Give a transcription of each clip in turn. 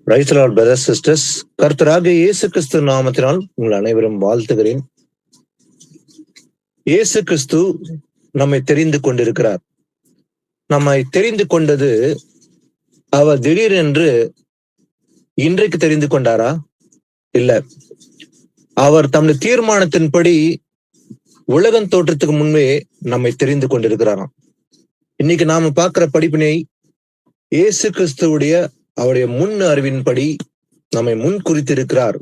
Praise the Lord brothers sisters. கர்த்தராகிய இயேசு கிறிஸ்து நாமத்தினால் உங்கள் அனைவரும் வாழ்த்துகிறேன். இயேசு கிறிஸ்து நம்மை தெரிந்து கொண்டிருக்கிறார். நம்மை தெரிந்து கொண்டது அவர் திடீரென்று இன்றைக்கு தெரிந்து கொண்டாரா? இல்ல, அவர் தம்முடைய தீர்மானத்தின்படி உலகம் தோற்றத்துக்கு முன்பே நம்மை தெரிந்து கொண்டிருக்கிறாராம். இன்னைக்கு நாம பார்க்கிற படிப்பினை இயேசு கிறிஸ்துவுடைய அவருடைய முன் அறிவின்படி நம்மை முன் குறித்திருக்கிறார்.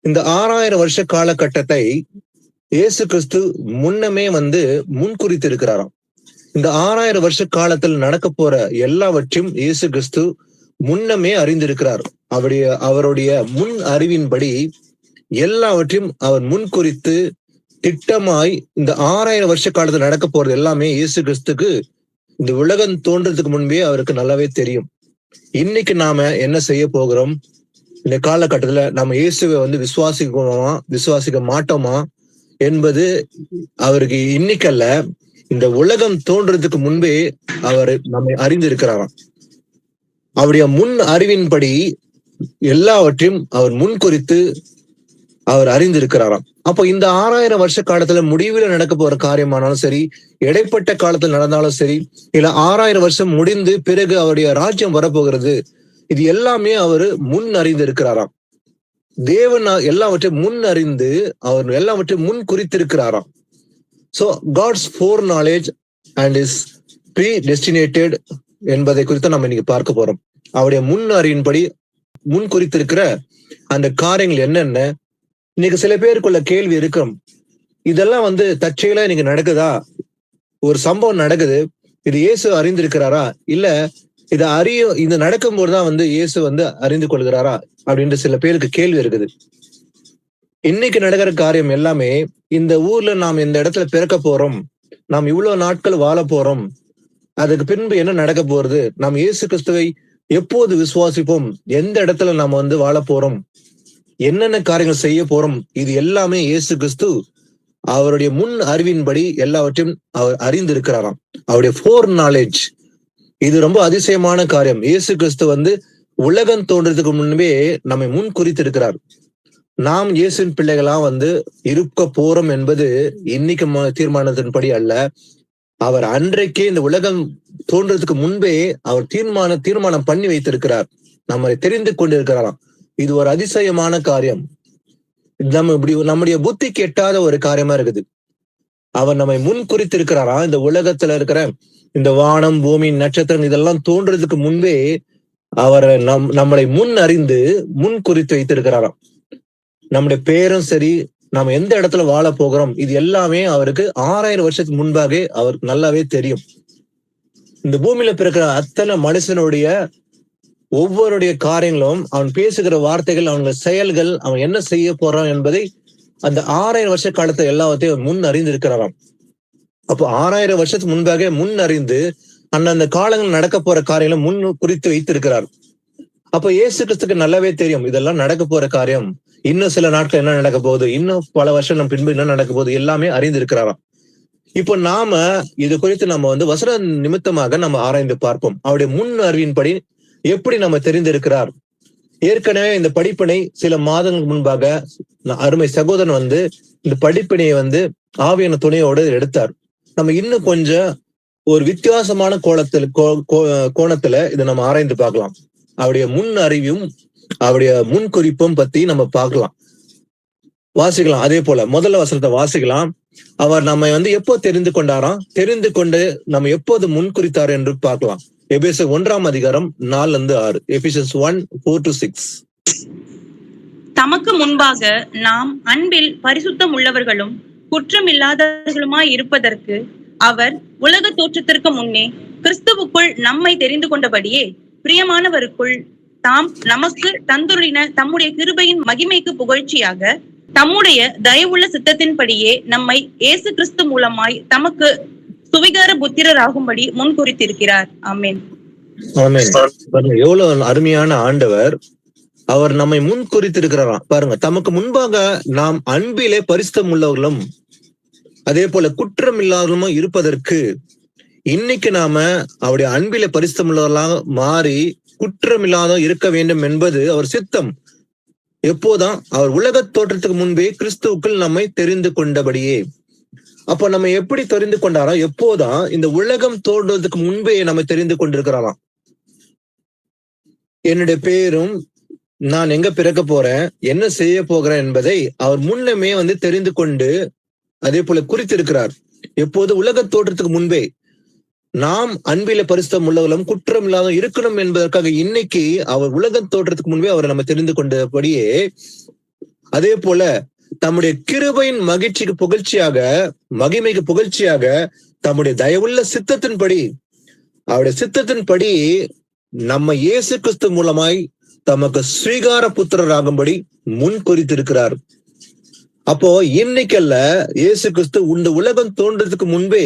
இந்த 6000 வருஷ காலகட்டத்தை இயேசு கிறிஸ்து முன்னமே முன் குறித்திருக்கிறாராம். இந்த 6000 வருஷ காலத்தில் நடக்க போற எல்லாவற்றையும் இயேசு கிறிஸ்து முன்னமே அறிந்திருக்கிறார். அவருடைய முன் அறிவின்படி எல்லாவற்றையும் அவர் முன் குறித்து திட்டமாய் இந்த 6000 வருஷ காலத்தில் நடக்க போறது எல்லாமே இயேசு கிறிஸ்துக்கு இந்த உலகம் தோன்றதுக்கு முன்பே அவருக்கு நல்லாவே தெரியும். இன்னைக்கு நாம என்ன செய்ய போகிறோம்? இந்த காலகட்டத்துல நம்ம இயேசுவை விசுவாசிக்குவோமா விசுவாசிக்க மாட்டோமா என்பது அவருக்கு இன்னைக்கல்ல, இந்த உலகம் தோன்றதுக்கு முன்பே அவர் நம்மை அறிந்திருக்கிறாராம். அவருடைய முன் அறிவின்படி எல்லாவற்றையும் அவர் முன் குறித்து அவர் அறிந்திருக்கிறாராம். அப்போ இந்த 6000 வருஷ காலத்துல முடிவுல நடக்க போற காரியமானாலும் சரி, இடைப்பட்ட காலத்துல நடந்தாலும் சரி, இல்ல 6000 வருஷம் முடிந்து பிறகு அவருடைய ராஜ்யம் வரப்போகிறது, இது எல்லாமே அவரு முன் அறிந்திருக்கிறாராம். தேவன் எல்லாவற்றையும் முன் அறிந்து அவர் எல்லாவற்றையும் முன் குறித்திருக்கிறாராம். So God's foreknowledge and is predestinated என்பதை குறித்து நம்ம இன்னைக்கு பார்க்க போறோம். அவருடைய முன் அறிவின்படி முன் குறித்திருக்கிற அந்த காரியங்கள் என்னென்ன? இன்னைக்கு சில பேருக்குள்ள கேள்வி இருக்கும், இதெல்லாம் தற்செயலா இன்னைக்கு நடக்குதா? ஒரு சம்பவம் நடக்குது, இது இயேசு அறிந்திருக்கிறாரா? இல்ல இது நடக்கும் போதுதான் இயேசு அறிந்து கொள்கிறாரா அப்படின்ற சில பேருக்கு கேள்வி இருக்குது. இன்னைக்கு நடக்கிற காரியம் எல்லாமே, இந்த ஊர்ல நாம் இந்த இடத்துல பிறக்க போறோம், நாம் இவ்வளவு நாட்கள் வாழ போறோம், அதுக்கு பின்பு என்ன நடக்க போறது, நாம் இயேசு கிறிஸ்துவை எப்போது விசுவாசிப்போம், எந்த இடத்துல நாம வாழ போறோம், என்னென்ன காரியங்கள் செய்ய போறோம், இது எல்லாமே இயேசு கிறிஸ்து அவருடைய முன் அறிவின்படி எல்லாவற்றையும் அவர் அறிந்திருக்கிறாராம். அவருடைய ஃபோர் நாலேஜ், இது ரொம்ப அதிசயமான காரியம். இயேசு கிறிஸ்து உலகம் தோன்றதுக்கு முன்பே நம்மை முன் குறித்திருக்கிறார். நாம் இயேசுவின் பிள்ளைகளா இருக்க போறோம் என்பது இன்னைக்கு தீர்மானத்தின்படி அல்ல, அவர் அன்றைக்கே இந்த உலகம் தோன்றதுக்கு முன்பே அவர் தீர்மானம் பண்ணி வைத்திருக்கிறார், நம்மை தெரிந்து கொண்டிருக்கிறாராம். இது ஒரு அதிசயமான காரியம். நம்முடைய புத்திக்கு எட்டாத ஒரு காரியமா இருக்குது. அவர் நம்மை முன் குறித்திருக்கிறாரா. இந்த உலகத்துல இருக்கிற இந்த வானம், பூமி, நட்சத்திரம் இதெல்லாம் தோன்றதுக்கு முன்பே அவர் நம்மளை முன் அறிந்து முன் குறித்து வைத்திருக்கிறாராம். நம்முடைய பேரும் சரி, நாம் எந்த இடத்துல வாழ போகிறோம், இது எல்லாமே அவருக்கு 6000 வருஷத்துக்கு முன்பாக அவருக்கு நல்லாவே தெரியும். இந்த பூமியில பிறக்கிற அத்தனை மனுஷனுடைய ஒவ்வொருடைய காரியங்களும், அவன் பேசுகிற வார்த்தைகள், அவனுடைய செயல்கள், அவன் என்ன செய்ய போறான் என்பதை அந்த 6000 வருஷ காலத்தை எல்லாத்தையும் முன் அறிந்திருக்கிறாராம். அப்போ 6000 வருஷத்துக்கு முன்பாக முன் அறிந்து அந்தந்த காலங்கள் நடக்க போற காரியங்களை முன் குறித்து வைத்திருக்கிறார். அப்போ இயேசு கிறிஸ்துக்கு நல்லாவே தெரியும் இதெல்லாம் நடக்க போற காரியம், இன்னும் சில நாட்கள் என்ன நடக்க போகுது, இன்னும் பல வருஷம் பின்பு என்ன நடக்க போகுது, எல்லாமே அறிந்திருக்கிறாராம். இப்போ நாம இது குறித்து நம்ம வசன நிமித்தமாக நம்ம ஆராய்ந்து பார்ப்போம். அவருடைய முன் அறிவின்படி எப்படி நம்ம தெரிந்திருக்கிறார். ஏற்கனவே இந்த படிப்பினை சில மாதங்களுக்கு முன்பாக அருமை சகோதரன் இந்த படிப்பினையை ஆவியான துணையோடு எடுத்தார். நம்ம இன்னும் கொஞ்சம் ஒரு வித்தியாசமான கோணத்துல இதை நம்ம ஆராய்ந்து பார்க்கலாம். அவருடைய முன் அறிவும் அவருடைய முன் குறிப்பும் பத்தி நம்ம பார்க்கலாம், வாசிக்கலாம். அதே போல முதல்ல வசனத்தை வாசிக்கலாம். அவர் நம்ம எப்போ தெரிந்து கொண்டாராம், தெரிந்து கொண்டு நம்ம எப்போது முன் குறித்தார் என்று பார்க்கலாம். எபேசியர் 1 அதிகாரம் 4-6. எபிசியன்ஸ் 1:4-6. தமக்கு முன்பாக நாம் அன்பில் பரிசுத்தம் உள்ளவர்களும் குற்றமில்லாதவர்களுமாய் இருப்பதற்கு அவர் உலக தோற்றத்திற்கு முன்னே கிறிஸ்துவுக்குள் நம்மை தெரிந்து கொண்டபடியே பிரியமானவருக்குள் தாம் நமக்கு தந்துள்ள தம்முடைய கிருபையின் மகிமைக்கு புகழ்ச்சியாக தம்முடைய தயவுள்ள சித்தத்தின்படியே நம்மை இயேசு கிறிஸ்து மூலமாய் தமக்கு சுவிகார புத்திரராகும்படி முன் குறித்திருக்கிறார். ஆமென். எவ்வளவு அருமையான ஆண்டவர், அவர் நம்மை முன் குறித்திருக்கிறாராம். பாருங்க, தமக்கு முன்பாக நாம் அன்பிலே பரிசுத்தம் உள்ளவர்களும் அதே போல குற்றம் இல்லாதவர்களும் இருப்பதற்கு இன்னைக்கு நாம அவருடைய அன்பில பரிசுத்தமுள்ளவர்களாக மாறி குற்றமில்லாத இருக்க வேண்டும் என்பது அவர் சித்தம். எப்போதான் அவர் உலக தோற்றத்துக்கு முன்பே கிறிஸ்துவுக்குள் நம்மை தெரிந்து கொண்டபடியே. அப்ப நம்ம எப்படி தெரிந்து கொண்டாரா? எப்போதான் இந்த உலகம் தோன்றதுக்கு முன்பே நம்ம தெரிந்து கொண்டிருக்கிறாராம். என்னுடைய பேரும், நான் எங்க பிறக்க போறேன், என்ன செய்ய போகிறேன் என்பதை அவர் முன்னமே தெரிந்து கொண்டு அதே போல குறித்திருக்கிறார். எப்போது உலக தோற்றத்துக்கு முன்பே நாம் அன்பில பரிசுத்தம் உள்ளவர்களும் குற்றம் இல்லாத இருக்கணும் என்பதற்காக இன்னைக்கு அவர் உலக தோற்றத்துக்கு முன்பே அவரை நம்ம தெரிந்து கொண்டபடியே, அதே போல தம்முடைய கிருபையின் மகிழ்ச்சிக்கு புகழ்ச்சியாக, மகிமைக்கு புகழ்ச்சியாக தம்முடைய தயவுள்ள சித்தத்தின்படி, அவருடைய சித்தத்தின்படி நம்ம இயேசு கிறிஸ்து மூலமாய் தமக்கு ஸ்வீகார புத்திரராகும்படி முன் குறித்திருக்கிறார். அப்போ இன்னைக்கல்ல, இயேசு கிறிஸ்து இந்த உலகம் தோன்றதுக்கு முன்பே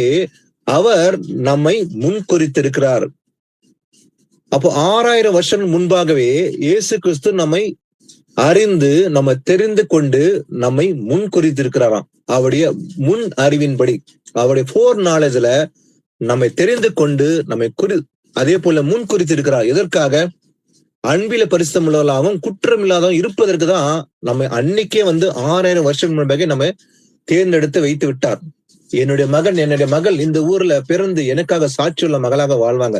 அவர் நம்மை முன் குறித்திருக்கிறார். அப்போ 6000 வருஷம் முன்பாகவே இயேசு கிறிஸ்து நம்மை அறிந்து, நம்ம தெரிந்து கொண்டு நம்மை முன் குறித்திருக்கிறாராம். அவருடைய முன் அறிவின்படி, அவருடைய ஃபோர் நாலேஜ்ல நம்மை தெரிந்து கொண்டு நம்மை அதே போல முன் குறித்திருக்கிறார். எதற்காக? அன்பில பரிசுத்தம் உள்ளவர்களாகவும் குற்றம் இல்லாதவங்க இருப்பதற்கு தான் நம்ம அன்னைக்கே 6000 வருஷம் முன்பாக நம்ம தேர்ந்தெடுத்து வைத்து விட்டார். என்னுடைய மகள் இந்த ஊர்ல பிறந்து எனக்காக சாட்சியுள்ள மகளாக வாழ்வாங்க,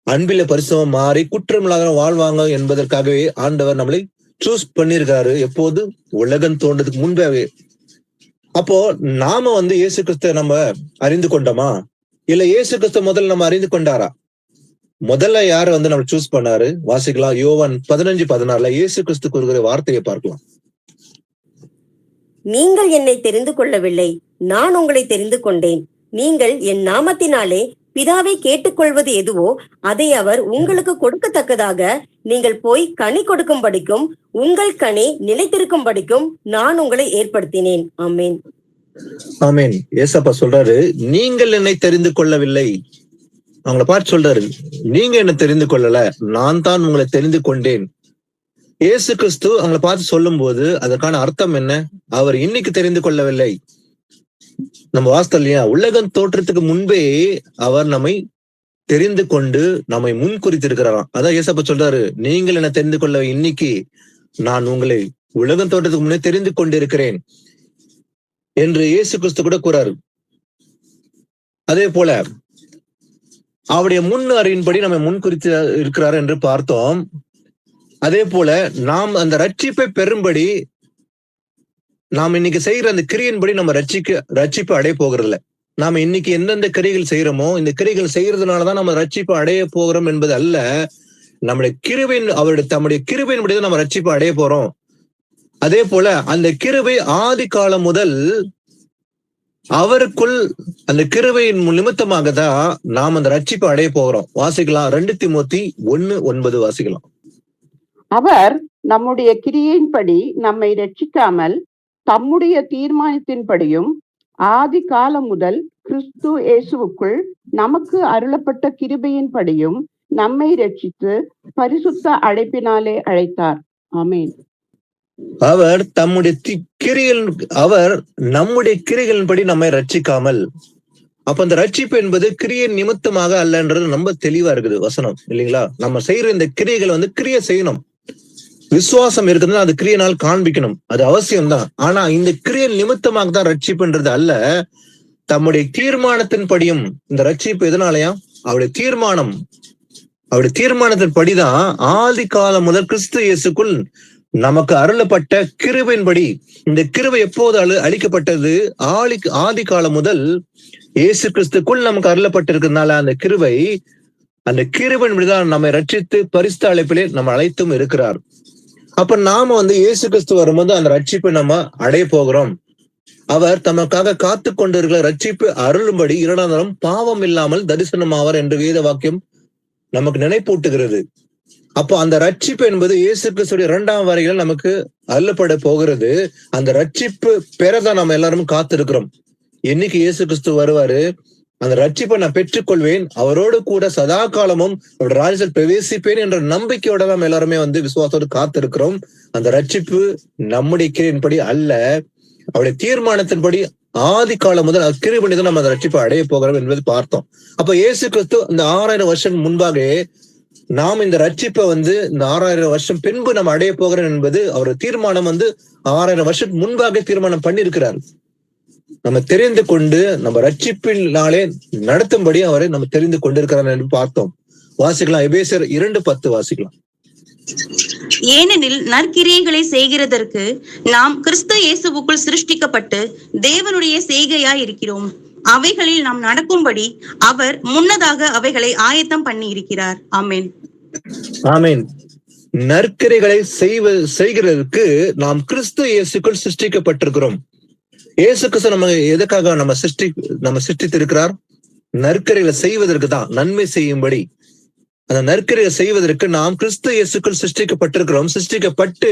அன்பில பரிசுத்தம் மாறி குற்றம் இல்லாத வாழ்வாங்க என்பதற்காகவே ஆண்டவர் நம்மளை சூஸ் பண்ணிருக்காரு. எப்போது? உலகம் தோன்றதுக்கு முன்பாவே. அப்போ நாம இயேசு கிறிஸ்துவ நம்ம அறிந்து கொண்டோமா? இல்ல இயேசு கிறிஸ்து முதல்ல நம்ம அறிந்து கொண்டாரா? முதல்ல யாரு நம்ம சூஸ் பண்ணாரு? வாசிக்கலாம். யோவான் 15:16 இயேசு கிறிஸ்து கூறுகிற வார்த்தையை பார்க்கலாம். நீங்கள் என்னை தெரிந்து கொள்ளவில்லை, நான் உங்களை தெரிந்து கொண்டேன். நீங்கள் என் நாமத்தினாலே பிதாவை கேட்டுக்கொள்வது எதுவோ அதை அவர் உங்களுக்கு கொடுக்கத்தக்கதாக நீங்கள் போய் கனி கொடுக்கும்படிக்கும் உங்கள் கனி நிலைத்திருக்கும்படிக்கும் நான் உங்களை ஏற்படுத்தினேன். ஆமேன், ஆமேன். ஏசப்பா சொல்றாரு, நீங்கள் என்னை தெரிந்து கொள்ளவில்லை. அவங்கள பார்த்து சொல்றாரு, நீங்க என்ன தெரிந்து கொள்ளல, நான் தான் உங்களை தெரிந்து கொண்டேன். இயேசு கிறிஸ்து அவங்களை பார்த்து சொல்லும் போது அதற்கான அர்த்தம் என்ன? அவர் இன்னைக்கு தெரிந்து கொள்ளவில்லை. நம்ம வாஸ்தவம் இல்லையா? உலகம் தோற்றத்துக்கு முன்பே அவர் நம்மை தெரிந்து கொண்டு நம்மை முன் குறித்திருக்கிறாராம். அதான் ஏசப்பா சொல்றாரு, நீங்கள் என்ன தெரிந்து கொள்ள, இன்னைக்கு நான் உங்களை உலகம் தோற்றத்துக்கு முன்னே தெரிந்து கொண்டிருக்கிறேன் என்று இயேசு கிறிஸ்து கூட கூறாரு. அதே போல அவருடைய முன் அறிவின்படி நம்ம முன் குறித்து இருக்கிறார் என்று பார்த்தோம். அதே போல நாம் அந்த ரட்சிப்பை பெறும்படி நாம் இன்னைக்கு செய்யற அந்த கிரியின்படி நம்ம ரட்சிப்பு அடைய போகிறது இல்லை. நாம இன்னைக்கு எந்தெந்த கிரிகள் செய்யறோமோ இந்த கிரிகள் செய்யறதுனாலதான் நம்ம ரட்சிப்பு அடைய போகிறோம் என்பது அல்ல. நம்முடைய கிருபையின், தம்முடைய கிருபையின்படிதான் நம்ம ரட்சிப்பு அடைய போறோம். அதே போல அந்த கிருபை ஆதி காலம் முதல் அவருக்குள் அந்த கிருபையின் நிமித்தமாக தான் நாம் அந்த ரட்சிப்பு அடைய போகிறோம். வாசிக்கலாம். 2 தீமோத்தி 1:9 வாசிக்கலாம். அவர் நம்முடைய கிரியையின்படி நம்மை ரட்சிக்காமல் தம்முடைய தீர்மானத்தின்படியும் ஆதி காலம் முதல் கிறிஸ்து இயேசுவுக்குள் நமக்கு அருளப்பட்ட கிருபையின்படியும் நம்மை ரட்சித்து பரிசுத்த அழைப்பினாலே அழைத்தார். ஆமேன். அவர் நம்முடைய கிரிகளின்படி நம்மை ரட்சிக்காமல், அப்ப அந்த ரட்சிப்பு என்பது கிரியை நிமித்தமாக அல்லன்றது ரொம்ப தெளிவா இருக்குது வசனம், இல்லைங்களா? நம்ம செய்யற இந்த கிரியைகள் கிரியை செய்யணும். விசுவாசம் இருக்குதுன்னா அது கிரியனால் காண்பிக்கணும், அது அவசியம்தான். ஆனா இந்த கிரிய நிமித்தமாக தான் ரட்சிப்புன்றது அல்ல, தம்முடைய தீர்மானத்தின்படியும். இந்த ரட்சிப்பு எதனாலயா? அவருடைய தீர்மானத்தின் படிதான் ஆதி காலம் முதல் கிறிஸ்து இயேசுக்குள் நமக்கு அருளப்பட்ட கிருபையின்படி. இந்த கிருபை எப்போது அளிக்கப்பட்டது? ஆதி காலம் முதல் இயேசு கிறிஸ்துக்குள் நமக்கு அருளப்பட்டிருக்கிறதுனால அந்த கிருபையின்படிதான் நம்மை ரட்சித்து பரிசுத்த அழைப்பிலே நம்ம அழைத்தும் இருக்கிறார். அப்ப நாம இயேசு கிறிஸ்து வரும்போது அந்த ரட்சிப்பை நம்ம அடைய போகிறோம். அவர் தமக்காக காத்து கொண்டிருக்கிற ரட்சிப்பு அருளும்படி 2ஆம் தரம் பாவம் இல்லாமல் தரிசனமாவார் என்று வேத வாக்கியம் நமக்கு நினைப்பூட்டுகிறது. அப்போ அந்த ரட்சிப்பு என்பது இயேசு கிறிஸ்துடைய 2ஆம் வருகையில் நமக்கு அருளப்பட போகிறது. அந்த ரட்சிப்பு பெறதான் நம்ம எல்லாரும் காத்திருக்கிறோம். என்னைக்கு இயேசு கிறிஸ்து வருவாரு, அந்த ரட்சிப்பை நான் பெற்றுக்கொள்வேன், அவரோடு கூட சதா காலமும் அவருடைய ராஜ்யத்தில் பிரவேசிப்பேன் என்ற நம்பிக்கையோட நம்ம எல்லாருமே விசுவாசத்தோடு காத்திருக்கிறோம். அந்த ரட்சிப்பு நம்முடைய கிரியின்படி அல்ல, அவருடைய தீர்மானத்தின்படி ஆதி காலம் முதல் கிருபை பண்ணி தான் நம்ம அந்த ரட்சிப்பை அடைய போகிறோம் என்பது பார்த்தோம். அப்ப இயேசு கிறிஸ்து இந்த 6000 வருஷம் முன்பாக நாம் இந்த ரட்சிப்பை இந்த 6000 வருஷம் பின்பு நம்ம அடைய போகிறோம் என்பது அவர் தீர்மானம் 6000 வருஷத்துக்கு முன்பாக தீர்மானம் பண்ணியிருக்கிறார். நம்ம தெரிந்து கொண்டு நம்ம ரட்சிப்பினாலே நடத்தும்படி அவரை நம்ம தெரிந்து கொண்டிருக்கிறார் என்று பார்த்தோம். வாசிக்கலாம், எபேசியர் 2:10 வாசிக்கலாம். ஏனெனில் நற்கிரியைகளை செய்கிறதற்கு நாம் கிறிஸ்து இயேசுவுக்குள் சிருஷ்டிக்கப்பட்டு தேவனுடைய செய்கையாய் இருக்கிறோம். அவைகளில் நாம் நடக்கும்படி அவர் முன்னதாக அவைகளை ஆயத்தம் பண்ணி இருக்கிறார். ஆமென். ஆமென். நற்கிரியைகளை செய்கிறதற்கு நாம் கிறிஸ்து இயேசுக்குள் சிருஷ்டிக்கப்பட்டிருக்கிறோம். இயேசு கிறிஸ்து நம்ம எதுக்காக நம்ம சிருஷ்டித்திருக்கிறார்? நற்கிரியைகளை செய்வதற்கு தான், நன்மை செய்யும்படி. அந்த நற்கிரியை செய்வதற்கு நாம் கிறிஸ்து இயேசுக்குள் சிருஷ்டிக்கப்பட்டிருக்கிறோம். சிருஷ்டிக்கப்பட்டு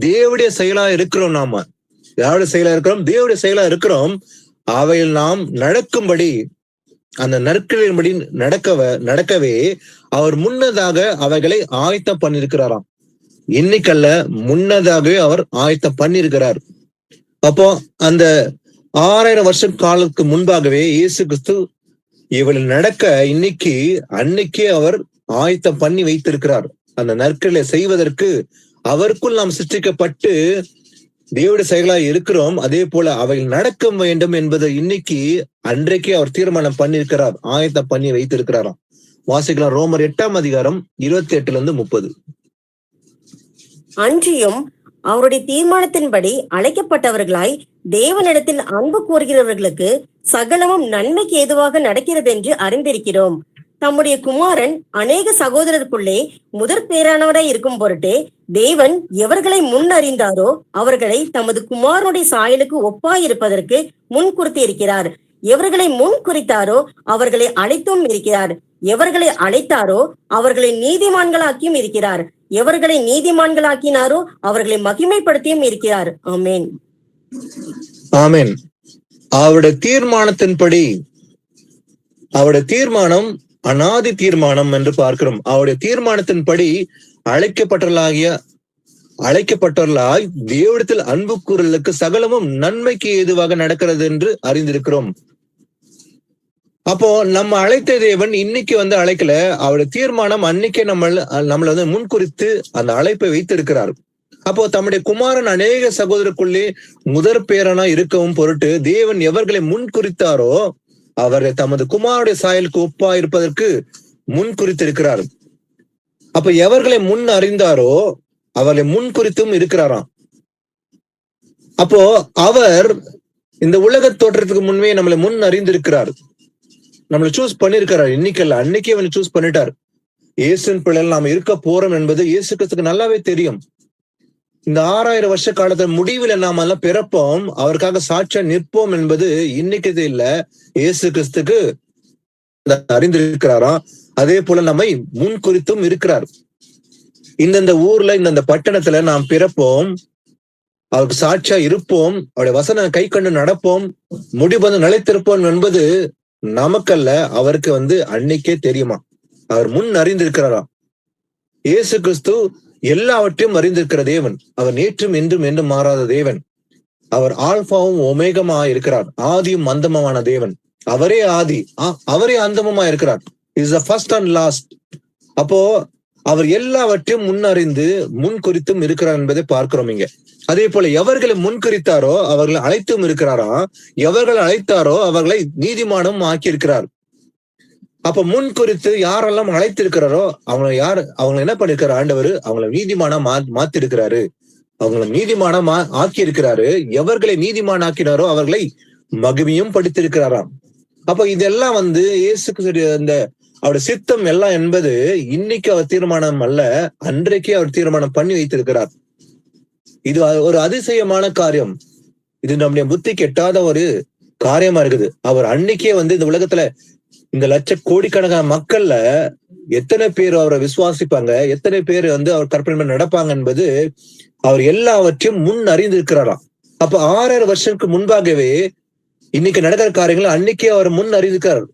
தேவனுடைய செயலா இருக்கிறோம். நாம யாருடைய செயலா இருக்கிறோம்? தேவனுடைய செயலா இருக்கிறோம். அவையில் நாம் நடக்கும்படி, அந்த நற்கிரியின்படி நடக்கவே அவர் முன்னதாக அவைகளை ஆயத்தம் பண்ணிருக்கிறாராம். இன்னைக்கல்ல, முன்னதாகவே அவர் ஆயத்தம் பண்ணிருக்கிறார். அப்போ அந்த 6000 வருஷம் காலத்துக்கு முன்பாகவே இயேசு கிறிஸ்து இவளில் நடக்க அன்னைக்கே அவர் ஆயத்தம் பண்ணி வைத்திருக்கிறார். அந்த நற்கிரியை செய்வதற்கு அவருக்குள் நாம் சிருஷ்டிக்கப்பட்டு தேவனுடைய செயலாய் இருக்கிறோம். அதே போல அவைகள் நடக்க வேண்டும் என்பதை அன்றைக்கே அவர் தீர்மானம் பண்ணியிருக்கிறார், ஆயத்தம் பண்ணி வைத்திருக்கிறாராம். வாசிக்கலாம், ரோமர் 8ஆம் அதிகாரம் 28-30. அன்றியும் அவருடைய தீர்மானத்தின்படி அழைக்கப்பட்டவர்களாய் தேவனிடத்தில் அன்பு கூறுகிறவர்களுக்கு சகலமும் நன்மைக்கு ஏதுவாக நடக்கிறது என்று அறிந்திருக்கிறோம். தம்முடைய குமாரன் அநேக சகோதரருக்குள்ளே முதற் பேரானவராய் இருக்கும் பொருட்டே தேவன் எவர்களை முன் அறிந்தாரோ அவர்களை தமது குமாரனுடைய சாயலுக்கு ஒப்பாயிருப்பதற்கு முன் குறித்து இருக்கிறார். எவர்களை முன் குறித்தாரோ அவர்களை அழைத்தும் இருக்கிறார். எவர்களை அழைத்தாரோ அவர்களை நீதிமான்களாக்கியும் இருக்கிறார். எவர்களை நீதிமான்களாக்கினாரோ அவர்களை மகிமைப்படுத்தியும் இருக்கிறார். ஆமென். ஆமென். அவருடைய தீர்மானத்தின்படி, அவருடைய தீர்மானம் அநாதி தீர்மானம் என்று பார்க்கிறோம். அவருடைய தீர்மானத்தின்படி அழைக்கப்பட்டவர்களாய் தேவனிடத்தில் அன்பு கூறலுக்கு சகலமும் நன்மைக்கு ஏதுவாக நடக்கிறது என்று அறிந்திருக்கிறோம். அப்போ நம்ம அழைத்த தேவன் இன்னைக்கு அழைக்கல, அவருடைய தீர்மானம் அன்னைக்கே நம்மளை முன்குறித்து அந்த அழைப்பை வைத்திருக்கிறார். அப்போ தம்முடைய குமாரன் அநேக சகோதரருக்குள்ளே முதற் பேரனா இருக்கவும் பொருட்டு தேவன் எவர்களை முன்குறித்தாரோ அவர்கள் தமது குமாரனுடைய சாயலுக்கு ஒப்பா இருப்பதற்கு முன் குறித்திருக்கிறார். அப்ப எவர்களை முன் அறிந்தாரோ அவர்களை முன் குறித்தும் இருக்கிறாராம். அப்போ அவர் இந்த உலக தோற்றத்துக்கு முன்பே நம்மளை முன் அறிந்திருக்கிறார், நம்மளை சூஸ் பண்ணிருக்கிறார். இன்னைக்கல்ல, அன்னைக்கே அவனை சூஸ் பண்ணிட்டார். இயேசுவின் பிள்ளைகள் நாம இருக்க போறோம் என்பது இயேசு கிறிஸ்துக்கு நல்லாவே தெரியும். இந்த 6000 வருஷ காலத்துல முடிவில் நாம எல்லாம் பிறப்போம், அவருக்காக சாட்சியா நிற்போம் என்பது இன்னைக்கு இல்ல, இயேசு கிறிஸ்துக்கு அறிந்திருக்கிறாராம். அதே போல நம்மை முன் குறித்தும் இருக்கிறார். இந்தந்த ஊர்ல, இந்தந்த பட்டணத்துல நாம் பிறப்போம், அவருக்கு சாட்சியா இருப்போம், அவருடைய வசன கை கண்டு நடப்போம், முடிவு நிலைத்திருப்போம் என்பது நமக்கல்ல, அவருக்கு அன்னைக்கே தெரியுமா. அவர் முன் அறிந்திருக்கிறாராம். இயேசு கிறிஸ்து எல்லாவற்றையும் அறிந்திருக்கிற தேவன். அவர் நேற்றும் என்றும் என்றும் மாறாத தேவன். அவர் ஆல்பாவும் ஒமேகமா இருக்கிறார், ஆதியும் அந்தமுமான தேவன். அவரே ஆதி, அவரே அந்தமுமா இருக்கிறார். Is the first and last. அப்போ அவர் எல்லாவற்றையும் முன்னறிந்து முன் குறித்தும் இருக்கிறார் என்பதை பார்க்கிறோம் இங்க. அதே போல எவர்களை முன்குறித்தாரோ அவர்களை அழைத்தும் இருக்கிறாராம். எவர்கள் அழைத்தாரோ அவர்களை நீதிமானும் ஆக்கி இருக்கிறார். அப்ப முன் குறித்து யாரெல்லாம் அழைத்திருக்கிறாரோ அவங்க என்ன பண்ணிருக்காரு? ஆண்டவர் அவங்களை நீதிமானா மாத்தி இருக்கிறாரு, அவங்களை நீதிமானா ஆக்கி இருக்கிறாரு. எவர்களை நீதிமான் ஆக்கினாரோ அவர்களை மகிமையும் படித்திருக்கிறாராம். அப்ப இதெல்லாம் இயேசுக்கு இந்த அவருடைய சித்தம் எல்லாம் என்பது இன்னைக்கு அவர் தீர்மானம் அல்ல, அன்றைக்கே அவர் தீர்மானம் பண்ணி வைத்திருக்கிறார். இது ஒரு அதிசயமான காரியம். இது நம்முடைய புத்திக்கு எட்டாத ஒரு காரியமா இருக்குது. அவர் அன்னைக்கே இந்த உலகத்துல இந்த கோடிக்கணக்கான மக்கள்ல எத்தனை பேர் அவரை விசுவாசிப்பாங்க, எத்தனை பேர் அவர் கற்பனை நடப்பாங்க என்பது அவர் எல்லாவற்றையும் முன் அறிந்திருக்கிறாராம். அப்ப 6000 வருஷத்துக்கு முன்பாகவே இன்னைக்கு நடக்கிற காரியங்களை அன்னைக்கே அவர் முன் அறிந்திருக்கிறார்.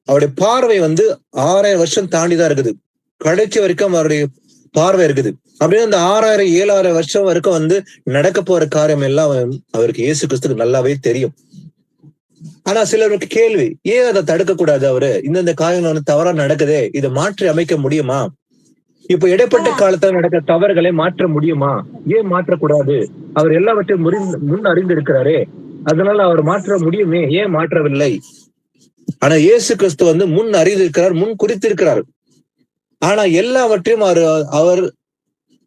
அவருடைய பார்வை 6000 வருஷம் தாண்டிதான் இருக்குது. கடைசி வரைக்கும் அவருடைய பார்வை இருக்குது. அப்படியே அந்த 6000 7000 வருஷம் வரைக்கும் வந்து நடக்க போற காரியம் எல்லாம் அவருக்கு இயேசு கிறிஸ்துக்கு நல்லாவே தெரியும். ஆனா சிலருக்கு கேள்வி, ஏன் அதை தடுக்க கூடாது? அவரு இந்த காரியங்கள் வந்து தவறா நடக்குதே, இதை மாற்றி அமைக்க முடியுமா? இப்ப இடைப்பட்ட காலத்துல நடக்கிற தவறுகளை மாற்ற முடியுமா? ஏன் மாற்றக்கூடாது? அவர் எல்லாவற்றையும் முன் அறிந்திருக்கிறாரே, அதனால அவர் மாற்ற முடியுமே, ஏன் மாற்றவில்லை? ஆனா இயேசு கிறிஸ்து வந்து முன் அறிந்திருக்கிறார், முன் குறித்திருக்கிறார். ஆனா எல்லாவற்றையும்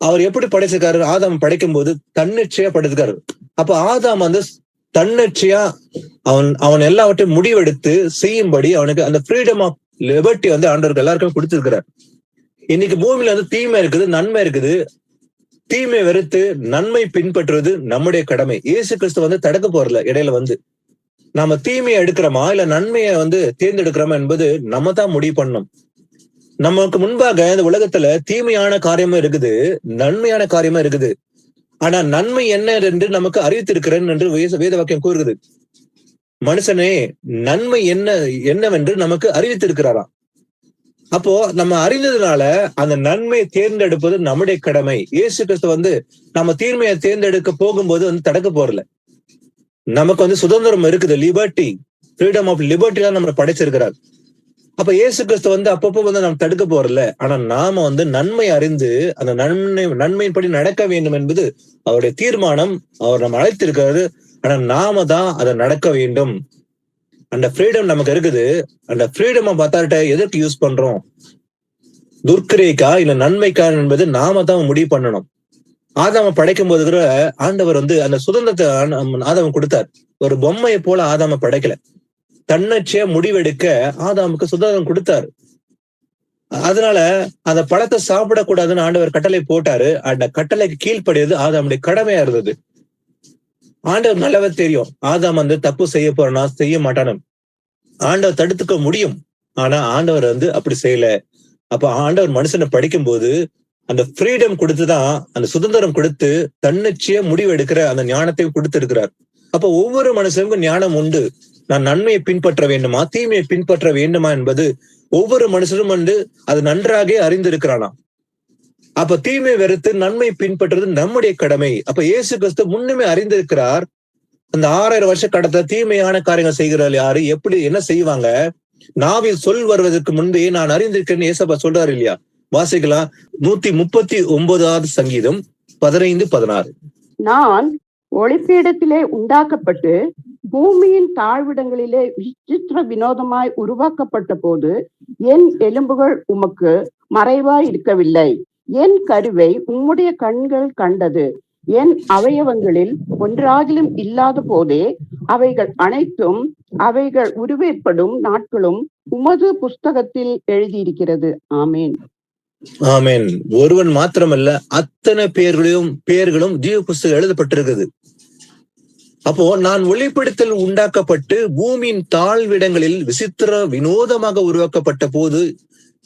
அவர் எப்படி படைச்சிருக்காரு? ஆதாம் படைக்கும் போது தன்னிச்சையா படைச்சிருக்காரு. அப்ப ஆதாம் வந்து தன்னிச்சையா அவன் எல்லாவற்றையும் முடிவெடுத்து செய்யும்படி அவனுக்கு அந்த ஃப்ரீடம் ஆஃப் லிபர்ட்டி வந்து ஆண்டவருக்கு எல்லாருக்கும் கொடுத்திருக்கிறார். இன்னைக்கு பூமியில வந்து தீமை இருக்குது, நன்மை இருக்குது. தீமை வெறுத்து நன்மை பின்பற்றுவது நம்முடைய கடமை. இயேசு கிறிஸ்து வந்து தடுக்க போறல. இடையில வந்து நாம தீமையை எடுக்கிறோமா இல்ல நன்மையை வந்து தேர்ந்தெடுக்கிறோமா என்பது நம்ம தான் முடிவு பண்ணணும். நமக்கு முன்பாக இந்த உலகத்துல தீமையான காரியமும் இருக்குது, நன்மையான காரியமும் இருக்குது. ஆனா நன்மை என்ன என்று நமக்கு அறிவித்திருக்கிறேன் என்று வேத வாக்கியம் கூறுகிறது. மனுஷனே நன்மை என்னவென்று நமக்கு அறிவித்திருக்கிறாராம். அப்போ நம்ம அறிந்ததுனால அந்த நன்மையை தேர்ந்தெடுப்பது நம்முடைய கடமை. இயேசு கிறிஸ்து வந்து நம்ம தீர்மையை தேர்ந்தெடுக்க போகும்போது வந்து தடுக்க போறல. நமக்கு வந்து சுதந்திரம் இருக்குது, லிபர்ட்டி, ஃப்ரீடம் ஆஃப் லிபர்ட்டி தான் நம்ம படைச்சிருக்கிறார். அப்ப இயேசு கிறிஸ்து வந்து அப்பப்போ வந்து நம்ம தடுக்க போறல. ஆனா நாம வந்து நன்மை அறிந்து அந்த நன்மையின்படி நடக்க வேண்டும் என்பது அவருடைய தீர்மானம். அவர் நம்ம அழைத்திருக்கிறாரு. ஆனா நாம தான் அதை நடக்க வேண்டும். அந்த ஃப்ரீடம் நமக்கு இருக்குது. அந்த ஃப்ரீடம் அத்தாரிட்ட எதற்கு யூஸ் பண்றோம்? துர்க்கிரைக்கா இல்ல நன்மைக்கா என்பது நாம தான் முடிவு பண்ணணும். ஆதாம படைக்கும் போது கூட ஆண்டவர் வந்து அந்த சுதந்திரத்தை ஆதாம கொடுத்தார். ஒரு பொம்மையை போல ஆதாம படைக்கல. தன்னச்சையா முடிவெடுக்க ஆதாமுக்கு சுதந்திரம் கொடுத்தாரு. அதனால அந்த பழத்தை சாப்பிடக்கூடாதுன்னு ஆண்டவர் கட்டளை போட்டாரு. அந்த கட்டளைக்கு கீழ்ப்படியது ஆதாமுடைய கடமையா இருந்தது. ஆண்டவர் நல்லவே தெரியும் ஆதாம் வந்து தப்பு செய்ய போறானா செய்ய மாட்டானு. ஆண்டவர் தடுத்துக்க முடியும். ஆனா ஆண்டவர் வந்து அப்படி செய்யல. அப்ப ஆண்டவர் மனுஷனை படிக்கும் போது அந்த ஃப்ரீடம் கொடுத்துதான், அந்த சுதந்திரம் கொடுத்து தன்னிச்சையா முடிவெடுக்கிற அந்த ஞானத்தையும் கொடுத்து இருக்கிறார். அப்ப ஒவ்வொரு மனுஷனுக்கும் ஞானம் உண்டு. நான் நன்மையை பின்பற்ற வேண்டுமா தீமையை பின்பற்ற வேண்டுமா என்பது ஒவ்வொரு மனுஷனும் வந்து அது நன்றாக அறிந்திருக்கிறானா. அப்ப தீமை வெறுத்து நன்மை பின்பற்றுறது நம்முடைய கடமை. அப்ப இயேசு கிறிஸ்து முன்னுமே அறிந்திருக்கிறார். அந்த 6000 வருஷ கடத்த தீமையான காரியங்கள் செய்கிறார்கள் யாரு, எப்படி என்ன செய்வாங்க? நாவில் சொல் வருவதற்கு முன்பே நான் அறிந்திருக்கிறேன்னு ஏசப்பா சொல்றாரு இல்லையா? வாசிக்கலாம். 139வது சங்கீதம் 15-16. நான் ஒளிப்பீடத்திலே உண்டாக்கப்பட்டு பூமியின் தாழ்விடங்களிலே விசித்திர வினோதமாய் உருவாக்கப்பட்ட போது என் எலும்புகள் உமக்கு மறைவாய் இருக்கவில்லை. என் கருவை உம்முடைய கண்கள் கண்டது. என் அவயவங்களில் ஒன்றாகிலும் இல்லாத போதே அவைகள் அனைத்தும் அவைகள் உருவேற்படும் நாட்களும் உமது புஸ்தகத்தில் எழுதியிருக்கிறது. ஆமேன். ஆமேன். ஒருவன் மாத்திரமல்ல, அத்தனை பெயர்களும் ஜீவ புஸ்தகம் எழுதப்பட்டிருக்குது. அப்போ நான் ஒளிப்படத்தில் உண்டாக்கப்பட்டு பூமியின் தாழ்விடங்களில் விசித்திர வினோதமாக உருவாக்கப்பட்ட போது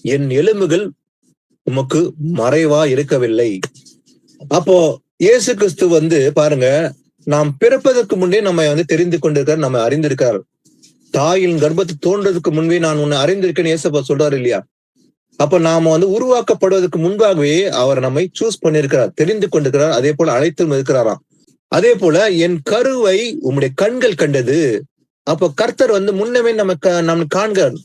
என் எலும்புகள் உமக்கு மறைவா இருக்கவில்லை. அப்போ இயேசு கிறிஸ்து வந்து பாருங்க, நாம் பிறப்பதற்கு முன்பே நம்ம வந்து தெரிந்து கொண்டிருக்கார், நம்ம அறிந்திருக்கார். தாயின் கர்ப்பத்தை தோன்றதுக்கு முன்பே நான் உன்னை அறிந்திருக்கேன்னு இயேசப்பா சொல்றாரு இல்லையா? அப்ப நாம வந்து உருவாக்கப்படுவதற்கு முன்பாகவே அவர் நம்மை சூஸ் பண்ணிருக்கிறார், தெரிந்து கொண்டிருக்கிறார். அதே போல அழைத்தும் இருக்கிறாராம். அதே போல என் கருவை உம்முடைய கண்கள் கண்டது. அப்ப கர்த்தர் வந்து முன்னமே நம்ம காண்கிறார்.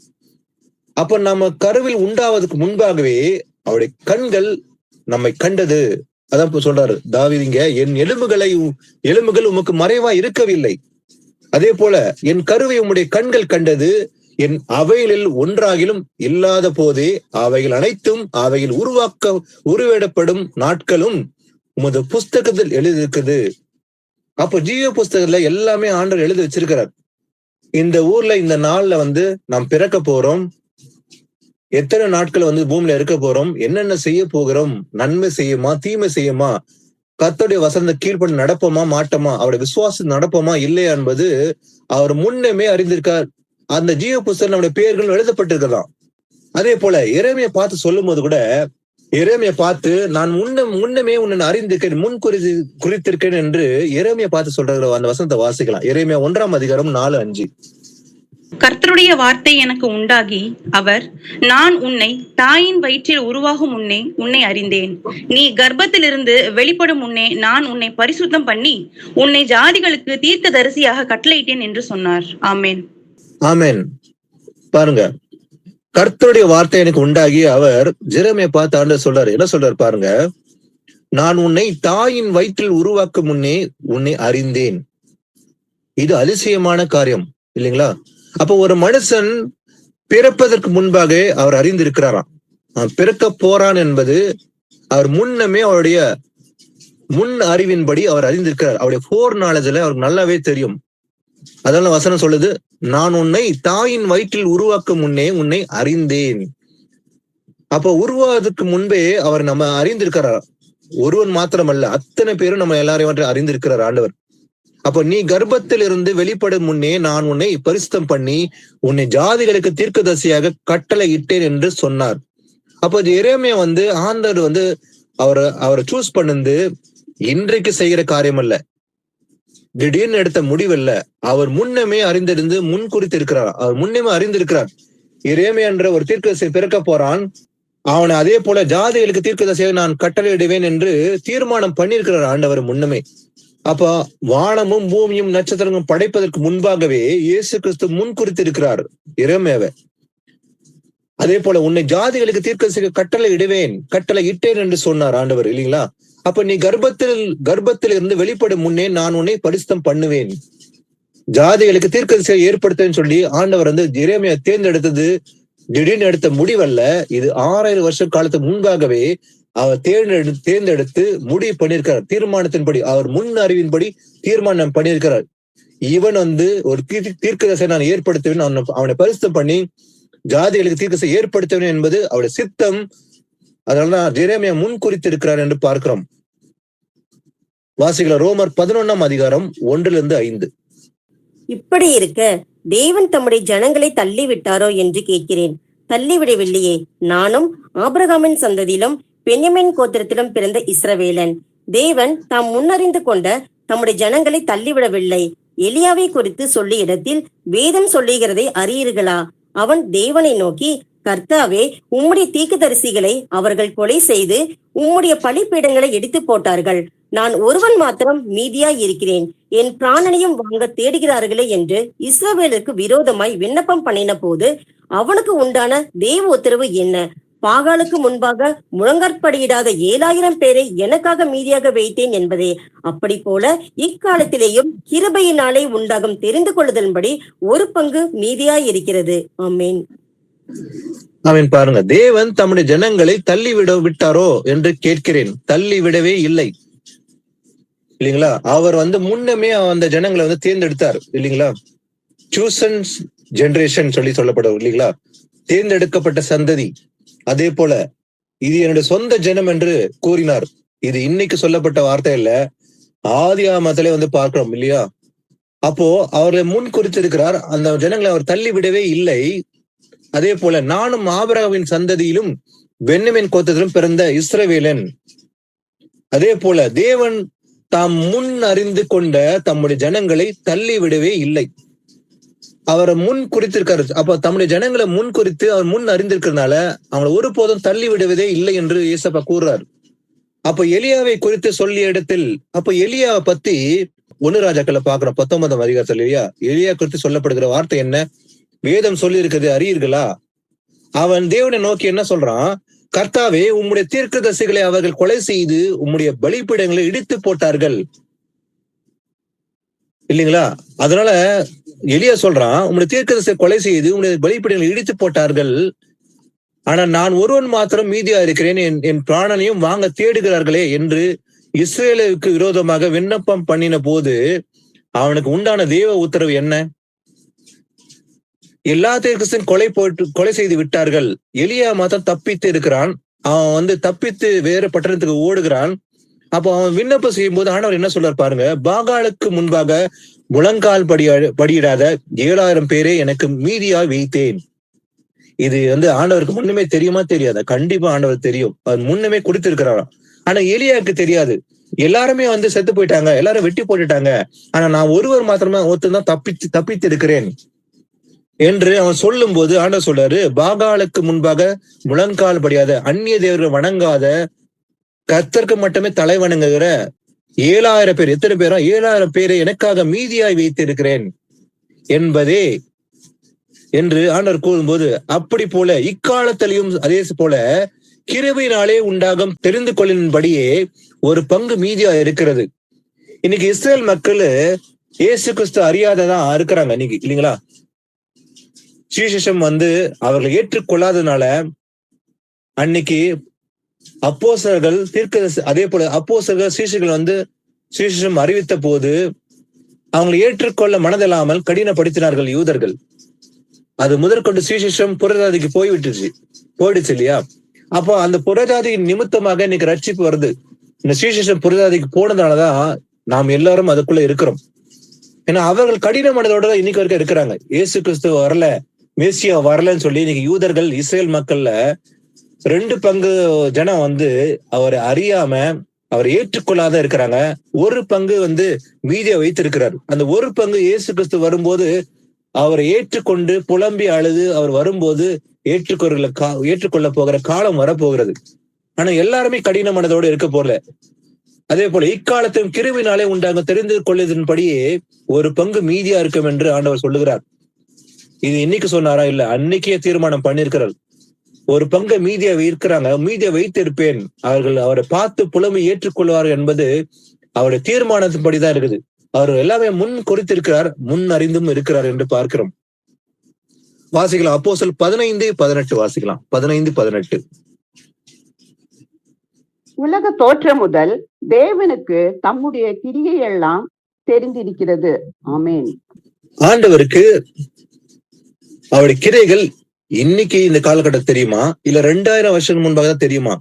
அப்ப நம்ம கருவில் உண்டாவதற்கு முன்பாகவே அவருடைய கண்கள் நம்மை கண்டது. அதான் சொல்றாரு தாவீதுங்க, என் எலும்புகள் உமக்கு மறைவா இருக்கவில்லை. அதே போல என் கருவை உம்முடைய கண்கள் கண்டது. என் அவைகளில் ஒன்றாகிலும் இல்லாத போதே அவைகள் அனைத்தும் அவைகள் உருவேடப்படும் நாட்களும் உமது புஸ்தகத்தில் எழுதியிருக்குது. அப்போ ஜீவ புஸ்தகத்துல எல்லாமே ஆண்டவர் எழுதி வச்சிருக்கிறார். இந்த ஊர்ல இந்த நாள்ல வந்து நாம் பிறக்க போறோம், எத்தனை நாட்கள் வந்து பூமியில இருக்க போறோம், என்னென்ன செய்ய போகிறோம், நன்மை செய்யுமா தீமை செய்யுமா, கர்த்தருடைய வசனத்தை கீழ்ப்படி நடப்போமா மாட்டோமா, அவருடைய விசுவாசம் நடப்போமா இல்லையா என்பது அவர் முன்னமே அறிந்திருக்கார். அந்த ஜீவ புஸ்தகம் நம்முடைய பெயர்கள் எழுதப்பட்டிருக்கலாம். அதே போல எரேமியா பார்த்து சொல்லும் போது கூட, எரேமியா பார்த்து நான் முன்னமே உன்னை அறிந்திருக்கேன், முன் குறித்திருக்கேன் என்று எரேமியா பார்த்து சொல்ற அந்த வசனத்தை வாசிக்கலாம். எரேமியா 1 அதிகாரம் 4-5. கர்த்தருடைய வார்த்தை எனக்கு உண்டாகி அவர், நான் உன்னை தாயின் வயிற்றில் உருவாகும் முன்னே உன்னை அறிந்தேன். நீ கர்ப்பத்திலிருந்து வெளிப்படும் முன்னே நான் உன்னை பரிசுத்தம் பண்ணி உன்னை ஜாதிகளுக்கு தீர்க்கதரிசியாக கட்டளையிட்டேன் என்று சொன்னார். ஆமென். ஆமென். பாருங்க, கர்த்தருடைய வார்த்தை எனக்கு உண்டாகி அவர் ஜெரமியா பார்த்து ஆண்டவர் சொல்றாரு. என்ன சொல்றாரு பாருங்க, நான் உன்னை தாயின் வயிற்றில் உருவாக்கும் முன்னே உன்னை அறிந்தேன். இது அதிசயமான காரியம் இல்லைங்களா? அப்போ ஒரு மனுஷன் பிறப்பதற்கு முன்பாக அவர் அறிந்திருக்கிறாராம். பிறக்க போறான் என்பது அவர் முன்னமே அவருடைய முன் அறிவின்படி அவர் அறிந்திருக்கிறார். அவருடைய ஃபோர் நாலேஜ்ல அவருக்கு நல்லாவே தெரியும். அதனால வசனம் சொல்லுது, நான் உன்னை தாயின் வயிற்றில் உருவாக்கும் முன்னே உன்னை அறிந்தேன். அப்போ உருவாவதற்கு முன்பே அவர் நம்ம அறிந்திருக்கிறார். ஒருவன் மாத்திரமல்ல, அத்தனை பேரும் நம்ம எல்லாரையும் அறிந்திருக்கிறார் ஆண்டவர். அப்போ நீ கர்ப்பத்தில் இருந்து வெளிப்படும் முன்னே நான் உன்னை பரிசுத்தம் பண்ணி உன்னை ஜாதிகளுக்கு தீர்க்கதரிசியாக கட்டளை இட்டேன் என்று சொன்னார். அப்போ எரேமியா ஆண்டவர் அவரை சூஸ் பண்ணது இன்றைக்கு செய்கிற காரியம் அல்ல, திடீர்னு எடுத்த முடிவல்ல. அவர் முன்னமே அறிந்திருந்து முன் குறித்து இருக்கிறார். அவர் முன்னமே அறிந்திருக்கிறார். எரேமியா என்ற ஒரு தீர்க்கதரிசி பிறக்க போறான், அவனை அதே போல ஜாதிகளுக்கு தீர்க்கதரிசியாக நான் கட்டளையிடுவேன் என்று தீர்மானம் பண்ணியிருக்கிறார் ஆண்டவர் முன்னமே. அப்ப வானமும் பூமியும் நட்சத்திரங்களும் படைப்பதற்கு முன்பாகவே இயேசு கிறிஸ்து முன் குறித்திருக்கிறார் எரேமியாவை. அதே போல உன்னை ஜாதிகளுக்கு தீர்க்கதரிசியாக கட்டளை இடுவேன், கட்டளை இட்டேன் என்று சொன்னார் ஆண்டவர் இல்லைங்களா? அப்ப நீ கர்ப்பத்தில் இருந்து வெளிப்படும் முன்னே நான் உன்னை பரிசுத்தம் பண்ணுவேன், ஜாதிகளுக்கு தீர்க்கதரிசியை ஏற்படுத்தேன்னு சொல்லி ஆண்டவர் எரேமியா தேர்ந்தெடுத்தது திடீர்னு எடுத்த முடிவல்ல. இது 6000 வருஷ காலத்துக்கு முன்பாகவே அவர் தேர்ந்தெடுத்து முடிவு பண்ணியிருக்கிறார். தீர்மானத்தின்படி, அவர் முன் அறிவின்படி தீர்மானம் பண்ணியிருக்கிறார். இவன் ஒரு தீர்க்கதரிசியை நான் ஏற்படுத்துவேன், அவனை பரிசுத்தம் பண்ணி ஜாதிகளுக்கு தீர்க்கதரிசியை ஏற்படுத்துவேன் என்பது அவருடைய சித்தம். அதனாலதான் எரேமியா முன் குறித்திருக்கிறார் என்று பார்க்கிறோம். வாசிகள ரோமர் 11ஆம் அதிகாரம் 1-5. இப்படி இருக்க தேவன் தம்முடைய ஜனங்களை தள்ளிவிட்டாரோ என்று கேட்கிறேன். தள்ளிவிடவில்லையே. நானும் ஆபிரகாமின் சந்ததியிலும் பென்யமீன் கோத்திரத்திலும் பிறந்த இஸ்ரவேலன். தேவன் தாம் முன்னறிந்து கொண்ட தம்முடைய ஜனங்களை தள்ளிவிடவில்லை. எலியாவை குறித்து சொல்லிய இடத்தில் வேதம் சொல்லுகிறதை அறியீர்களா? அவன் தேவனை நோக்கி, கர்த்தாவே, உம்முடைய தீர்க்கதரிசிகளை அவர்கள் கொலை செய்து உம்முடைய பலிபீடங்களை இடித்து போட்டார்கள். நான் ஒருவன் மாத்திரம் மீதியாய் இருக்கிறேன், என் பிராணனையும் வாங்க தேடுகிறார்களே என்று இஸ்ரவேலுக்கு விரோதமாய் விண்ணப்பம் பண்ணின போது அவனுக்கு உண்டான தேவ உத்தரவு என்ன? பாகாலுக்கு முன்பாக முழங்கற்படியிடாத 7000 பேரை எனக்காக மீதியாக வைத்தேன் என்பதே. அப்படி போல இக்காலத்திலேயும் கிருபையினாலே உண்டாகும் தெரிந்து கொள்ளுதன்படி ஒரு பங்கு மீதியாய் இருக்கிறது. ஆமென். அவன் பாருங்க, தேவன் தம்முடைய ஜனங்களை விட்டாரோ என்று கேட்கிறேன். தள்ளி விடவே இல்லை இல்லைங்களா? அவர் முன்னமே அந்த ஜனங்களை தேர்ந்தெடுத்தார் இல்லைங்களா? சூசன் ஜெனரேஷன் சொல்லப்படும் இல்லைங்களா? தேர்ந்தெடுக்கப்பட்ட சந்ததி. அதே போல இது என்னுடைய சொந்த ஜனம் என்று கூறினார். இது இன்னைக்கு சொல்லப்பட்ட வார்த்தை இல்ல, ஆதி ஆமத்திலே பார்க்கிறோம் இல்லையா? அப்போ அவர்களை முன் குறித்திருக்கிறார். அந்த ஜனங்களை அவர் தள்ளி விடவே இல்லை. அதே போல நானும் ஆபிரகாமின் சந்ததியிலும் பென்யமீன் கோத்திரத்திலும் பிறந்த இஸ்ரவேலன். அதே போல தேவன் தாம் முன் அறிந்து கொண்ட தம்முடைய ஜனங்களை தள்ளி விடவே இல்லை. அவரை முன் குறித்திருக்காரு. அப்ப தம்முடைய ஜனங்களை முன் குறித்து அவர் முன் அறிந்திருக்கிறதுனால அவங்களை ஒருபோதும் தள்ளி விடுவதே இல்லை என்று இயேசப்பா கூறுறார். அப்ப எலியாவை குறித்து சொல்லிய இடத்தில், அப்ப எலியாவை பத்தி 1 ராஜாக்களை பாக்குறோம் 19ஆம் அதிகாரத்தில் இல்லையா? எலியா குறித்து சொல்லப்படுகிற வார்த்தை என்ன? வேதம் சொல்லி இருக்கிறது அறியீர்களா? அவன் தேவனை நோக்கி என்ன சொல்றான்? கர்த்தாவே, உம்முடைய தீர்க்கதரிசிகளை அவர்கள் கொலை செய்து உம்முடைய பலிபீடங்களை இடித்து போட்டார்கள் இல்லைங்களா? அதனால எலியா சொல்றான், உம்முடைய தீர்க்கதரிசியை கொலை செய்து உம்முடைய பலிபீடங்களை இடித்து போட்டார்கள், ஆனா நான் ஒருவன் மாத்திரம் மீதியா இருக்கிறேன், என் பிராணனையும் வாங்க தேடுகிறார்களே என்று இஸ்ரேலுக்கு விரோதமாக விண்ணப்பம் பண்ணின போது அவனுக்கு உண்டான தேவ உத்தரவு என்ன? எல்லா தீர்க்கதரிசியும் கொலை செய்து விட்டார்கள். எலியா மாத்திரம் தப்பித்து இருக்கிறான். அவன் தப்பித்து வேற பட்டணத்துக்கு ஓடுகிறான். அப்போ அவன் விண்ணப்பம் செய்யும் போது ஆண்டவர் என்ன சொல்றார் பாருங்க, பாகாலுக்கு முன்பாக முழங்கால் படியிடாத 7000 பேரை எனக்கு மீதியா வைத்தேன். இது ஆண்டவருக்கு முன்னுமே தெரியுமா தெரியாதா? கண்டிப்பா ஆண்டவர் தெரியும். அது முன்னுமே கொடுத்திருக்கிறாராம். ஆனா எலியாவுக்கு தெரியாது. எல்லாருமே செத்து போயிட்டாங்க, எல்லாரும் வெட்டி போட்டுட்டாங்க, ஆனா நான் ஒருவர் மாத்திரமா ஒருத்தர் தான் தப்பித்து இருக்கிறேன். என்று அவன் சொல்லும் போது ஆண்டவர் சொல்றாரு, பாகாலுக்கு முன்பாக முழங்கால் படியாத, அந்நிய தேவர்கள் வணங்காத, கர்த்தருக்கு மட்டுமே தலை வணங்குகிற 7000 பேர், எத்தனை பேரா? 7000 பேரை எனக்காக மீதியாய் வைத்திருக்கிறேன் என்பதே என்று ஆண்டவர் கூறும்போது, அப்படி போல இக்காலத்திலையும் அதே போல கிருபையினாலே உண்டாகும் தெரிந்து கொள்ளின்படியே ஒரு பங்கு மீதியா இருக்கிறது. இன்னைக்கு இஸ்ரேல் மக்கள் இயேசு கிறிஸ்து அறியாததான் இருக்கிறாங்க இன்னைக்கு, இல்லைங்களா? சுவிசேஷம் அவர்கள் ஏற்றுக்கொள்ளாதனால அன்னைக்கு அப்போஸ்தலர்கள் அதே போல அப்போஸ்தலர்கள் சீஷர்கள் சுவிசேஷம் அறிவித்த போது அவங்களை ஏற்றுக்கொள்ள மனதில்லாமல் கடினப்படுத்தினார்கள் யூதர்கள். அது முதற்கொண்டு சுவிசேஷம் புறஜாதிக்கு போயிடுச்சு இல்லையா? அப்போ அந்த புறஜாதியின் நிமித்தமாக இன்னைக்கு ரட்சிப்பு வருது. இந்த சுவிசேஷம் புறஜாதிக்கு போனதுனாலதான் நாம் எல்லாரும் அதுக்குள்ள இருக்கிறோம். ஏன்னா அவர்கள் கடின மனதோட இன்னைக்கு வரைக்கும் இருக்கிறாங்க. இயேசு கிறிஸ்து வரல, மேசியா வரலன்னு சொல்லி இன்னைக்கு யூதர்கள் இஸ்ரேல் மக்கள்ல 2 பங்கு ஜனம் அவரை அறியாம அவரை ஏற்றுக்கொள்ளாத இருக்கிறாங்க. ஒரு பங்கு மீதியை வைத்திருக்கிறார். அந்த ஒரு பங்கு இயேசு கிறிஸ்து வரும்போது அவரை ஏற்றுக்கொண்டு புலம்பி அழுது அவர் வரும்போது ஏற்றுக்கொள்ள போகிற காலம் வரப்போகிறது. ஆனா எல்லாருமே கடின மனதோடு இருக்க போல. அதே போல இக்காலத்திலும் கிருபையினாலே உண்டாக தெரிந்து கொள்வதன்படியே ஒரு பங்கு மீதியா இருக்கும் என்று ஆண்டவர் சொல்லுகிறார். இது இன்னைக்கு சொன்னாரா? இல்ல, அன்னைக்கே தீர்மானம் பண்ணிருக்கிறார். ஒரு பங்கை மீதியா இருக்கிறாங்க, மீதியா வைத்திருப்பேன், அவர்கள் அவரை பார்த்து புலமை ஏற்றுக்கொள்வார்கள் என்பது அவருடைய தீர்மானத்தின்படிதான் இருக்குது. அவர் எல்லாமே முன் குறித்திருக்கிறார், முன் அறிந்தும் இருக்கிறார் என்று பார்க்கிறோம். வாசிக்கலாம், அப்போஸ்தலர் 15:18 வாசிக்கலாம். 15:18. உலக தோற்றம் முதல் தேவனுக்கு தம்முடைய கிரியையெல்லாம் தெரிந்திருக்கிறது. ஆமென். ஆண்டவருக்கு அவருடைய கிரைகள் இன்னைக்கு இந்த காலகட்டம் தெரியுமா, இல்ல 2000 வருஷம் முன்பாக தான் தெரியுமா?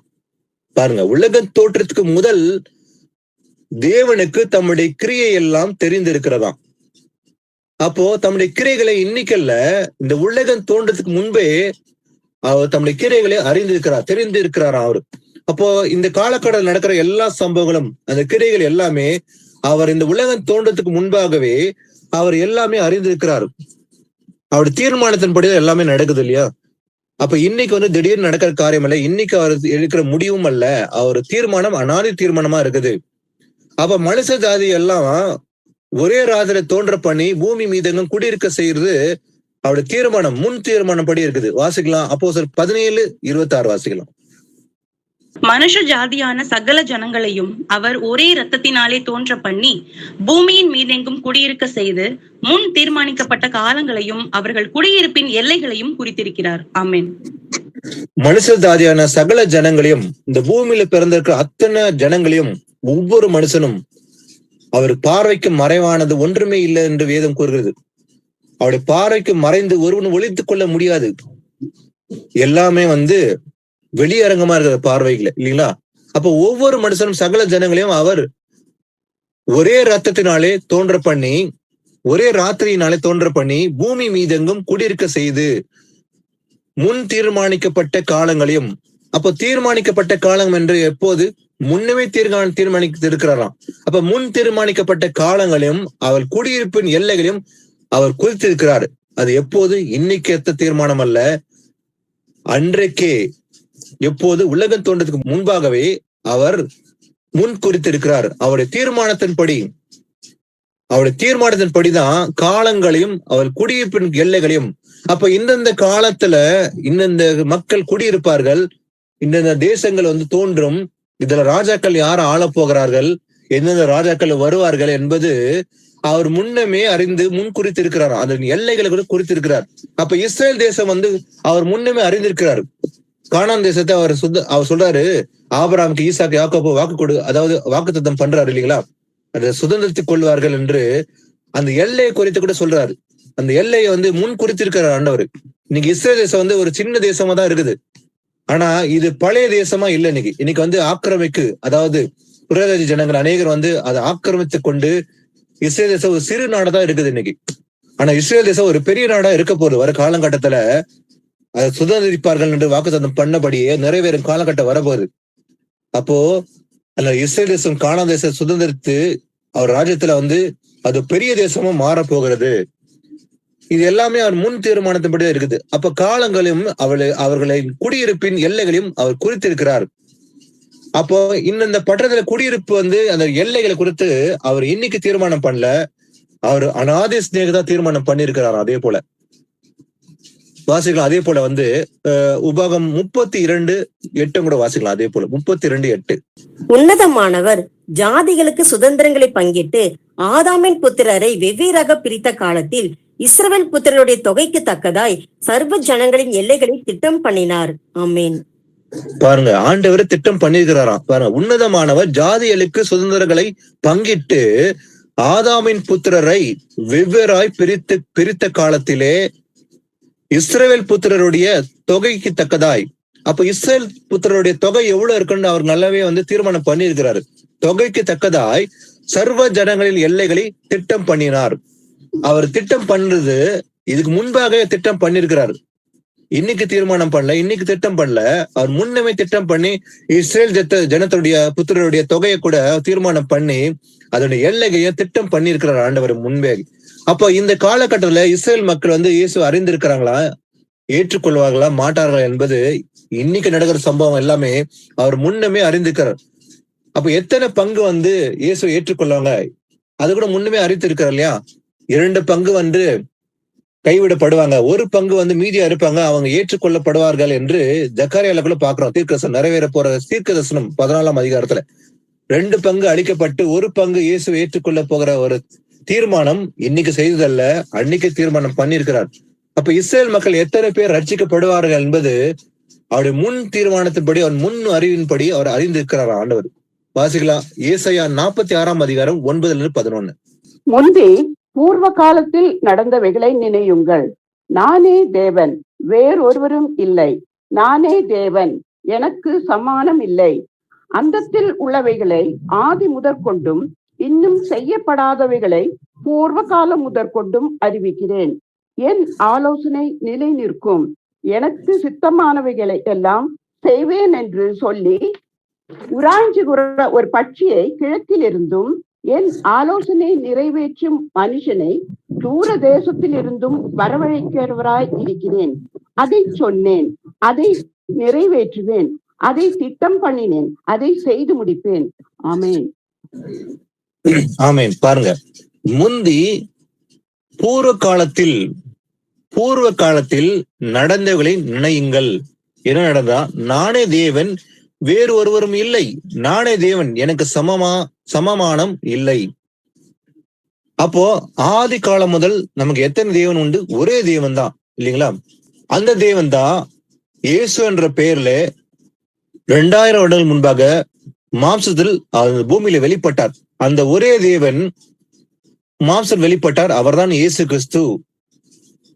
பாருங்க, உலக தோற்றத்துக்கு முதல் தேவனுக்கு தம்முடைய கிரியை எல்லாம் தெரிந்திருக்கிறதாம். அப்போ தம்முடைய கிரைகளை இன்னைக்கல்ல, இந்த உலகம் தோன்றதுக்கு முன்பே அவர் தம்முடைய கிரைகளை தெரிந்திருக்கிறாராம் அவரு. அப்போ இந்த காலகட்டத்தில் நடக்கிற எல்லா சம்பவங்களும், அந்த கிரைகள் எல்லாமே அவர் இந்த உலகம் தோன்றதுக்கு முன்பாகவே அவர் எல்லாமே அறிந்திருக்கிறார். அவருடைய தீர்மானத்தின்படிதான் எல்லாமே நடக்குது இல்லையா? அப்ப இன்னைக்கு திடீர்னு நடக்கிற காரியம் இல்ல, இன்னைக்கு அவர் எடுக்கிற முடிவும் அல்ல, அவர் தீர்மானம் அநாதி தீர்மானமா இருக்குது. அப்ப மனுஷ ஜாதி எல்லாம் ஒரே ராத்திரி தோன்ற பண்ணி பூமி மீதெங்கும் குடியிருக்க செய்யறது அவருடைய தீர்மானம், முன் தீர்மானம் படி இருக்குது. வாசிக்கலாம், அப்போஸ்தலர் 17:26 வாசிக்கலாம். மனுஷ ஜாதியான சகல ஜனங்களையும் அவர் ஒரே இரத்தத்தினாலே தோன்ற பண்ணி பூமியின் மீதெங்கும் குடியிருக்க செய்து முன் தீர்மானிக்கப்பட்ட காலங்களையும் அவர்கள் குடியிருப்பின் எல்லைகளையும் குறித்திருக்கிறார். ஆமென். மனுஷ ஜாதியான சகல ஜனங்களையும், இந்த பூமியில பிறந்திருக்கிற அத்தனை ஜனங்களையும், ஒவ்வொரு மனுஷனும் அவர் பார்வைக்கு மறைவானது ஒன்றுமே இல்லை என்று வேதம் கூறுகிறது. அவருடைய பார்வைக்கு மறைந்து ஒருவன் ஒளித்துக் கொள்ள முடியாது. எல்லாமே வெளியரங்கமா இருக்கிற பார்வைகள் இல்லைங்களா? அப்ப ஒவ்வொரு மனுஷனும் சகல ஜனங்களையும் அவர் ஒரே ரத்தத்தினாலே தோன்ற பண்ணி, ஒரே ராத்திரியினாலே தோன்ற பண்ணி பூமி மீதெங்கும் குடியிருக்க செய்து முன் தீர்மானிக்கப்பட்ட காலங்களையும், அப்போ தீர்மானிக்கப்பட்ட காலம் என்று எப்போது முன்னமே தீர்மானித்து இருக்கிறாராம். அப்ப முன் தீர்மானிக்கப்பட்ட காலங்களையும் அவர் குடியிருப்பின் எல்லைகளையும் அவர் குறித்திருக்கிறார். அது எப்போது? இன்னைக்கு ஏத்த தீர்மானம் அல்ல, அன்றைக்கே, எப்போது உலகம் தோன்றதுக்கு முன்பாகவே அவர் முன் குறித்திருக்கிறார். அவருடைய தீர்மானத்தின்படிதான் காலங்களையும் அவர் குடியிருப்பின் எல்லைகளையும். அப்ப இந்தந்த காலத்துல இந்தந்த மக்கள் குடியிருப்பார்கள், இந்தந்த தேசங்கள் தோன்றும், இதுல ராஜாக்கள் யார ஆள போகிறார்கள், எந்தெந்த ராஜாக்கள் வருவார்கள் என்பது அவர் முன்னமே அறிந்து முன் குறித்திருக்கிறார். அதன் எல்லைகளை கூட குறித்திருக்கிறார். அப்ப இஸ்ரேல் தேசம் அவர் முன்னமே அறிந்திருக்கிறார். கானான் தேசத்தை அவர் சொல்றாரு, ஆபிரகாமுக்கு, ஈசாக்கு, யாக்கோபு அதாவது வாக்குத்தத்தம் பண்றாரு இல்லைங்களா? அதை சுதந்திரத்துக் கொள்வார்கள் என்று அந்த எல்லையை குறித்து கூட சொல்றாரு. அந்த எல்லையை முன் குறித்திருக்கிறார் ஆண்டவர். இன்னைக்கு இஸ்ரேல் தேசம் ஒரு சின்ன தேசமா தான் இருக்குது. ஆனா இது பழைய தேசமா இல்ல. இன்னைக்கு ஆக்கிரமிக்கு, அதாவது புறஜாதி ஜனங்கள் அநேகர் அதை ஆக்கிரமித்து கொண்டு இஸ்ரேல் தேசம் ஒரு சிறு நாடாதான் இருக்குது இன்னைக்கு. ஆனா இஸ்ரேல் தேசம் ஒரு பெரிய நாடா இருக்க போகுது. வர காலகட்டத்துல அதை சுதந்திரிப்பார்கள் என்று வாக்குத்தத்தம் பண்ணபடியே நிறைவேறும் காலகட்டம் வரப்போகுது. அப்போ அல்ல, இஸ்ரேல் தேசம் கானான் தேசம் சுதந்திரித்து அவர் ராஜ்யத்துல அது பெரிய தேசமா மாறப்போகிறது. இது எல்லாமே அவர் முன் தீர்மானத்தின்படிதான் இருக்குது. அப்ப காலங்களும் அவர்களின் குடியிருப்பின் எல்லைகளையும் அவர் குறித்திருக்கிறார். அப்போ இந்த பட்டணத்துல குடியிருப்பு அந்த எல்லைகளை குறித்து அவர் இன்னைக்கு தீர்மானம் பண்ணல, அவர் அநாதி ஸ்நேகதா தீர்மானம் பண்ணியிருக்கிறார். அதே போல வாசிக்கலாம். அதே போல உபாகம் 32:8 கூட வாசிக்கலாம். அதே போல 32:8. உன்னதமானவர் ஜாதிகளுக்கு சுதந்திரங்களை பங்கிட்டு ஆதாமின் புத்திரரை வெவ்வேறாக பிரித்த காலத்தில் இஸ்ரவேல் புத்திரருடைய தொகைக்கு தக்கதாய் சர்வ ஜனங்களின் எல்லைகளை திட்டம் பண்ணினார். ஆமென். பாருங்க, ஆண்டவர் திட்டம் பண்ணிருக்கிறாராம். பாருங்க, உன்னதமானவர் ஜாதிகளுக்கு சுதந்திரங்களை பங்கிட்டு ஆதாமின் புத்திரரை வெவ்வேறாய் பிரித்த காலத்திலே இஸ்ரவேல் புத்திரருடைய தொகைக்கு தக்கதாய். அப்ப இஸ்ரேல் புத்திரருடைய தொகை எவ்வளவு இருக்குன்னு அவர் நல்லாவே தீர்மானம் பண்ணியிருக்கிறாரு. தொகைக்கு தக்கதாய் சர்வ ஜனங்களின் எல்லைகளை திட்டம் பண்ணினார். அவர் திட்டம் பண்றது இதுக்கு முன்பாக திட்டம் பண்ணிருக்கிறார். இன்னைக்கு தீர்மானம் பண்ணல, இன்னைக்கு திட்டம் பண்ணல, அவர் முன்னமே திட்டம் பண்ணி இஸ்ரேல் ஜனத்துடைய புத்திரருடைய தொகையை கூட தீர்மானம் பண்ணி அதனுடைய எல்லைகைய திட்டம் பண்ணியிருக்கிறார் ஆண்டவர் முன்பே. அப்ப இந்த காலகட்டத்துல இஸ்ரேல் மக்கள் இயேசு அறிந்திருக்கிறாங்களா, ஏற்றுக்கொள்வார்களா, மாட்டார்களா என்பது இன்னைக்கு நடக்கிற சம்பவம் எல்லாமே அவர் முன்னமே அறிந்திருக்கிறார். அப்ப எத்தனை பங்கு இயேசு ஏற்றுக்கொள்வாங்க அது கூட முன்னமே அறிந்திருக்கிறார் இல்லையா? 2 பங்கு கைவிடப்படுவாங்க, 1 பங்கு மீதியா இருப்பாங்க, அவங்க ஏற்றுக்கொள்ளப்படுவார்கள் என்று ஜக்கரியால கூட பாக்குறோம். தீர்க்கதரிசனம் நிறைவேற போற தீர்க்கதரிசனம் 14ஆம் அதிகாரத்துல 2 பங்கு அளிக்கப்பட்டு 1 பங்கு இயேசு ஏற்றுக்கொள்ள போகிற ஒரு தீர்மானம் இன்னைக்கு செய்ததல்ல, அன்னைக்கு தீர்மானம் பண்ணியிருக்கிறார். அப்ப இஸ்ரேல் மக்கள் எத்தனை பேர் ரட்சிக்கப்படுவார்கள் என்பது அவருடைய முன் தீர்மானத்தின்படி, அவர் முன் அறிவின்படி அவர் அறிந்திருக்கிறார் ஆண்டவர். வாசிக்கலாம். ஏசாயா 46ஆம் அதிகாரம் 9-11. முன்பே பூர்வ காலத்தில் நடந்தவைகளை நினையுங்கள். நானே தேவன், வேறொருவரும் இல்லை. நானே தேவன், எனக்கு சமானம் இல்லை. அந்தத்தில் உள்ளவைகளை ஆதி முதற்கொண்டும் இன்னும் செய்யப்படாதவைகளை பூர்வ காலம் முதற்கொண்டும் அறிவிக்கிறேன். என் ஆலோசனை நிலை நிற்கும். எனக்கு சித்தமானவைகளை எல்லாம் செய்வேன் என்று சொல்லி உராஞ்சுகிற ஒரு பட்சியை கிழக்கில் இருந்தும் என் ஆலோசனை நிறைவேற்றும் மனுஷனை தூர தேசத்தில் இருந்தும் வரவழைக்கிறவராய் இருக்கிறேன். அதை சொன்னேன், அதை நிறைவேற்றுவேன், அதை திட்டம் பண்ணினேன், அதை செய்து முடிப்பேன். ஆமேன். ஆமேன். பாருங்க, முந்தி பூர்வ காலத்தில் நடந்தவர்களை நினையுங்கள். என்ன நடந்தா? நானே தேவன், வேறு ஒருவரும் இல்லை. நானே தேவன், எனக்கு சமமானம் இல்லை. அப்போ ஆதி காலம் முதல் நமக்கு எத்தனை தேவன் உண்டு? ஒரே தேவன் தான் இல்லைங்களா? அந்த தேவன் தான் இயேசு என்ற பெயர்ல 2000 வருடங்கள் முன்பாக மாம்சத்தில் பூமியில வெளிப்பட்டார். அந்த ஒரே தேவன் மாம்சம் வெளிப்பட்டார். அவர்தான் இயேசு கிறிஸ்து.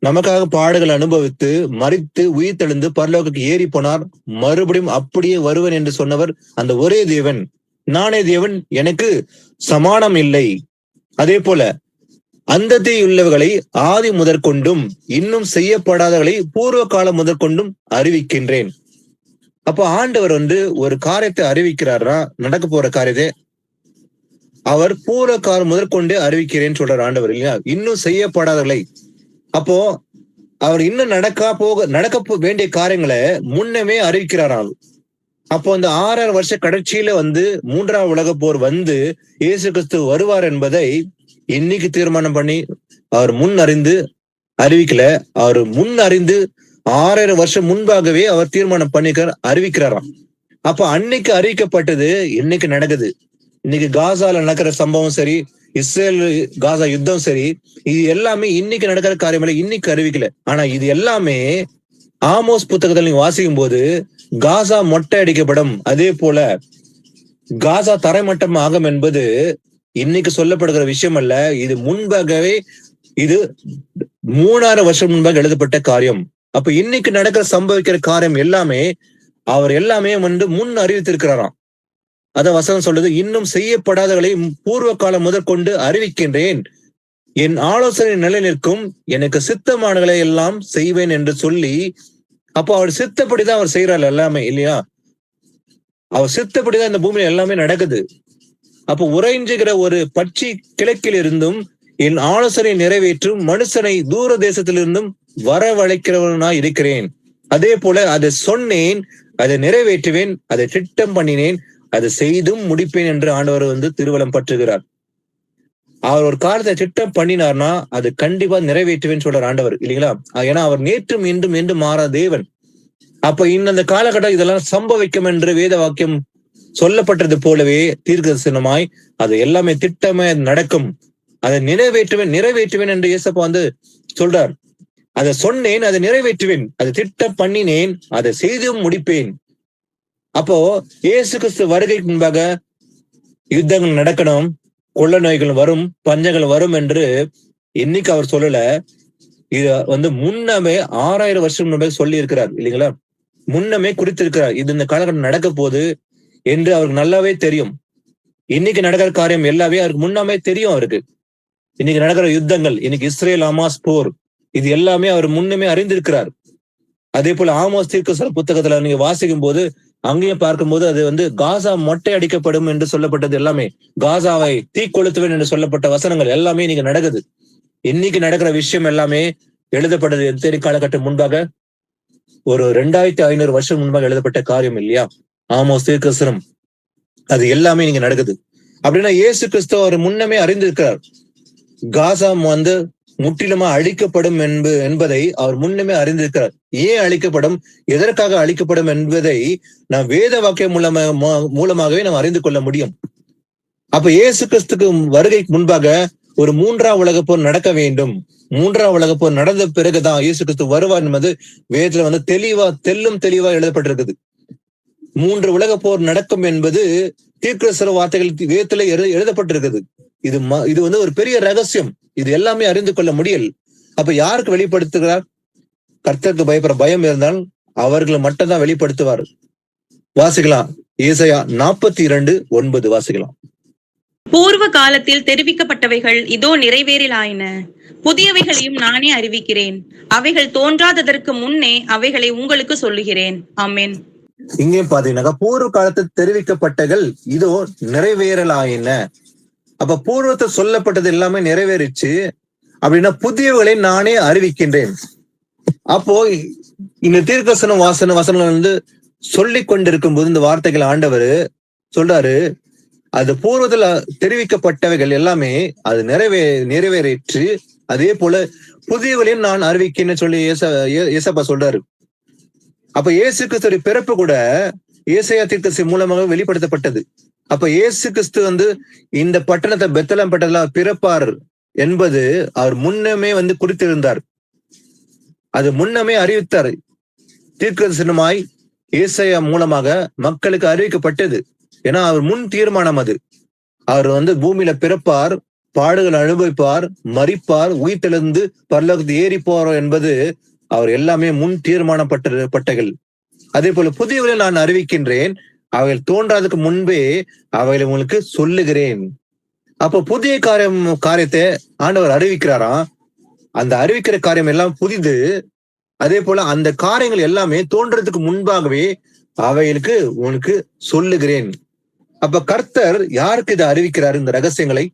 நமக்காக பாடுகள் அனுபவித்து மரித்து உயிர் தெழுந்து பரலோகத்துக்கு ஏறி போனார். மறுபடியும் அப்படியே வருவன் என்று சொன்னவர் அந்த ஒரே தேவன். நானே தேவன், எனக்கு சமானம் இல்லை. அதே போல அந்தத்தில் உள்ளவர்களை ஆதி முதற்கொண்டும் இன்னும் செய்யப்படாதவர்களை பூர்வ காலம் முதற்கொண்டும் அறிவிக்கின்றேன். அப்போ ஆண்டவர் ஒரு காரியத்தை அறிவிக்கிறாரா, நடக்க போற காரியத்தை அவர் பூர்வ காலம் முதற்கொண்டு அறிவிக்கிறேன்னு சொல்றார் ஆண்டவர் இல்லையா? இன்னும் செய்யப்படாதவர்களை. அப்போ அவர் இன்னும் நடக்க வேண்டிய காரியங்களை முன்னமே அறிவிக்கிறாராம். அப்போ அந்த 6,000 வருஷ கடைசியில 3ஆம் உலக போர் இயேசு கிறிஸ்து வருவார் என்பதை இன்னைக்கு தீர்மானம் பண்ணி அவர் முன் அறிந்து அறிவிக்கல. அவர் முன் அறிந்து 6,000 வருஷம் முன்பாகவே அவர் தீர்மானம் பண்ணிக்கிறார், அறிவிக்கிறாராம். அப்ப அன்னைக்கு அறிவிக்கப்பட்டது இன்னைக்கு நடக்குது. இன்னைக்கு காசால நடக்கிற சம்பவம் சரி, இஸ்ரேல் காசா யுத்தம் சரி, இது எல்லாமே இன்னைக்கு நடக்கிற காரியங்களை இன்னைக்கு அறிவிக்கல. ஆனா இது எல்லாமே ஆமோஸ் புத்தகத்தில் நீங்க வாசிக்கும் போது காசா மொட்டை அடிக்கப்படும், அதே போல காசா தரைமட்டம் ஆகும் என்பது இன்னைக்கு சொல்லப்படுகிற விஷயம் அல்ல. இது முன்பாகவே, இது 3000 வருஷம் முன்பாக எழுதப்பட்ட காரியம். அப்ப இன்னைக்கு நடக்கிற சம்பவிக்கிற காரியம் எல்லாமே அவர் எல்லாமே முன் அறிவித்திருக்கிறாராம். அத வசனம் சொல்லுது, இன்னும் செய்யப்படாதவர்களை பூர்வ காலம் முதற்கொண்டு அறிவிக்கின்றேன். என் ஆலோசனை நிலை நிற்கும், எனக்கு சித்தமானவர்களை எல்லாம் செய்வேன் என்று சொல்லி, அப்போ அவர் சித்தப்படிதான் அவர் செய்யறாரு எல்லாமே இல்லையா? அவர் சித்தப்படிதான் இந்த பூமியில எல்லாமே நடக்குது. அப்போ உறைஞ்சுகிற ஒரு பட்சி கிழக்கில் இருந்தும் என் ஆலோசனை நிறைவேற்றும் மனுஷனை தூர தேசத்திலிருந்தும் வரவழைக்கிறவனாய் இருக்கிறேன். அதே போல அதை சொன்னேன், அதை நிறைவேற்றுவேன், அதை திட்டம் பண்ணினேன், அதை செய்தும் முடிப்பேன் என்று ஆண்டவர் திருவலம் பற்றுகிறார். அவர் ஒரு காலத்தை திட்டம் பண்ணினார்னா அது கண்டிப்பா நிறைவேற்றுவேன்னு சொல்றார் ஆண்டவர், இல்லைங்களா? ஏன்னா அவர் நேற்றும் இன்றும் என்று மாறாத தேவன். அப்ப இந்த காலகட்டம் இதெல்லாம் சம்பவிக்கும் என்று வேத வாக்கியம் சொல்லப்பட்டது போலவே தீர்க்கதரிசனமாய் அது எல்லாமே திட்டமே நடக்கும். அதை நிறைவேற்றுவேன் என்று இயேசப்பா சொல்றார். அதை சொன்னேன், அதை நிறைவேற்றுவேன், அதை திட்டம் பண்ணினேன், அதை செய்தும் முடிப்பேன். அப்போ இயேசு கிறிஸ்து வருகைக்கு முன்பாக யுத்தங்கள் நடக்கணும், கொள்ள நோய்கள் வரும், பஞ்சங்கள் வரும் என்று இன்னைக்கு அவர் சொல்லல. இது முன்னமே 6000 வருஷம் முன்பே சொல்லி இருக்கிறார், இல்லைங்களா? முன்னமே குறித்திருக்கிறார். இது இந்த காலகட்டம் நடக்க போகுது என்று அவருக்கு நல்லாவே தெரியும். இன்னைக்கு நடக்கிற காரியம் எல்லாமே அவருக்கு முன்னமே தெரியும். அவருக்கு இன்னைக்கு நடக்கிற யுத்தங்கள், இன்னைக்கு இஸ்ரேல் ஹமாஸ் போர், இது எல்லாமே அவர் முன்னமே அறிந்திருக்கிறார். அதே போல ஆமோஸ் தீர்க்கதரிசன புத்தகத்துல நீங்க வாசிக்கும் போது அங்கேயும் பார்க்கும்போது அது காசா மொட்டை அடிக்கப்படும் என்று சொல்லப்பட்டது எல்லாமே, காசாவை தீ கொளுத்துவேன் என்று சொல்லப்பட்ட வசனங்கள் எல்லாமே இன்னைக்கு நடக்குது. இன்னைக்கு நடக்கிற விஷயம் எல்லாமே எழுதப்பட்டது எத்தனை காலகட்டம் முன்பாக? ஒரு 2500 வருஷம் முன்பாக எழுதப்பட்ட காரியம் இல்லையா ஆமோஸ் தீர்க்கதரிசனம்? அது எல்லாமே நீங்க நடக்குது. அப்படின்னா இயேசு கிறிஸ்து அவர் முன்னமே அறிந்திருக்கிறார். காசா முற்றிலுமா அழிக்கப்படும் என்பதை அவர் முன்னமே அறிந்திருக்கிறார். ஏன் அழிக்கப்படும், எதற்காக அழிக்கப்படும் என்பதை நாம் வேத வாக்கியம் மூலமாகவே நாம் அறிந்து கொள்ள முடியும். அப்ப இயேசு கிறிஸ்துக்கு வருகைக்கு முன்பாக ஒரு 3ஆம் உலக போர் நடக்க வேண்டும். 3ஆம் உலக போர் நடந்த பிறகுதான் இயேசு கிறிஸ்து வருவார் என்பது வேதத்துல தெளிவா எழுதப்பட்டிருக்குது. 3 உலக போர் நடக்கும் என்பது தீர்க்கதரிசன வார்த்தைகள் வேதத்துல எழுதப்பட்டிருக்குது. இது ஒரு பெரிய ரகசியம். இது எல்லாமே அறிந்து கொள்ள முடியல. அப்ப யாருக்கு வெளிப்படுத்துகிறார்? கர்த்தருக்கு பயப்படுற பயம் இருந்தால் அவர்களை மட்டும்தான் வெளிப்படுத்துவார். வாசிக்கலாம், ஏசாயா 42:9 வாசிக்கலாம். பூர்வ காலத்தில் தெரிவிக்கப்பட்டவைகள் இதோ நிறைவேறலாயின, புதியவைகளையும் நானே அறிவிக்கிறேன், அவைகள் தோன்றாததற்கு முன்னே அவைகளை உங்களுக்கு சொல்லுகிறேன். ஆமென். இங்கே பாத்தீங்கன்னாக்கா பூர்வ காலத்தில் தெரிவிக்கப்பட்டகள் இதோ நிறைவேறலாயின. அப்ப பூர்வத்தை சொல்லப்பட்டது எல்லாமே நிறைவேறிச்சு அப்படின்னா புதியவர்களை நானே அறிவிக்கின்றேன். அப்போ இந்த தீர்க்கதரிசன வசனங்கள் சொல்லிக் கொண்டிருக்கும் போது இந்த வார்த்தைகள் ஆண்டவர் சொல்றாரு, அது பூர்வத்துல தெரிவிக்கப்பட்டவைகள் எல்லாமே அது நிறைவேறிற்று, அதே போல புதியவர்களையும் நான் அறிவிக்கிறேன்னு சொல்லி ஏசப்பா சொல்றாரு. அப்ப இயேசு கிறிஸ்துவின் பிறப்பு கூட ஏசாயா தீர்க்கதரிசி மூலமாக வெளிப்படுத்தப்பட்டது. அப்ப இயேசு கிறிஸ்து இந்த பட்டணத்தை பெத்லகேம் பட்டணத்துல பிறப்பார் என்பது அவர் முன்னமே குறித்திருந்தார். அது முன்னமே அறிவித்தார். தீர்க்கதரிசனமாய் ஏசாயா மூலமாக மக்களுக்கு அறிவிக்கப்பட்டது. ஏன்னா அவர் முன் தீர்மானம். அது அவர் பூமியில பிறப்பார், பாடுகள் அனுபவிப்பார், மரிப்பார், உயிர்த்தெழுந்து பரலோகத்து ஏறி போறார் என்பது அவர் எல்லாமே முன் தீர்மானப்பட்டகள். அதே போல புதியவர்களை நான் அறிவிக்கின்றேன், அவைகள் தோன்றாததுக்கு முன்பே அவைகளை உங்களுக்கு சொல்லுகிறேன். அப்ப புதிய காரியத்தை ஆண்டவர் அறிவிக்கிறாராம். அந்த அறிவிக்கிற காரியம் எல்லாம் புதிது. அதே போல அந்த காரியங்கள் எல்லாமே தோன்றதுக்கு முன்பாகவே அவைகளுக்கு உனக்கு சொல்லுகிறேன். அப்ப கர்த்தர் யாருக்கு இதை அறிவிக்கிறார்? இந்த ரகசியங்களை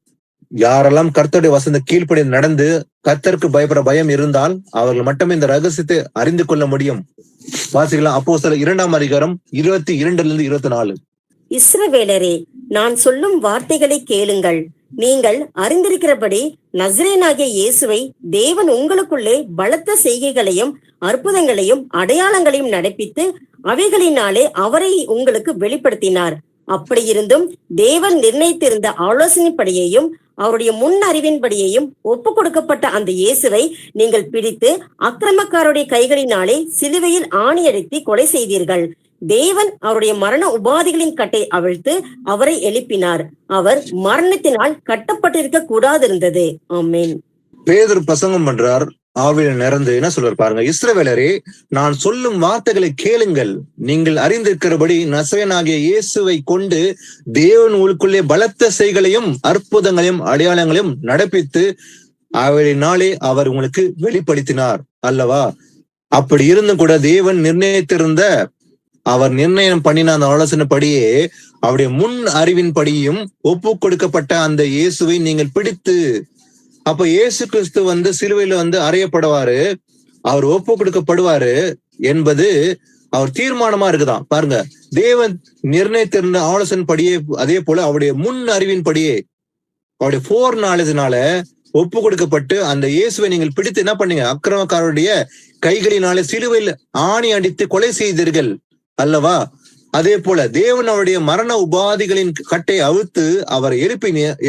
யாரெல்லாம் கர்த்தருடைய வசந்த கீழ்ப்படி நடந்து கர்த்தருக்கு பயப்பட பயம் இருந்தால் அவர்கள் மட்டுமே இந்த ரகசியத்தை அறிந்து கொள்ள முடியும். வாசிக்கலாம், அப்போஸ்தலர் 2ஆம் அதிகாரம் 22-24. இஸ்ரவேலரே, நான் சொல்லும் வார்த்தைகளை கேளுங்கள். நீங்கள் அறிந்திருக்கிறபடி நசரேயனாகிய இயேசுவை தேவன் உங்களுக்குள்ளே பலத்த செய்கைகளையும் அற்புதங்களையும் அடையாளங்களையும் நடப்பித்து அவைகளினாலே அவரை உங்களுக்கு வெளிப்படுத்தினார். அப்படியிருந்தும் தேவன் நிர்ணயித்திருந்த ஆலோசனைப்படியையும் அவருடைய முன் அறிவின்படியையும் ஒப்பு கொடுக்கப்பட்ட அந்த இயேசுவை நீங்கள் பிடித்து அக்கிரமக்காரருடைய கைகளினாலே சிலுவையில் ஆணியடித்து கொலை செய்தீர்கள். தேவன் அவருடைய மரண உபாதிகளின் கட்டை அவிழ்த்து அவரை எழுப்பினார். அவர் மரணத்தினால் கட்டப்பட்டிருக்க கூடாதிருந்தது. ஆமென். பேதுரு பிரசங்கம் பண்றார், ஆவியில நிறந்து என்ன சொல்றாரு பாருங்க. இஸ்ரவேலரே, நான் சொல்லும் வார்த்தைகளை கேளுங்கள். நீங்கள் அறிந்திருக்கிறபடி நசரேயனாகிய இயேசுவை கொண்டு தேவன் உங்களுக்குள்ளே பலத்த செய்களையும் அற்புதங்களையும் அடையாளங்களையும் நடப்பித்து அவைகளினாலே அவர் உங்களுக்கு வெளிப்படுத்தினார் அல்லவா? அப்படி இருந்தும் கூட தேவன் நிர்ணயித்திருந்த, அவர் நிர்ணயம் பண்ணின அந்த ஆலோசனைப்படியே அவருடைய முன் அறிவின்படியும் ஒப்பு கொடுக்கப்பட்ட அந்த இயேசுவை நீங்கள் பிடித்து அப்ப இயேசு கிறிஸ்து வந்து சிலுவையில வந்து அறையப்படுவாரு, அவர் ஒப்பு கொடுக்கப்படுவாரு என்பது அவர் தீர்மானமா இருக்குதான். பாருங்க, தேவன் நிர்ணயித்திருந்த ஆலோசனை படியே, அதே போல அவருடைய முன் அறிவின் படியே, அவருடைய ஃபோர் நாலேஜ்னால ஒப்பு கொடுக்கப்பட்டு அந்த இயேசுவை நீங்கள் பிடித்து என்ன பண்ணீங்க? அக்கிரமக்காரருடைய கைகளினாலே சிலுவையில் ஆணி அடித்து கொலை செய்தீர்கள் அல்லவா? அதே போல தேவன் அவருடைய மரண உபாதிகளின் கட்டை அவிழ்த்து அவரை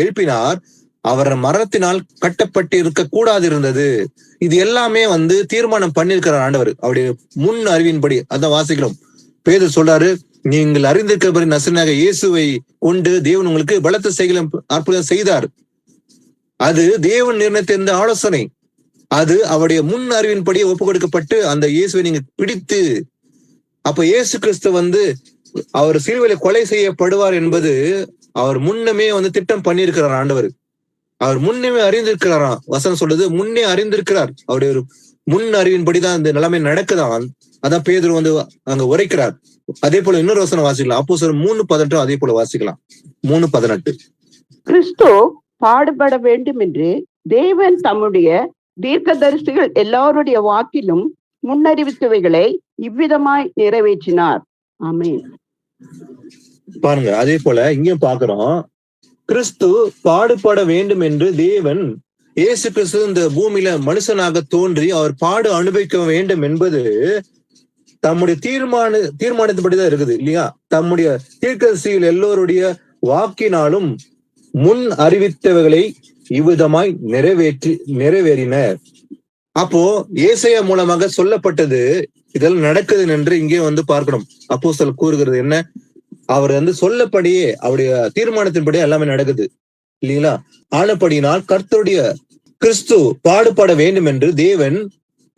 எழுப்பினார். அவர் மரணத்தினால் கட்டப்பட்டு இருக்க கூடாது இருந்தது. இது எல்லாமே வந்து தீர்மானம் பண்ணிருக்கிறார் ஆண்டவர் அவருடைய முன் அறிவின்படி. அதான் வாசிக்கிறோம். பேதுரு சொல்றாரு, நீங்கள் அறிந்திருக்கிறபடி நசரேயனாக இயேசுவை கொண்டு தேவன் உங்களுக்கு பலத்த செய்களை அற்புதம் செய்தார். அது தேவன் நிர்ணயித்திருந்த ஆலோசனை. அது அவருடைய முன் அறிவின்படி ஒப்பு கொடுக்கப்பட்டு அந்த இயேசுவை நீங்க பிடித்து, அப்ப இயேசு கிறிஸ்து வந்து அவர் சிலுவையில கொலை செய்யப்படுவார் என்பது அவர் முன்னமே வந்து திட்டம் பண்ணியிருக்கிறார் ஆண்டவர். அவர் முன்னமே அறிந்திருக்கிறாராம். வசனம் சொல்றது, முன்னே அறிந்திருக்கிறார். அவருடைய ஒரு முன் அறிவின்படிதான் இந்த நிலைமை நடக்குதான். அதான் பேதுரு வந்து அங்க உரைக்கிறார். அதே போல இன்னொரு வசனம் வாசிக்கலாம். அப்போஸ்தலர் 3:18 அதே போல வாசிக்கலாம். 3:18. கிறிஸ்து பாடுபட வேண்டும் என்று தேவன் தம்முடைய தீர்க்கதரிசிகள் எல்லாருடைய வாக்கிலும் முன்னறிவித்தவைகளை இவ்விதமாய் நிறைவேற்றினார். ஆமென். பாருங்க, அதே போல இங்கேயும் பாக்குறோம், கிறிஸ்து பாடுபட வேண்டும் என்று தேவன், இயேசு கிறிஸ்து இந்த பூமியில மனுஷனாக தோன்றி அவர் பாடு அனுபவிக்க வேண்டும் என்பது தம்முடைய தீர்மானத்தின்படிதான் இருக்குது இல்லையா? தம்முடைய தீர்க்கதரிசிகள் எல்லோருடைய வாக்கினாலும் முன் அறிவித்தவைகளை இவ்விதமாய் நிறைவேறினர். அப்போ ஏசாயா மூலமாக சொல்லப்பட்டது இதெல்லாம் நடக்குது என்று இங்கே வந்து பார்க்கணும். அப்போஸ்தலர் கூறுகிறது என்ன? அவர் வந்து சொல்லப்படியே அவருடைய தீர்மானத்தின்படியே எல்லாமே நடக்குது இல்லைங்களா? ஆனபடியினால் கர்த்தருடைய கிறிஸ்து பாடுபட வேண்டும் என்று தேவன்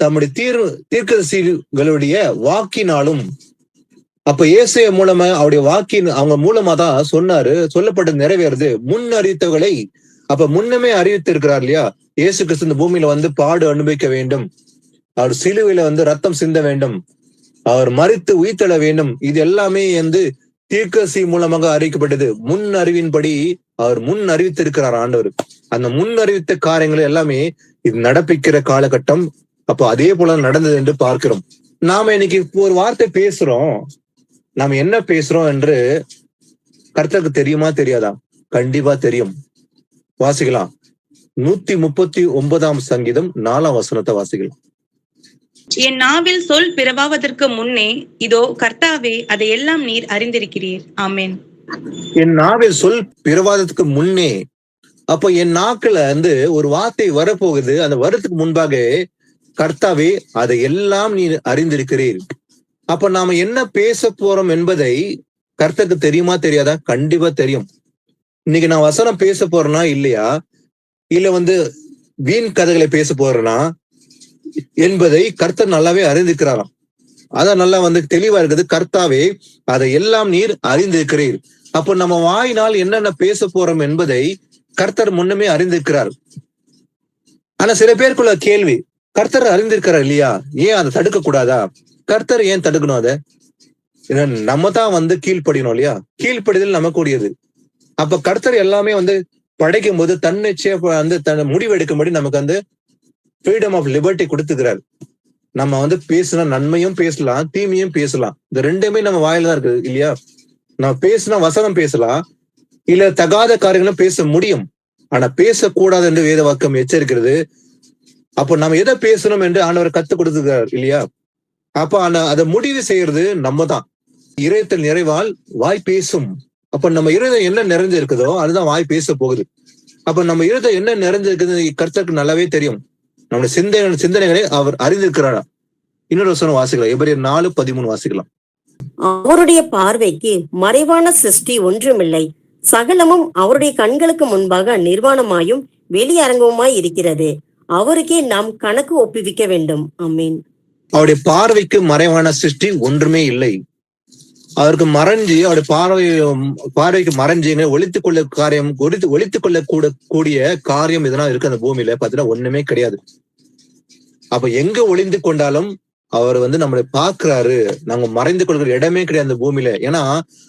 தம்முடைய தீர்க்கதரிசிகளுடைய வாக்கினாலும், அப்ப ஏசாயா மூலமா அவருடைய வாக்கின் அவங்க மூலமா தான் சொன்னாரு, சொல்லப்பட்டது நிறைவேறுது. முன் அறிவித்தவர்களை அப்ப முன்னமே அறிவித்திருக்கிறார் இல்லையா? இயேசு கிறிஸ்து இந்த பூமியில வந்து பாடு அனுபவிக்க வேண்டும், அவர் சிலுவையில வந்து ரத்தம் சிந்த வேண்டும், அவர் மரித்து உயிர்த்தெழ வேண்டும். இது எல்லாமே வந்து தீர்க்கதரிசி மூலமாக அறிவிக்கப்பட்டது. முன் அறிவின்படி அவர் முன் அறிவித்திருக்கிறார் ஆண்டவர். அந்த முன் அறிவித்த காரியங்கள் எல்லாமே இது நடப்பிக்கிற காலகட்டம். அப்போ அதே போல நடந்தது என்று பார்க்கிறோம். நாம இன்னைக்கு ஒரு வார்த்தை பேசுறோம், நாம என்ன பேசுறோம் என்று கர்த்தருக்கு தெரியுமா தெரியாதா? கண்டிப்பா தெரியும். வாசிக்கலாம். 139 சங்கீதம் 4 வசனத்தை வாசிக்கலாம். என் நாவில் சொல் பிறவாவதற்கு முன்னே இதோ கர்த்தாவே அதையெல்லாம் நீர் அறிந்திருக்கிறீர். ஆமென். என் நாவில் சொல் பிறவாதத்துக்கு முன்னே, அப்ப என் நாக்குல வந்து ஒரு வார்த்தை வரப்போகுது. அந்த வரத்துக்கு முன்பாக கர்த்தாவே அதையெல்லாம் நீர் அறிந்திருக்கிறீர். அப்ப நாம என்ன பேச போறோம் என்பதை கர்த்தருக்கு தெரியுமா தெரியாதா? கண்டிப்பா தெரியும். இன்னைக்கு நான் வசனம் பேச போறேனா இல்லையா, இல்ல வந்து வீண் கதைகளை பேச போறேனா என்பதை கர்த்தர் நல்லாவே அறிந்திருக்கிறாராம். அதான் நல்லா வந்து தெளிவா இருக்குது. கர்த்தாவே அதை எல்லாம் நீர் அறிந்திருக்கிறீர். அப்போ நம்ம வாயினால் என்னென்ன பேச போறோம் என்பதை கர்த்தர் முன்னமே அறிந்திருக்கிறார். ஆனா சில பேருக்குள்ள கேள்வி, கர்த்தர் அறிந்திருக்கிறார் இல்லையா, ஏன் அதை தடுக்க கூடாதா? கர்த்தர் ஏன் தடுக்கணும்? அதை நம்ம தான் வந்து கீழ்ப்படியணும் இல்லையா? கீழ்ப்படிதல் நமக்கு கூடியது. அப்ப கர்த்தர் எல்லாமே வந்து படைக்கும் போது தன்னிச்சையா வந்து முடிவு எடுக்கும்படி நமக்கு வந்து ஃப்ரீடம் ஆஃப் லிபர்ட்டி கொடுத்துக்கிறார். நம்ம வந்து பேசினா நன்மையும் பேசலாம், தீமையும் பேசலாம். இந்த ரெண்டுமே நம்ம வாயில தான் இருக்குது இல்லையா? நம்ம பேசினா வசனம் பேசலாம், இல்ல தகாத காரியங்களும் பேச முடியும். ஆனா பேசக்கூடாது என்று வேத வாக்கியம் எச்சரிக்கிறது. அப்போ நம்ம எதை பேசணும் என்று ஆண்டவர் கத்துக் கொடுத்துக்கிறார் இல்லையா? அப்ப அதை முடிவு செய்யறது நம்ம தான். இதயத்தில் நிறைவால் வாய் பேசும். அப்ப நம்ம இருதயம் என்ன நிறைஞ்சிருக்குதோ அதுதான் வாய் பேச போகுது. அப்ப நம்ம இருதயம் என்ன நிறைஞ்சிருக்குது கர்த்தருக்கு நல்லாவே தெரியும். நம்முடைய சிந்தனைகளை அவர் அறிந்திருக்கிறாரா? இன்னொரு வசனம் வாசிக்கலாம். எபிரேயர் 4:13 வாசிக்கலாம். அவருடைய பார்வைக்கு மறைவான சிருஷ்டி ஒன்றுமில்லை, சகலமும் அவருடைய கண்களுக்கு முன்பாக நிர்வாணமாயும் வெளியரங்கவுமாய் இருக்கிறது. அவருக்கே நாம் கணக்கு ஒப்புவிக்க வேண்டும். ஆமென். அவருடைய பார்வைக்கு மறைவான சிருஷ்டி ஒன்றுமே இல்லை. அவருக்கு மறைஞ்சு, அவருடைய பார்வைக்கு மறைஞ்சு ஒழித்துக் கொள்ள கூடிய காரியம் எதனா இருக்கு அந்த பூமியில பாத்தீங்கன்னா ஒண்ணுமே கிடையாது. அப்ப எங்க ஒளிந்து கொண்டாலும் அவர் வந்து நம்மளை பார்க்கிறாரு. நாங்க மறைந்து கொள்கிற இடமே கிடையாது அந்த பூமியில. ஏன்னா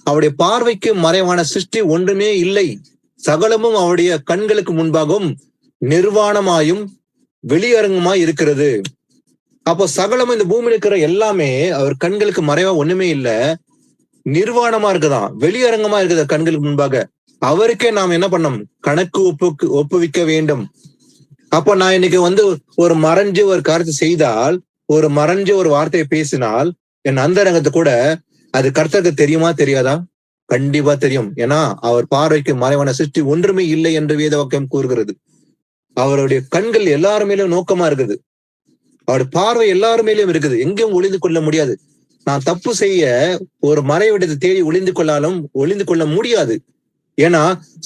அவருடைய பார்வைக்கு மறைவான சிருஷ்டி ஒன்றுமே இல்லை, சகலமும் அவருடைய கண்களுக்கு முன்பாகவும் நிர்வாணமாயும் வெளியரங்கமாய் இருக்கிறது. அப்போ சகலமும் இந்த பூமியில இருக்கிற எல்லாமே அவர் கண்களுக்கு மறைவா ஒண்ணுமே இல்ல, நிர்வாணமா இருக்குதான், வெளியரங்கமா இருக்குது கண்களுக்கு முன்பாக. அவருக்கே நாம் என்ன பண்ணோம்? கணக்கு ஒப்புவிக்க வேண்டும். அப்ப நான் இன்னைக்கு ஒரு மறைஞ்சு ஒரு காரியத்தை செய்தால், ஒரு மறைஞ்சு ஒரு வார்த்தையை பேசினால் என் அந்தரங்கத்தை கூட அது கர்த்தருக்கு தெரியுமா தெரியாதா? கண்டிப்பா தெரியும். ஏன்னா அவர் பார்வைக்கு மறைவான சிருஷ்டி ஒன்றுமே இல்லை என்று வேத வாக்கியம் கூறுகிறது. அவருடைய கண்கள் எல்லாருமேலும் நோக்கமா இருக்குது, அவருடைய பார்வை எல்லாருமேலும் இருக்குது, எங்கேயும் ஒளிந்து கொள்ள முடியாது. நான் தப்பு செய்ய ஒரு மறைவிடத்தை தேடி ஒளிந்து கொள்ள முடியாது. ஏன்னா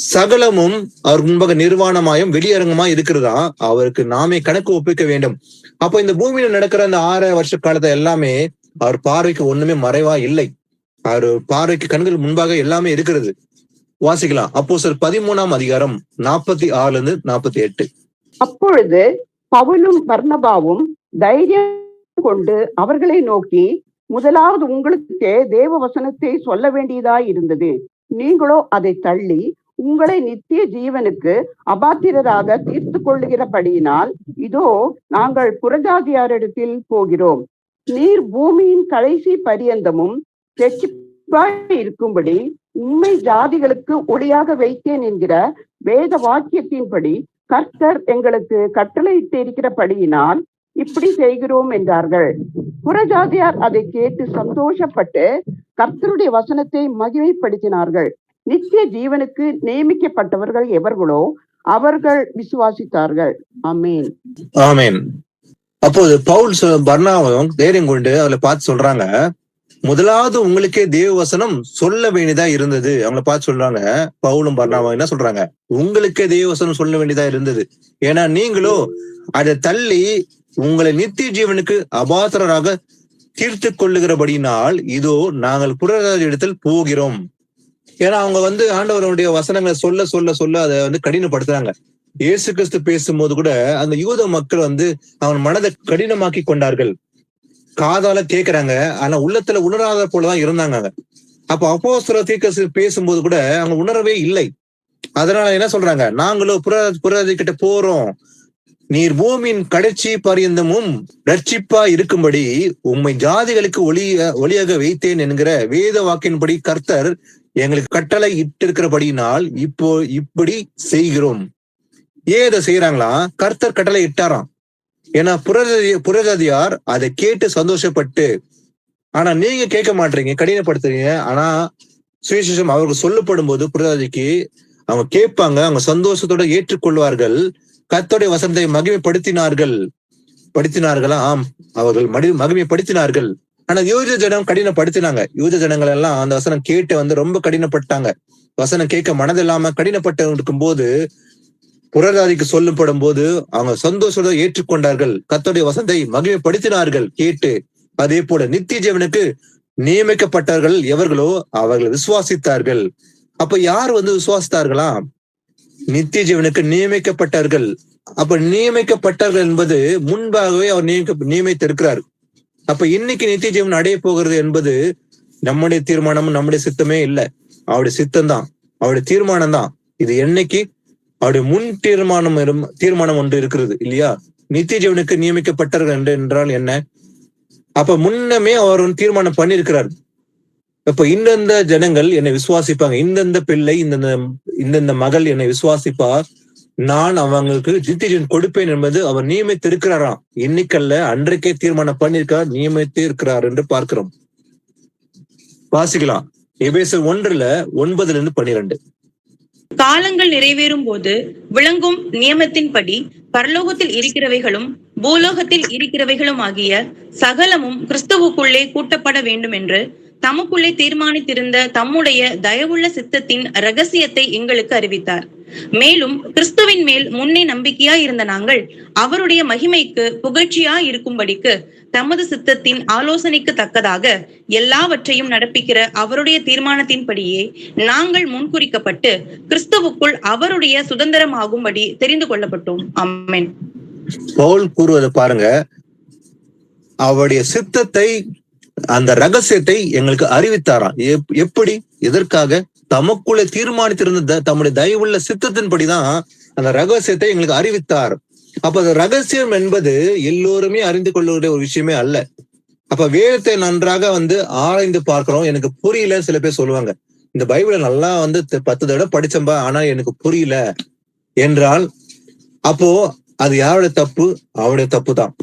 சகலமும் அவர் முன்பாக நிர்வாணமாயும் வெளியரங்கமாய் இருக்கிறதா அவருக்கு நாமே கணக்கு ஒப்பிக்க வேண்டும். அப்ப இந்த பூமியில நடக்கிற அந்த 6 வருஷ காலத்தை எல்லாமே அவர் பார்வைக்கு ஒண்ணுமே மறைவா இல்லை, அவர் பார்வைக்கு கண்கள் முன்பாக எல்லாமே இருக்கிறது. வாசிக்கலாம். அப்போஸ்தலர் 13ஆம் அதிகாரம் 46-48. அப்பொழுது பவுலும் பர்னபாவும் தைரியம் கொண்டு அவர்களை நோக்கி, முதலாவது உங்களுக்கே தேவ வசனத்தை சொல்ல வேண்டியதாய் இருந்தது. நீங்களோ அதை தள்ளி உங்களை நித்திய ஜீவனுக்கு அபாத்திரராக தீர்த்து கொள்ளுகிறபடியினால் இதோ நாங்கள் புறஜாதியாரிடத்தில் போகிறோம். நீர் பூமியின் கடைசி பரியந்தமும் ரட்சிப்பாய் இருக்கும்படி உம்மை ஜாதிகளுக்கு ஒளியாக வைத்தேன் என்கிற வேத வாக்கியத்தின்படி கர்த்தர் எங்களுக்கு கட்டளையிட்டு இருக்கிறபடியினால் இப்படி செய்கிறோம் என்றார்கள். புறஜாதியார் அதை கேட்டு சந்தோஷப்பட்டு கர்த்தருடைய வசனத்தை மகிமைப்படுத்தினார்கள். நித்திய ஜீவனுக்கு நியமிக்கப்பட்டவர்கள் எவர்களோ அவர்கள் விசுவாசித்தார்கள். ஆமேன், ஆமேன். அப்போது பவுல் பர்னபாவும் தைரியம் கொண்டு அவளை பார்த்து சொல்றாங்க, முதலாவது உங்களுக்கே தேவ வசனம் சொல்ல வேண்டியதா இருந்தது. அவங்கள பார்த்து சொல்றாங்க, பவுலும் பர்னபாவும் என்ன சொல்றாங்க? உங்களுக்கே தேவ வசனம் சொல்ல வேண்டியதா இருந்தது. ஏன்னா நீங்களோ அதை தள்ளி உங்களை நித்திய ஜீவனுக்கு அபாத்திரராக தீர்த்து கொள்ளுகிறபடினால் இதோ நாங்கள் புறஜாதி இடத்தில் போகிறோம். ஏன்னா அவங்க ஆண்டவருடைய வசனங்களை சொல்ல சொல்ல சொல்ல அதை கடினப்படுத்துறாங்க. இயேசு கிறிஸ்து பேசும்போது கூட அந்த யூத மக்கள் அவன் மனதை கடினமாக்கி கொண்டார்கள். காதால கேட்கிறாங்க, ஆனா உள்ளத்துல உணராத போலதான் இருந்தாங்க. அப்ப அப்போஸ்தலர் தீர்க்கதரிசி பேசும்போது கூட அவங்க உணரவே இல்லை. அதனால என்ன சொல்றாங்க? நாங்களும் புறஜாதி கிட்ட போறோம், நீர் பூமியின் கடைசி பரியந்தமும் ரட்சிப்பா இருக்கும்படி உம்மை ஜாதிகளுக்கு ஒளியாக வைத்தேன் என்கிற வேத வாக்கின்படி கர்த்தர் எங்களுக்கு கட்டளை இட்டிருக்கிறபடினால் இப்போ இப்படி செய்கிறோம். ஏன் இதை செய்யறாங்களா? கர்த்தர் கட்டளை இட்டாராம். ஏன்னா புறஜாதியார் அதை கேட்டு சந்தோஷப்பட்டு, ஆனா நீங்க கேட்க மாட்டீங்க, கடினப்படுத்துறீங்க. ஆனா சுவிசேஷம் அவர்கள் சொல்லப்படும் போது புறஜாதிக்கு அவங்க கேட்பாங்க, அவங்க சந்தோஷத்தோட ஏற்றுக்கொள்வார்கள். கர்த்தருடைய வசனத்தை மகிமைப்படுத்தினார்களா? ஆம், அவர்கள் மகிமைப்படுத்தினார்கள். ஆனா யூத ஜனம் கடினப்படுத்தினாங்க. யூத ஜனங்கள் எல்லாம் அந்த வசனம் கேட்டு ரொம்ப கடினப்பட்டாங்க. வசனம் கேட்க மனதில்லாம கடினப்பட்டு இருக்கும் போது புறஜாதிக்கு சொல்லப்படும் போது அவங்க சந்தோஷத்தோட ஏற்றுக்கொண்டார்கள், கர்த்தருடைய வசனத்தை மகிமைப்படுத்தினார்கள் கேட்டு. அதே போல நித்திய ஜீவனுக்கு நியமிக்கப்பட்டார்கள் எவர்களோ அவர்கள் விசுவாசித்தார்கள். அப்ப யார் விசுவாசித்தார்களா? நித்திய ஜீவனுக்கு நியமிக்கப்பட்டார்கள். அப்ப நியமிக்கப்பட்டார்கள் என்பது முன்பாகவே அவர் நியமித்திருக்கிறார். அப்ப இன்னைக்கு நித்திய ஜீவன் அடைய போகிறது என்பது நம்முடைய தீர்மானமும் நம்முடைய சித்தமே இல்லை, அவருடைய சித்தம் தான், அவருடைய தீர்மானம் தான். இது என்னைக்கு அவருடைய முன் தீர்மானம் ஒன்று இருக்கிறது இல்லையா? நித்திய ஜீவனுக்கு நியமிக்கப்பட்டார்கள் என்றால் என்ன? அப்ப முன்னமே அவர் தீர்மானம் பண்ணியிருக்கிறார். இப்ப இந்தந்த ஜனங்கள் என்னை விசுவாசிப்பாங்க, இந்தந்த பிள்ளை இந்தந்த மகள் என்னை விசுவாசிப்பார், நான் அவங்களுக்கு நித்தியஜீவன் கொடுப்பேன் என்பது அவர் நியமித்து இருக்கிறாராம். இன்னைக்கல்ல, அன்றைக்கே தீர்மானம் பண்ணியிருக்கார், நியமித்து இருக்கிறார் என்று பார்க்கிறோம். வாசிக்கலாம். எபேசியர் 1:9-12. காலங்கள் நிறைவேறும் போது விளங்கும் நியமத்தின்படி பரலோகத்தில் இருக்கிறவைகளும் பூலோகத்தில் இருக்கிறவைகளும் ஆகிய சகலமும் கிறிஸ்துவுக்குள்ளே கூட்டப்பட வேண்டும் என்று தமக்குள்ளே தீர்மானித்திருந்த தம்முடைய தயவுள்ள சித்தத்தின் இரகசியத்தை எங்களுக்கு அறிவித்தார். மேலும் கிறிஸ்துவின் மேல் முன்னே நம்பிக்கையாய் இருந்த நாங்கள் அவருடைய மகிமைக்கு புகழ்ச்சியாய் இருக்கும்படிக்கு தமது சித்தத்தின் ஆலோசனைக்கு தக்கதாக எல்லாவற்றையும் நடப்பிக்கிற அவருடைய தீர்மானத்தின்படியே நாங்கள் முன்குறிக்கப்பட்டு கிறிஸ்துவுக்குள் அவருடைய சுதந்திரமாகும்படி தெரிந்து கொள்ளப்பட்டோம். ஆமென். பவுல் கூறுவது பாருங்க, அவருடைய சித்தத்தை, அந்த ரகசியத்தை எங்களுக்கு அறிவித்தாராம். எப்படி? எதற்காக? தமக்குள்ளே தீர்மானித்திருந்த தம்முடைய தயவுள்ள சித்தத்தின்படிதான் அந்த ரகசியத்தை எங்களுக்கு அறிவித்தார். அப்ப அந்த ரகசியம் என்பது எல்லோருமே அறிந்து கொள்ளுடைய ஒரு விஷயமே அல்ல. அப்ப வேதத்தை நன்றாக ஆராய்ந்து பார்க்கிறோம். எனக்கு புரியல சில பேர் சொல்லுவாங்க, இந்த பைபிளை நல்லா 10 தடவை படிச்சம்பா, ஆனா எனக்கு புரியல என்றால் அப்போ அது யாருடைய தப்பு? அவருடைய தப்பு தான்.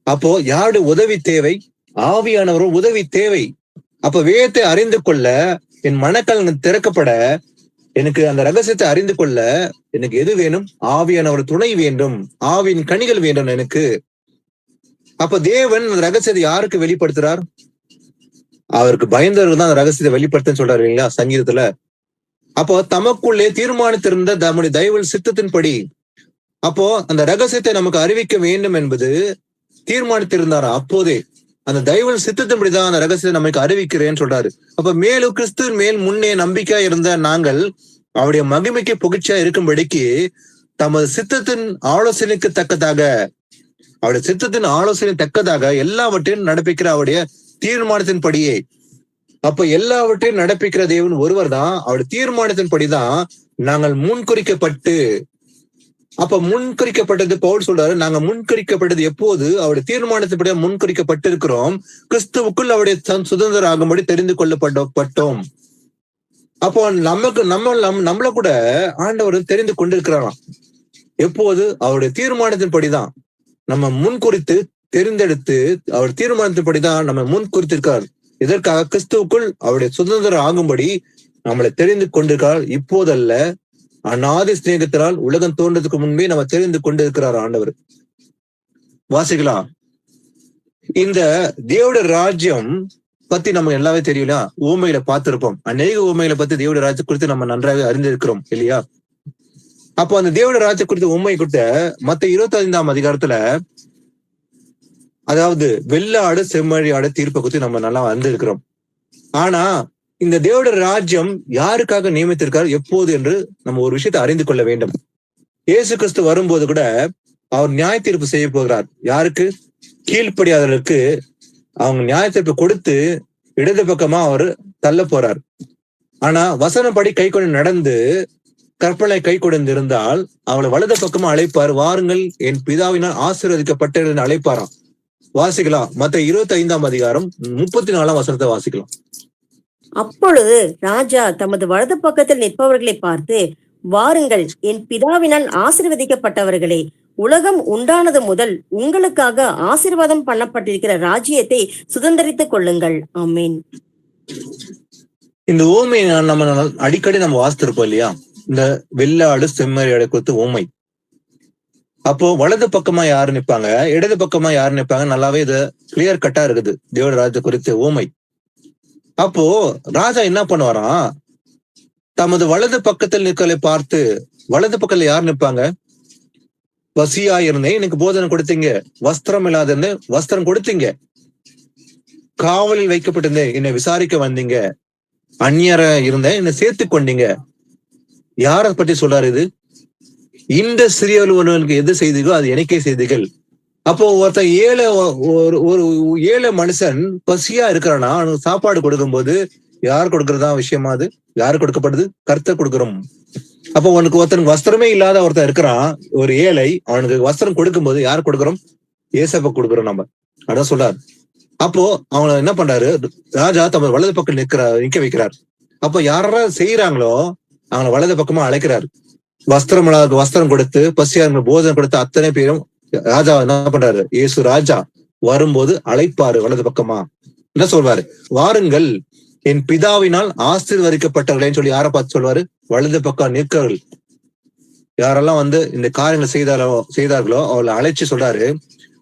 அப்போ யாருடைய உதவி தேவை? ஆவியானவரோட உதவி தேவை. அப்ப வேதத்தை அறிந்து கொள்ள என் மனக்கல் திறக்கப்பட, எனக்கு அந்த ரகசியத்தை அறிந்து கொள்ள எனக்கு எது வேணும்? ஆவியானவர் துணை வேண்டும், ஆவியின் கனிகள் வேண்டும் எனக்கு. அப்ப தேவன் அந்த ரகசியத்தை யாருக்கு வெளிப்படுத்துறார்? அவருக்கு பயந்தவர்கள் தான் அந்த ரகசியத்தை வெளிப்படுத்துன்னு சொல்றாரு இல்லைங்களா சங்கீதத்துல. அப்போ தமக்குள்ளே தீர்மானித்திருந்த நம்முடைய தயவு சித்தத்தின்படி அப்போ அந்த ரகசியத்தை நமக்கு அறிவிக்க வேண்டும் என்பது தீர்மானித்திருந்தார். அப்போதே அந்த தயவு சித்தத்தின்படிதான் அந்த ரகசியத்தை நமக்கு அறிவிக்கிறேன்னு சொல்றாரு. அப்ப மேலும் கிறிஸ்துவின் மேல் முன்னே நம்பிக்கையா இருந்த நாங்கள் அவருடைய மகிமைக்கு புகழ்ச்சியா இருக்கும்படிக்கு தமது சித்தத்தின் ஆலோசனைக்கு தக்கதாக, அவருடைய சித்தத்தின் ஆலோசனை தக்கதாக எல்லாவற்றையும் நடப்பிக்கிற அவருடைய தீர்மானத்தின்படியே. அப்ப எல்லாவற்றையும் நடப்பிக்கிற தேவன் ஒருவர் தான். அவருடைய தீர்மானத்தின்படிதான் நாங்கள் முன்குறிக்கப்பட்டு, அப்ப முன்குறிக்கப்பட்டது பவுல் சொல்றாரு, நாங்க முன்குறிக்கப்பட்டது எப்போது? அவருடைய தீர்மானத்தின்படி முன்குறிக்கப்பட்டு இருக்கிறோம். கிறிஸ்துவுக்குள் அவருடைய சுதந்திர ஆகும்படி தெரிந்து கொள்ளப்பட்டோம். அப்போ நம்மள கூட ஆண்டவர் தெரிந்து கொண்டிருக்கிறாராம். எப்போது? அவருடைய தீர்மானத்தின்படிதான் நம்ம முன்குறித்து தெரிந்தெடுத்து அவர் தீர்மானத்தின்படிதான் நம்ம முன்குறித்திருக்கார். இதற்காக கிறிஸ்துவுக்குள் அவருடைய சுதந்திரம் ஆகும்படி நம்மளை தெரிந்து கொண்டிருக்கிறார். இப்போதல்ல, அநாதி சிநேகத்தினால் உலகம் தோன்றதுக்கு முன்பே நம்ம தெரிந்து கொண்டிருக்கிறார் ஆண்டவர். வாசிக்கலாம். இந்த தேவடைய ராஜ்யம் பத்தி நம்ம எல்லாமே தெரியல, ஊமையில பார்த்திருப்போம். அநேக ஊமைகளை பத்தி தேவடைய ராஜ்யம் குறித்து நம்ம நன்றாக அறிந்திருக்கிறோம் இல்லையா? அப்போ அந்த தேவடைய ராஜ்யம் குறித்த உண்மை கொடுத்த மத்த 25ஆம் அதிகாரத்துல, அதாவது வெள்ளாடு செம்மறி ஆடு தீர்ப்பை குறித்து நம்ம நல்லா அறிந்திருக்கிறோம். ஆனா இந்த தேவடைய ராஜ்யம் யாருக்காக நியமித்திருக்காரு, எப்போது என்று நம்ம ஒரு விஷயத்தை அறிந்து கொள்ள வேண்டும். இயேசு கிறிஸ்து வரும்போது கூட அவர் நியாய தீர்ப்பு செய்ய போகிறார். யாருக்கு? கீழ்ப்படியாதவர்களுக்கு அவங்க நியாய தீர்ப்பு கொடுத்து இடது பக்கமா அவர் தள்ள போறார். ஆனா வசனப்படி கை கொண்டு நடந்து கற்பனை கை கொண்டு இருந்தால் அவளை வலது பக்கமா அழைப்பார். வாருங்கள், என் பிதாவினால் ஆசீர்வதிக்கப்பட்ட அழைப்பாராம். வாசிக்கலாம். மத்த 25ஆம் அதிகாரம் 34ஆம் வசனத்தை வாசிக்கலாம். அப்பொழுது ராஜா தமது வலது பக்கத்தில் நிற்பவர்களை பார்த்து, வாருங்கள், என் பிதாவினால் ஆசீர்வதிக்கப்பட்டவர்களே, உலகம் உண்டானது முதல் உங்களுக்காக ஆசீர்வாதம் பண்ணப்பட்டிருக்கிற ராஜ்யத்தை சுதந்திரித்துக் கொள்ளுங்கள். ஆமீன். இந்த ஊமை நம்ம அடிக்கடி நம்ம வாசித்திருப்போம் இல்லையா? இந்த வெள்ளாடு செம்மறி ஆடு குறித்து ஊமை. அப்போ வலது பக்கமா யாரு நிப்பாங்க, இடது பக்கமா யாரு நிப்பாங்க, நல்லாவே இது கிளியர் கட்டா இருக்குது தேவ ராஜ்யத்தை குறித்து ஊமை. அப்போ ராஜா என்ன பண்ணுவாராம், தமது வலது பக்கத்தில் நிற்களை பார்த்து, வலது பக்கத்துல யார் நிற்பாங்க? பசியா இருந்தேன், எனக்கு போதனை கொடுத்தீங்க. வஸ்திரம் இல்லாத இருந்தேன், வஸ்திரம் கொடுத்தீங்க. காவலில் வைக்கப்பட்டிருந்தேன், என்னை விசாரிக்க வந்தீங்க. அந்நியர இருந்தேன், என்னை சேர்த்து கொண்டீங்க. யார பற்றி சொல்றாரு இது? இந்த சிறியவர்கள் ஒருவனுக்கு எது செய்தீர்களோ அது எனக்கே செய்தீர்கள். அப்போ ஒருத்தன் ஒரு ஏழை மனுஷன் பசியா இருக்கிறானா, அவனுக்கு சாப்பாடு கொடுக்கும் போது யார் கொடுக்கறதா விஷயமா? அது யாரு கொடுக்கப்படுது? கர்த்தர் கொடுக்கிறோம். அப்போ உனக்கு ஒருத்தனுக்கு வஸ்திரமே இல்லாத ஒருத்தன் இருக்கிறான், ஒரு ஏழை, அவனுக்கு வஸ்திரம் கொடுக்கும் போது யார் கொடுக்குறோம்? ஏசப்ப கொடுக்குறோம் நம்ம. அதான் சொல்றாரு. அப்போ அவனை என்ன பண்றாரு, ராஜா தமது வலது பக்கம் நிக்க வைக்கிறார். அப்போ யாரெல்லாம் செய்யறாங்களோ அவனை வலது பக்கமா அழைக்கிறாரு. வஸ்திரம் கொடுத்து பசியா போதனை கொடுத்து அத்தனை பேரும் ராஜா என்ன பண்றாரு, இயேசு ராஜா வரும்போது அழைப்பாரு வலது பக்கமா. என்ன சொல்வாரு? வாருங்கள், என் பிதாவினால் ஆசீர்வதிக்கப்பட்டவர்களேன்னு சொல்லி யாரை பார்த்து சொல்வாரு? வலது பக்கம் நிற்கவர்கள். யாரெல்லாம் இந்த காரியங்களை செய்தார்களோ அவளை அழைச்சு சொல்றாரு,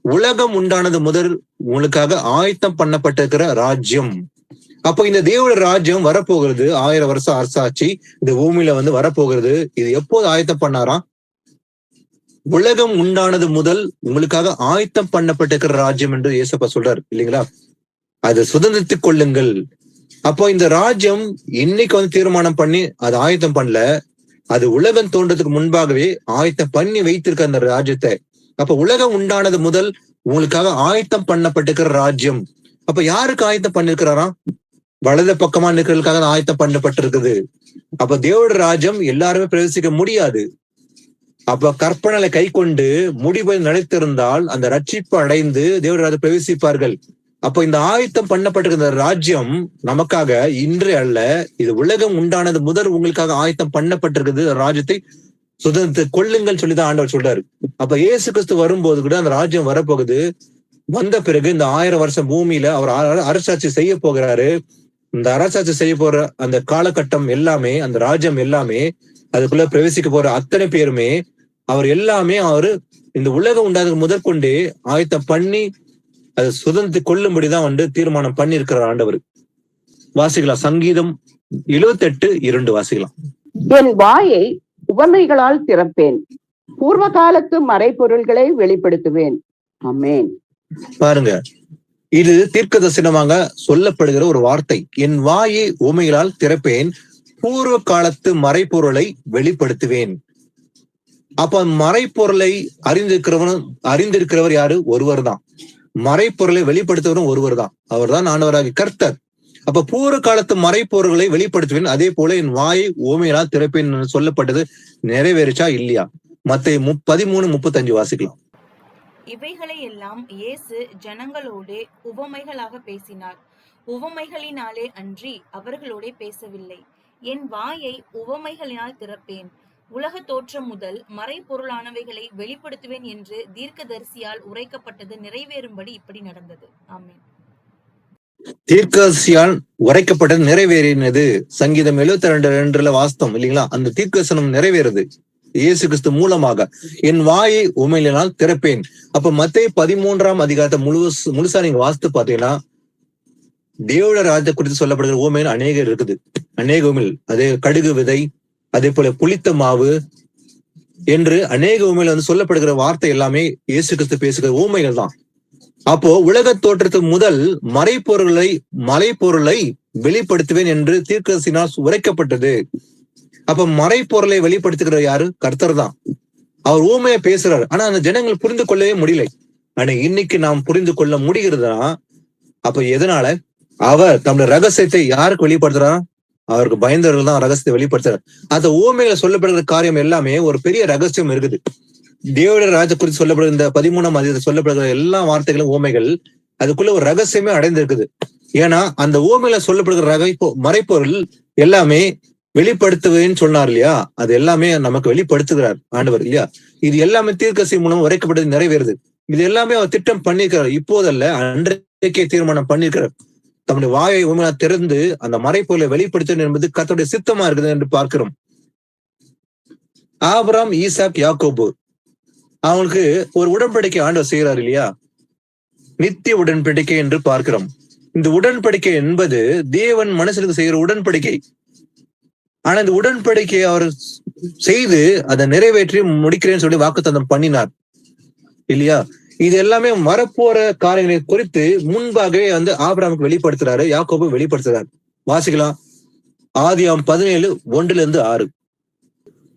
உலகம் உண்டானது முதல் உங்களுக்காக ஆயத்தம் பண்ணப்பட்டிருக்கிற ராஜ்யம். அப்போ இந்த தேவட ராஜ்யம் வரப்போகிறது. 1000 வருஷம் அரசாட்சி இந்த பூமியில வரப்போகிறது. இது எப்போது ஆயத்தம் பண்ணாராம்? உலகம் உண்டானது முதல் உங்களுக்காக ஆயத்தம் பண்ணப்பட்டிருக்கிற ராஜ்யம் என்று இயேசப்பா சொல்றாரு இல்லைங்களா? அதை சுதந்திரித்துக் கொள்ளுங்கள். அப்போ இந்த ராஜ்யம் இன்னைக்கு தீர்மானம் பண்ணி அது ஆயத்தம் பண்ணல, அது உலகம் தோன்றதுக்கு முன்பாகவே ஆயத்தம் பண்ணி வைத்திருக்க அந்த ராஜ்யத்தை. அப்ப உலகம் உண்டானது முதல் உங்களுக்காக ஆயத்தம் பண்ணப்பட்டிருக்கிற ராஜ்யம். அப்ப யாருக்கு ஆயத்தம் பண்ணிருக்கிறாராம்? வலது பக்கமா நிற்கிறதுக்காக ஆயத்தம் பண்ணப்பட்டிருக்குது. அப்ப தேவட ராஜ்யம் எல்லாருமே பிரவேசிக்க முடியாது. அப்ப கற்பனை கை கொண்டு முடிவை நிலைத்திருந்தால் அந்த ரட்சிப்பு அடைந்து தேவராஜ பிரவேசிப்பார்கள். அப்ப இந்த ஆயத்தம் பண்ணப்பட்டிருக்கிற ராஜ்யம் நமக்காக இன்று அல்ல, இது உலகம் உண்டானது முதல் உங்களுக்காக ஆயத்தம் பண்ணப்பட்டிருக்குது. ராஜ்யத்தை சுதந்திரத்தை கொள்ளுங்கள் சொல்லிதான் ஆண்டவர் சொல்றாரு. அப்ப இயேசு கிறிஸ்து வரும்போது கூட அந்த ராஜ்யம் வரப்போகுது. வந்த பிறகு இந்த 1000 வருஷம் பூமியில அவர் அரசாட்சி செய்ய போகிறாரு. இந்த அரசாட்சி செய்ய போற அந்த காலகட்டம் எல்லாமே, அந்த ராஜ்யம் எல்லாமே, அதுக்குள்ள பிரவேசிக்க போற அத்தனை பேருமே அவர் எல்லாமே அவரு இந்த உலகம் உண்டாததுக்கு முதற்கொண்டே ஆயத்தம் பண்ணி அதை சுதந்திரத்தை கொள்ளும்படிதான் தீர்மானம் பண்ணி இருக்கிற ஆண்டவர். வாசிக்கலாம், சங்கீதம் 78:2 வாசிக்கலாம். என் வாயை உவமைகளால் திறப்பேன், பூர்வ காலத்து மறைபொருள்களை வெளிப்படுத்துவேன். ஆமென். பாருங்க, இது தீர்க்க தரிசனமாக சொல்லப்படுகிற ஒரு வார்த்தை. என் வாயை உவமைகளால் திறப்பேன், பூர்வ காலத்து மறைபொருளை வெளிப்படுத்துவேன். அப்ப மறைப்பொருளை அறிந்திருக்கிறவர் யாரு? ஒருவர் தான். மறைப்பொருளை வெளிப்படுத்துவரும் ஒருவர் தான், அவர் தான் ஆண்டவராகிய கர்த்தர். அப்ப பூர்வ காலத்து மறைப்பொருள்களை வெளிப்படுத்துவேன், அதே போல என் வாயை உவமைகளால் திறப்பேன் சொல்லப்பட்டது நிறைவேறிச்சா இல்லையா? மத்தேயு 13:35 வாசிக்கலாம். இவைகளை எல்லாம் இயேசு ஜனங்களோடு உவமைகளாக பேசினார், உவமைகளினாலே அன்றி அவர்களோடே பேசவில்லை. என் வாயை உவமைகளினால் திறப்பேன், உலக தோற்றம் முதல் மறைபொருளானவைகளை வெளிப்படுத்துவேன் என்று தீர்க்கதரிசியால் உரைக்கப்பட்டது நிறைவேறும்படி இப்படி நடந்தது. ஆமென். தீர்க்கதரிசியால் உரைக்கப்பட்டது நிறைவேறினது. சங்கீதம் 72:2 வாஸ்தவம் இல்லைங்களா? அந்த தீர்க்கதரிசனம் நிறைவேறுது இயேசு கிறிஸ்து மூலமாக. என் வாயை உவமைகளினால் திறப்பேன். அப்ப மத்தேயு 13ஆம் அதிகாரத்தை முழுசா நீங்க வாசித்து பாத்தீங்கன்னா தேவட ராஜ்யத்தை குறித்து சொல்லப்படுகிற உவமைகள் அநேகம் இருக்குது. அநேக உவமைகள், அதே கடுகு விதை, அதே போல புளித்த மாவு என்று அநேக உவமைகள் சொல்லப்படுகிற வார்த்தை எல்லாமே இயேசு கிறிஸ்து பேசுகிற உவமைகள் தான். அப்போ உலக தோற்றத்துக்கு முதல் மறைப்பொருளை வெளிப்படுத்துவேன் என்று தீர்க்கதரிசியினால் உரைக்கப்பட்டது. அப்ப மறைப்பொருளை வெளிப்படுத்துகிற யாரு? கர்த்தர் தான். அவர் ஊமையை பேசுறாரு, ஆனா அந்த ஜனங்கள் புரிந்து கொள்ளவே முடியல. ஆனா இன்னைக்கு நாம் புரிந்து கொள்ள முடிகிறதுனா அப்ப எதனால? அவர் தம்முடைய ரகசியத்தை யாருக்கு வெளிப்படுத்துறார்? அவருக்கு பயந்தவர்கள் தான் ரகசியத்தை வெளிப்படுத்துறார். அந்த ஊமையில சொல்லப்படுகிற காரியம் எல்லாமே ஒரு பெரிய ரகசியம் இருக்குது. தேவடைய ராஜ குறித்து சொல்லப்படுகிற இந்த 13ஆம் அதிகாரத்தில் சொல்லப்படுகிற எல்லா வார்த்தைகளும் ஊமைகள், அதுக்குள்ள ஒரு ரகசியமே அடைந்து இருக்குது. ஏன்னா அந்த ஊமையில சொல்லப்படுகிற மறைப்பொருள் எல்லாமே வெளிப்படுத்துவேன்னு சொன்னார் இல்லையா? அது எல்லாமே நமக்கு வெளிப்படுத்துகிறார் ஆண்டவர் இல்லையா? இது எல்லாமே தீர்க்கதரிசி மூலம் உரைக்கப்பட்டது நிறைவேறுது. இது எல்லாமே அவர் திட்டம் பண்ணிருக்கிறார். இப்போதல்ல, அன்றைக்கே தீர்மானம் பண்ணிருக்கிறார். தம்முடைய வாயை உண்மையா திறந்து அந்த மறைப்பொருளை வெளிப்படுத்த என்பது கர்த்தருடைய சித்தமா இருக்குது என்று பார்க்கிறோம். ஆபிரகாம், ஈசாக், யாக்கோபு அவங்களுக்கு ஒரு உடன்படிக்கை ஆண்டவர் செய்கிறார் இல்லையா? நித்திய உடன்படிக்கை என்று பார்க்கிறோம். இந்த உடன்படிக்கை என்பது தேவன் மனுஷனுக்கு செய்கிற உடன்படிக்கை. ஆனா இந்த உடன்படிக்கையை அவர் செய்து அதை நிறைவேற்றி முடிக்கிறேன்னு சொல்லி வாக்குத்தத்தம் பண்ணினார் இல்லையா? இது எல்லாமே வரப்போற காரியங்களை குறித்து முன்பாகவே ஆபிரகாமுக்கு வெளிப்படுத்துறாரு, யாக்கோபு வெளிப்படுத்துறாரு. வாசிக்கலாம், ஆதியாகமம் 17:1-6.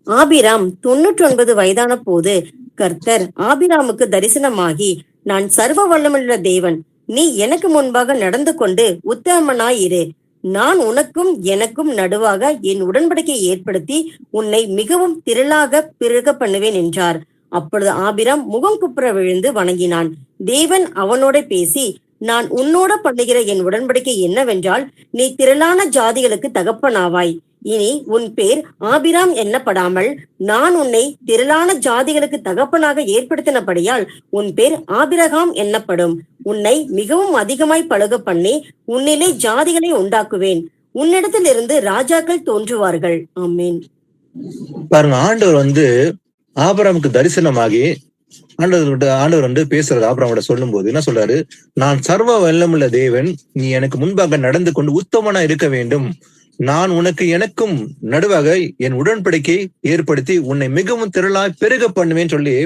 ஆபிராம் 99 வயதான போது கர்த்தர் ஆபிராமுக்கு தரிசனமாகி, நான் சர்வ வல்லமையுள்ள தேவன், நீ எனக்கு முன்பாக நடந்து கொண்டு உத்தமனாயிரு, நான் உனக்கும் எனக்கும் நடுவாக என் உடன்படிக்கையை ஏற்படுத்தி உன்னை மிகவும் திரளாக பெருக பண்ணுவேன் என்றார். அப்பொழுது ஆபிராம் முகம் குப்புற விழுந்து வணங்கினான். தேவன் அவனோட பேசி, நான் உன்னோட பண்ணுகிற என் உடன்படிக்கை என்னவென்றால், நீ திரளான ஜாதிகளுக்கு தகப்பனாவாய். இனி உன் பேர் ஆபிராம் என்னப்படாமல் நான் உன்னை திரளான ஜாதிகளுக்கு தகப்பனாக ஏற்படுத்தினபடியால் உன் பேர் ஆபிரகாம் என்னப்படும். உன்னை மிகவும் அதிகமாய் பழுக பண்ணி உன்னிலே ஜாதிகளை உண்டாக்குவேன், உன்னிடத்திலிருந்து ராஜாக்கள் தோன்றுவார்கள். ஆமென். பாருங்க, ஆண்டவர் ஆபிரகாமுக்கு தரிசனமாகி ஆண்டவர் பேசுறது ஆபிரகாமோட சொல்லும் போது என்ன சொல்றாரு? நான் சர்வ வல்லமுள்ள தேவன், நீ எனக்கு முன்பாக நடந்து கொண்டு உத்தமனா இருக்க வேண்டும், நான் உனக்கு எனக்கும் நடுவாக என் உடன்படிக்கை ஏற்படுத்தி உன்னை மிகவும் திரளாய் பெருக பண்ணுவேன்னு சொல்லி,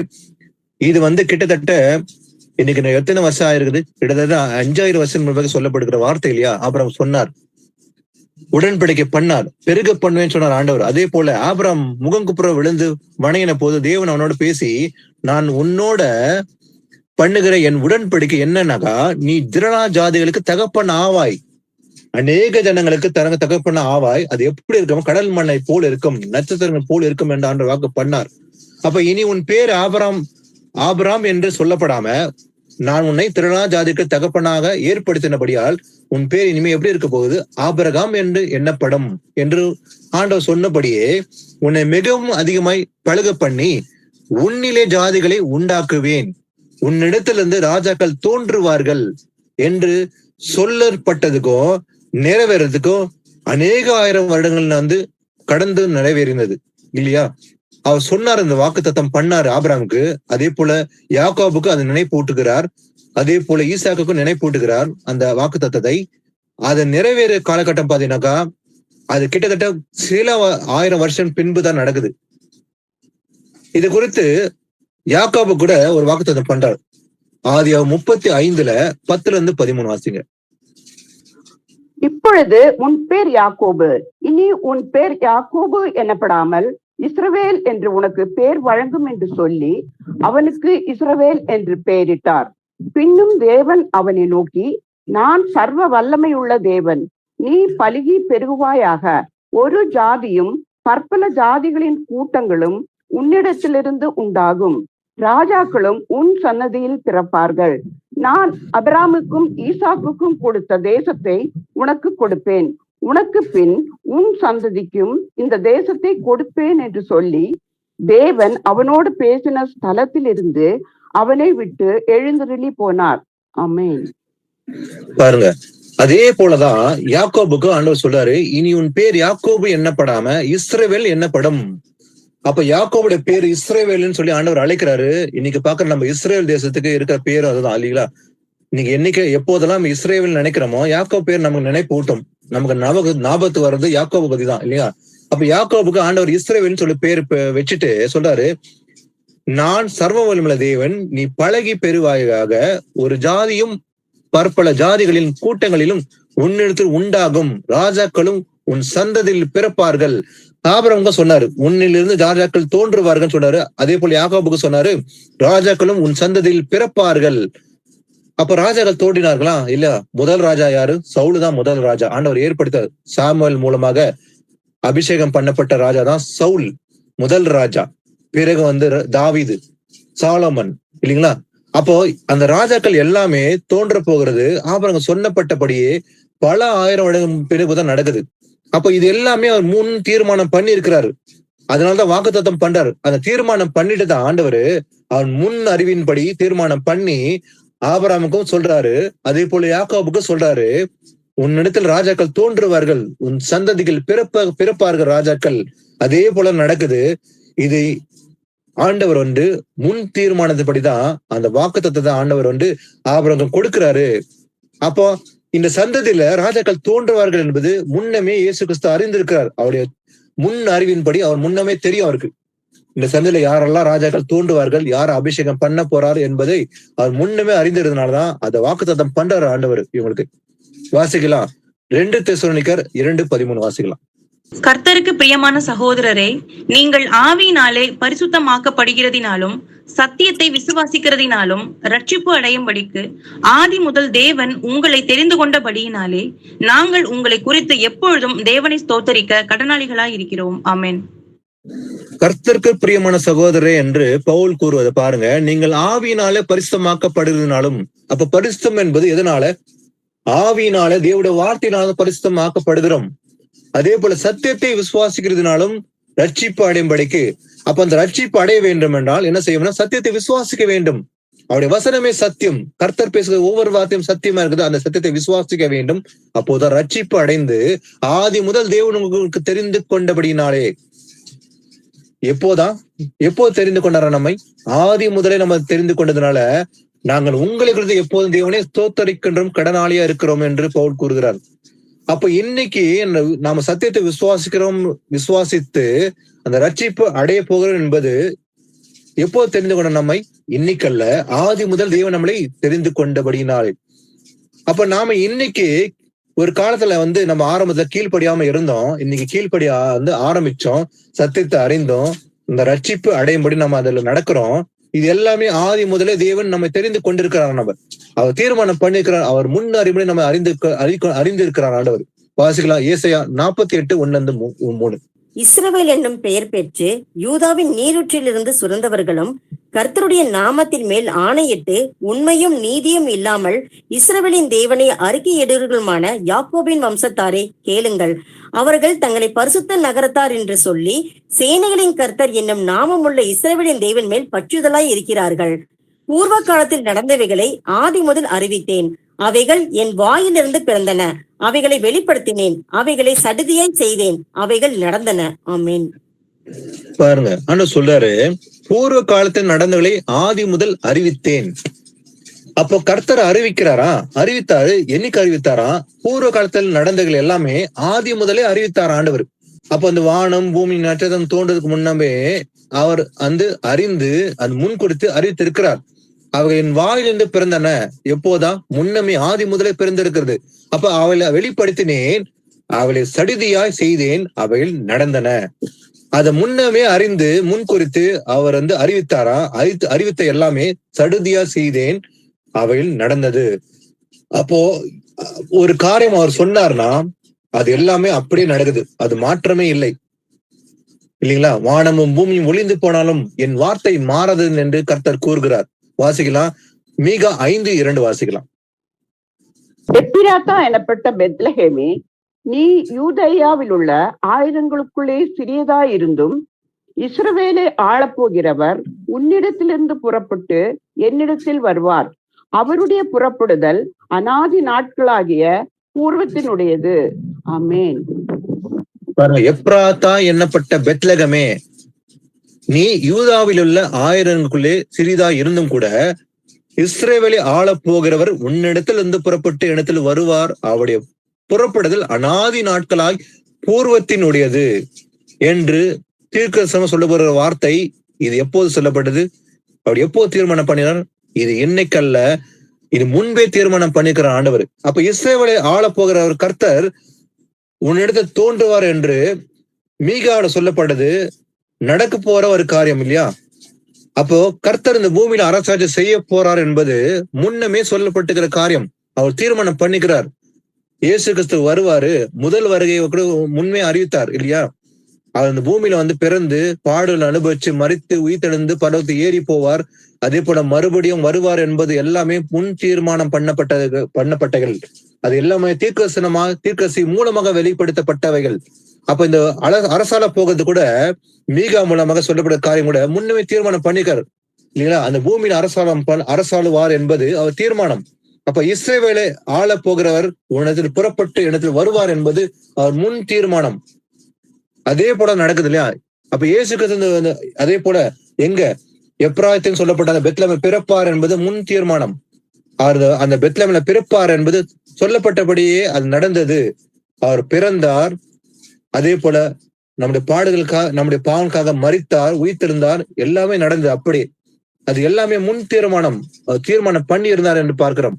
இது கிட்டத்தட்ட இன்னைக்கு எத்தனை வருஷம் ஆயிருக்குது? கிட்டத்தட்ட 5000 வருஷம் முன்பாக சொல்லப்படுகிற வார்த்தை இல்லையா? ஆபிரகாம் சொன்னார், உடன்படிக்கை பண்ணார், பெருக பண்ணுவேன்னு சொன்னார் ஆண்டவர். அதே போல ஆபிரகாம் முகம் குப்புற விழுந்து வணங்கின போது தேவன் அவனோட பேசி, நான் உன்னோட பண்ணுகிற என் உடன்படிக்கை என்னன்னாக்கா, நீ திரளா ஜாதிகளுக்கு தகப்பன் ஆவாய், அநேக ஜனங்களுக்கு தகப்பன ஆவாய். அது எப்படி இருக்கும்? கடல் மண்ணை போல் இருக்கும், நட்சத்திரங்கள் போல் இருக்கும் என்று ஆண்டவர் வாக்கு பண்ணார். அப்ப இனி உன் பேர் ஆபிராம் என்று சொல்லப்படாம நான் உன்னை திரளா ஜாதிக்கு தகப்பனாக ஏற்படுத்தினபடியால் உன் பேர் இனிமே எப்படி இருக்க போகுது? ஆபிரகாம் என்று எண்ணப்படும் என்று ஆண்டவர் சொன்னபடியே உன்னை மிகவும் அதிகமாய் பழக பண்ணி உன்னிலே ஜாதிகளை உண்டாக்குவேன், உன்னிடத்திலிருந்து ராஜாக்கள் தோன்றுவார்கள் என்று சொல்லப்பட்டதுக்கும் நிறைவேறதுக்கும் அநேக ஆயிரம் வருடங்கள் கடந்து நிறைவேறினது இல்லையா? அவர் சொன்னார், இந்த வாக்குத்தத்தம் பண்ணாரு ஆபிரகாமுக்கு. அதே போல யாக்கோபுக்கு அது நினைப்பூட்டுகிறார், அதே போல ஈசாக்குக்கும் நினைப்பூட்டுகிறார் அந்த வாக்குத்தத்தத்தை. அது நிறைவேற காலகட்டம் பாத்தீங்கன்னாக்கா அது கிட்டத்தட்ட சில ஆயிரம் வருஷம் பின்புதான் நடக்குது. இது குறித்து யாக்கோபு கூட ஒரு வாக்குத்தத்தம் பண்றார். ஆதியாகமம் 35:10-13 வாசிங்க. இப்பொழுது உன் பேர் யாக்கோபு, இனி உன் பேர் யாக்கோபு எனப்படாமல் இஸ்ரவேல் என்று உனக்கு பேர் வழங்கும் என்று சொல்லி அவனுக்கு இஸ்ரவேல் என்று பெயரிட்டார். பின்னும் தேவன் அவனை நோக்கி, நான் சர்வ வல்லமை உள்ள தேவன், நீ பலுகி பெருகுவாயாக, ஒரு ஜாதியும் பற்பல ஜாதிகளின் கூட்டங்களும் உன்னிடத்திலிருந்து உண்டாகும், ராஜாக்களும் உன் சன்னதியில் பிறப்பார்கள். நான் அபிராமுக்கும் ஈசாக்குக்கும் கொடுத்த தேசத்தை உனக்கு கொடுப்பேன், உனக்கு பின் உன் சந்ததிக்கும் இந்த தேசத்தை கொடுப்பேன் என்று சொல்லி தேவன் அவனோடு பேசின ஸ்தலத்தில் இருந்து அவனை விட்டு எழுந்தருளி போனார். ஆமென். பாருங்க, அதே போலதான் யாக்கோபுக்கு ஆண்டவர் சொல்றாரு, இனி உன் பேர் யாக்கோபு எண்ணப்படாம இஸ்ரவேல் எண்ணப்படும். அப்ப யாக்கோபுடைய பேர் இஸ்ரவேல்னு சொல்லி ஆண்டவர் அழைக்கிறாரு. இன்னைக்கு பாக்குற நம்ம இஸ்ரேல் தேசத்துக்கு இருக்கிற பேரும் அதுதான் இல்லைங்களா? இன்னைக்கு எப்போதெல்லாம் இஸ்ரேல் நினைக்கிறோமோ யாக்கோபு பேர் நமக்கு நினைப்பூட்டும், நமக்கு ஞாபகத்து வர்றது யாக்கோபு பத்தி தான் இல்லையா? அப்ப யாக்கோபுக்கு ஆண்டவர் இஸ்ரவேல்னு சொல்லி பேர் வச்சுட்டு சொல்றாரு, நான் சர்வ வல்லமையுள்ள தேவன், நீ பழகி பெருவாயாக, ஒரு ஜாதியும் பற்பல ஜாதிகளின் கூட்டங்களிலும் உன்னிடத்தில் உண்டாகும், ராஜாக்களும் உன் சந்ததியில் பிறப்பார்கள். ஆபிரகாமுக்கு சொன்னாரு, உன்னிலிருந்து ராஜாக்கள் தோன்றுவார்கள் சொன்னாரு. அதே போல யாக்கோபுக்கு சொன்னாரு, ராஜாக்களும் உன் சந்ததியில் பிறப்பார்கள். அப்ப ராஜாக்கள் தோன்றினார்களா? இல்ல. முதல் ராஜா யாரு? சவுல் தான் முதல் ராஜா. ஆண்டவர் ஏற்படுத்த சாமுவேல் மூலமாக அபிஷேகம் பண்ணப்பட்ட ராஜா தான் சவுல், முதல் ராஜா. பிறகு தாவீது, சாலமன் இல்லைங்களா? அப்போ அந்த ராஜாக்கள் எல்லாமே தோன்ற போகிறது ஆபிரகாம் சொன்னப்பட்டபடியே பல ஆயிரம் வருடம் பிறகுதான் நடக்குது. அப்போ இது எல்லாமே அவர் முன் தீர்மானம் பண்ணி இருக்கிறாரு. அதனாலதான் வாக்குத்தத்தம் பண்றாரு. அந்த தீர்மானம் பண்ணிட்டு தான் ஆண்டவர் அவன் முன் அறிவின்படி தீர்மானம் பண்ணி ஆபிரகாமுக்கும் சொல்றாரு, அதே போல யாக்கோபுக்கும் சொல்றாரு, உன்னிடத்தில் ராஜாக்கள் தோன்றுவார்கள், உன் சந்ததிகள் பிறப்பார்கள் ராஜாக்கள். அதே போல நடக்குது. இது ஆண்டவர் முன் தீர்மானத்தின்படிதான் அந்த வாக்குத்தத்தத்தை ஆண்டவர் ஆபிரகாம் கொடுக்கிறாரு. அப்போ இந்த சந்ததியில ராஜாக்கள் தோன்றுவார்கள் என்பது முன்னமே இயேசு கிறிஸ்து அறிந்திருக்கிறார். அவருடைய முன் அறிவின்படி அவர் முன்னமே தெரியும் அவருக்கு. இந்த சந்ததியில யாரெல்லாம் ராஜாக்கள் தோன்றுவார்கள், யார் அபிஷேகம் பண்ண போறாரு என்பதை அவர் முன்னமே அறிந்திருந்தனாலதான் அந்த வாக்குத்தத்தம் பண்றாரு ஆண்டவர் இவங்களுக்கு. வாசிக்கலாம் 2 தெசலோனிக்கர் 2:13 வாசிக்கலாம். கர்த்தருக்கு பிரியமான சகோதரரே, நீங்கள் ஆவியினாலே பரிசுத்தமாக்கப்படுகிறதினாலும் சத்தியத்தை விசுவாசிக்கிறதினாலும் ரட்சிப்பு அடையும்படிக்கு ஆதி முதல் தேவன் உங்களை தெரிந்து கொண்டபடியினாலே நாங்கள் உங்களை குறித்து எப்பொழுதும் தேவனை ஸ்தோத்தரிக்க கடனாளிகளாய் இருக்கிறோம். ஆமென். கர்த்தருக்கு பிரியமான சகோதரரே என்று பவுல் கூறுவதை பாருங்க. நீங்கள் ஆவியினாலே பரிசுத்தமாக்கப்படுகிறதினாலும், அப்ப பரிசுத்தம் என்பது எதனால? ஆவியினால, தேவனுடைய வார்த்தையினால பரிசுத்தமாக்கப்படுகிறோம். அதே போல சத்தியத்தை விசுவாசிக்கிறதுனாலும் ரட்சிப்பு அடையும்படிக்கு. அப்ப அந்த ரட்சிப்பு அடைய வேண்டும் என்றால் என்ன செய்யணும்னா சத்தியத்தை விசுவாசிக்க வேண்டும். அவருடைய வசனமே சத்தியம். கர்த்தர் பேசுகிற ஒவ்வொரு வார்த்தையும் சத்தியமா இருக்குது. அந்த சத்தியத்தை விசுவாசிக்க வேண்டும். அப்போதான் ரட்சிப்பு அடைந்து ஆதி முதல் தேவன் உங்களுக்கு தெரிந்து கொண்டபடினாலே. எப்போது தெரிந்து கொண்டாரா நம்மை? ஆதி முதலே நம்ம தெரிந்து கொண்டதுனால நாங்கள் உங்களை குறித்து எப்போதும் தேவனே ஸ்தோத்தரிக்கின்றோம், கடனாளியா இருக்கிறோம் என்று பவுல் கூறுகிறார். அப்ப இன்னைக்கு நாம சத்தியத்தை விசுவாசித்து அந்த ரட்சிப்பு அடைய போகிறோம் என்பது எப்போது தெரிந்து கொண்ட நம்மை? இன்னைக்கல்ல, ஆதி முதல் தேவன் நம்மளை தெரிந்து கொண்டபடினாலே. அப்ப நாம இன்னைக்கு ஒரு காலத்துல நம்ம ஆரம்பத்துல கீழ்ப்படியாம இருந்தோம். இன்னைக்கு கீழ்ப்படியா ஆரம்பிச்சோம், சத்தியத்தை அறிந்தோம், இந்த ரட்சிப்பு அடையும்படி நம்ம அதுல நடக்கிறோம். இது எல்லாமே ஆதி முதலே தேவன் நம்மை தெரிந்து கொண்டிருக்கிறார். அவர் தீர்மானம் பண்ணிருக்கிறார். அவர் முன் அறிமுறை நம்ம அறிந்திருக்கிறார் ஆண்டவர். வாசிக்கலாம் ஏசாயா 48:1-3. இஸ்ரவேல் என்னும் பெயர் பெற்று யூதாவின் நீரூற்றிலிருந்து சுரந்தவர்களும் கர்த்தருடைய நாமத்தின் மேல் ஆணையிட்டு உண்மையும் நீதியும் இல்லாமல் இஸ்ரவேலின் தேவனை அறிக்கையிடுவர்களுமான யாக்கோபின் வம்சத்தாரே கேளுங்கள். அவர்கள் தங்களை பரிசுத்த நகரத்தார் என்று சொல்லி சேனைகளின் கர்த்தர் என்னும் நாமமுள்ள இஸ்ரவேலின் தேவன் மேல் பற்றுதலாய் இருக்கிறார்கள். பூர்வ காலத்தில் நடந்தவைகளை ஆதி முதல் அறிவித்தேன். அவைகள் என் வாயிலிருந்து பிறந்தன. அவைகளை வெளிப்படுத்தினேன். அவைகளை சடுதியாய் செய்தேன். அவைகள் நடந்தன. ஆமென். பாருங்க, ஆண்டவர் சொல்றாரு, பூர்வ காலத்தில் நடந்தவர்களை ஆதி முதல் அறிவித்தேன். அப்போ கர்த்தர் அறிவிக்கிறாரா? அறிவித்தாரு. என்னைக்கு அறிவித்தாரா? பூர்வ காலத்தில் நடந்தவர்கள் எல்லாமே ஆதி முதலே அறிவித்தார் ஆண்டவர். அப்போ அந்த வானம் பூமி நட்சத்திரம் தோன்றதுக்கு முன்னமே அவர் அறிந்து அது முன் கொடுத்து அறிவித்திருக்கிறார். அவைகளின் வாயிலிருந்து பிறந்தன. எப்போதா? முன்னமே ஆதி முதலே பிறந்திருக்கிறது. அப்ப அவளை வெளிப்படுத்தினேன், அவளை சடுதியாய் செய்தேன், அவைகள் நடந்தன. அதை முன்னமே அறிந்து முன் குறித்து அவர் அறிவித்தாரா? அறிவித்த எல்லாமே சடுதியா செய்தேன், அவைகள் நடந்தது. அப்போ ஒரு காரியம் அவர் சொன்னார்னா அது எல்லாமே அப்படியே நடக்குது. அது மாற்றமே இல்லை, இல்லைங்களா? வானமும் பூமியும் ஒளிந்து போனாலும் என் வார்த்தை மாறது என்று கர்த்தர் கூறுகிறார். வாசிக்கலாம், மீகா 5:2 வாசிக்கலாம். எப்பிராத்தா எனப்பட்ட பெத்லஹேமே, நீ யூதேயாவில் உள்ள ஆயிரங்களுக்குள்ளே சிறியதாயிருந்தும் இஸ்ரவேலை ஆளப்போகிறவர் உன்னிடத்திலிருந்து புறப்பட்டு என்னிடத்தில் வருவார். அவருடைய புறப்படுதல் அநாதி நாட்களாகிய பூர்வத்தினுடையது. ஆமென். எப்ராத்தா என்னப்பட்ட பெத்லகமே, நீ யூதாவில் உள்ள ஆயிரங்களுக்குள்ளே சிறிதா இருந்தும் கூட இஸ்ரவேலை ஆள போகிறவர் உன்னிடத்திலிருந்து புறப்பட்டு இடத்தில் வருவார். அவருடைய புறப்படுதல் அநாதி நாட்களாய் பூர்வத்தினுடையது என்று தீர்க்கதரிசனம் சொல்லப்படுகிற வார்த்தை. இது எப்போது சொல்லப்பட்டது? அவர் எப்போது தீர்மானம் பண்ணினார்? இது இன்னைக்கல்ல, இது முன்பே தீர்மானம் பண்ணிக்கிற ஆண்டவர். அப்ப இஸ்ரவேலை ஆள போகிறவர் கர்த்தர் உன்னிடத்தில் தோன்றுவார் என்று மீகாவோட சொல்லப்பட்டது நடக்க போற ஒரு காரியம் இல்லையா? அப்போ கர்த்தர் இந்த பூமியில அரசாட்சி செய்ய போறார் என்பது முன்னமே சொல்லப்பட்டுக்கிற காரியம். அவர் தீர்மானம் பண்ணிக்கிறார். இயேசு கிறிஸ்து வருவாரு, முதல் வருகையை கூட முன்னே அறிவித்தார் இல்லையா? அவர் இந்த பூமியில பிறந்து பாடுகள் அனுபவிச்சு மரித்து உயிர்த்தெழுந்து பரவத்து ஏறி போவார். அதே போல மறுபடியும் வருவார் என்பது எல்லாமே முன் தீர்மானம் பண்ணப்பட்டவைகள். அது எல்லாமே தீர்க்கதரிசி மூலமாக வெளிப்படுத்தப்பட்டவைகள். அப்ப இந்த அரசால போகிறது கூட மீகா மூலமாக சொல்லப்பட்ட காரியம் கூட முன்னமே தீர்மானம் பண்ணிக்கார் இல்லைங்களா? அந்த பூமியில அரசாளுவார் என்பது அவர் தீர்மானம். அப்ப இஸ்ரவேலை ஆள போகிறவர் உனத்தில் புறப்பட்டு இடத்தில் வருவார் என்பது அவர் முன் தீர்மானம். அதே போல நடக்குது இல்லையா? அப்ப இயேசு கிறிஸ்து அதே போல எங்க எப்ராயத்தில் சொல்லப்பட்ட அந்த பெத்லஹேமில் பிறப்பார் என்பது முன் தீர்மானம். அந்த பெத்லஹேமில் பிறப்பார் என்பது சொல்லப்பட்டபடியே அது நடந்தது. அவர் பிறந்தார். அதே போல நம்முடைய பாடுகளுக்காக, நம்முடைய பாவனுக்காக மரித்தார், உயிர்த்தெழுந்தார். எல்லாமே நடந்தது அப்படி. அது எல்லாமே முன் தீர்மானம் பண்ணி இருந்தார் என்று பார்க்கிறோம்.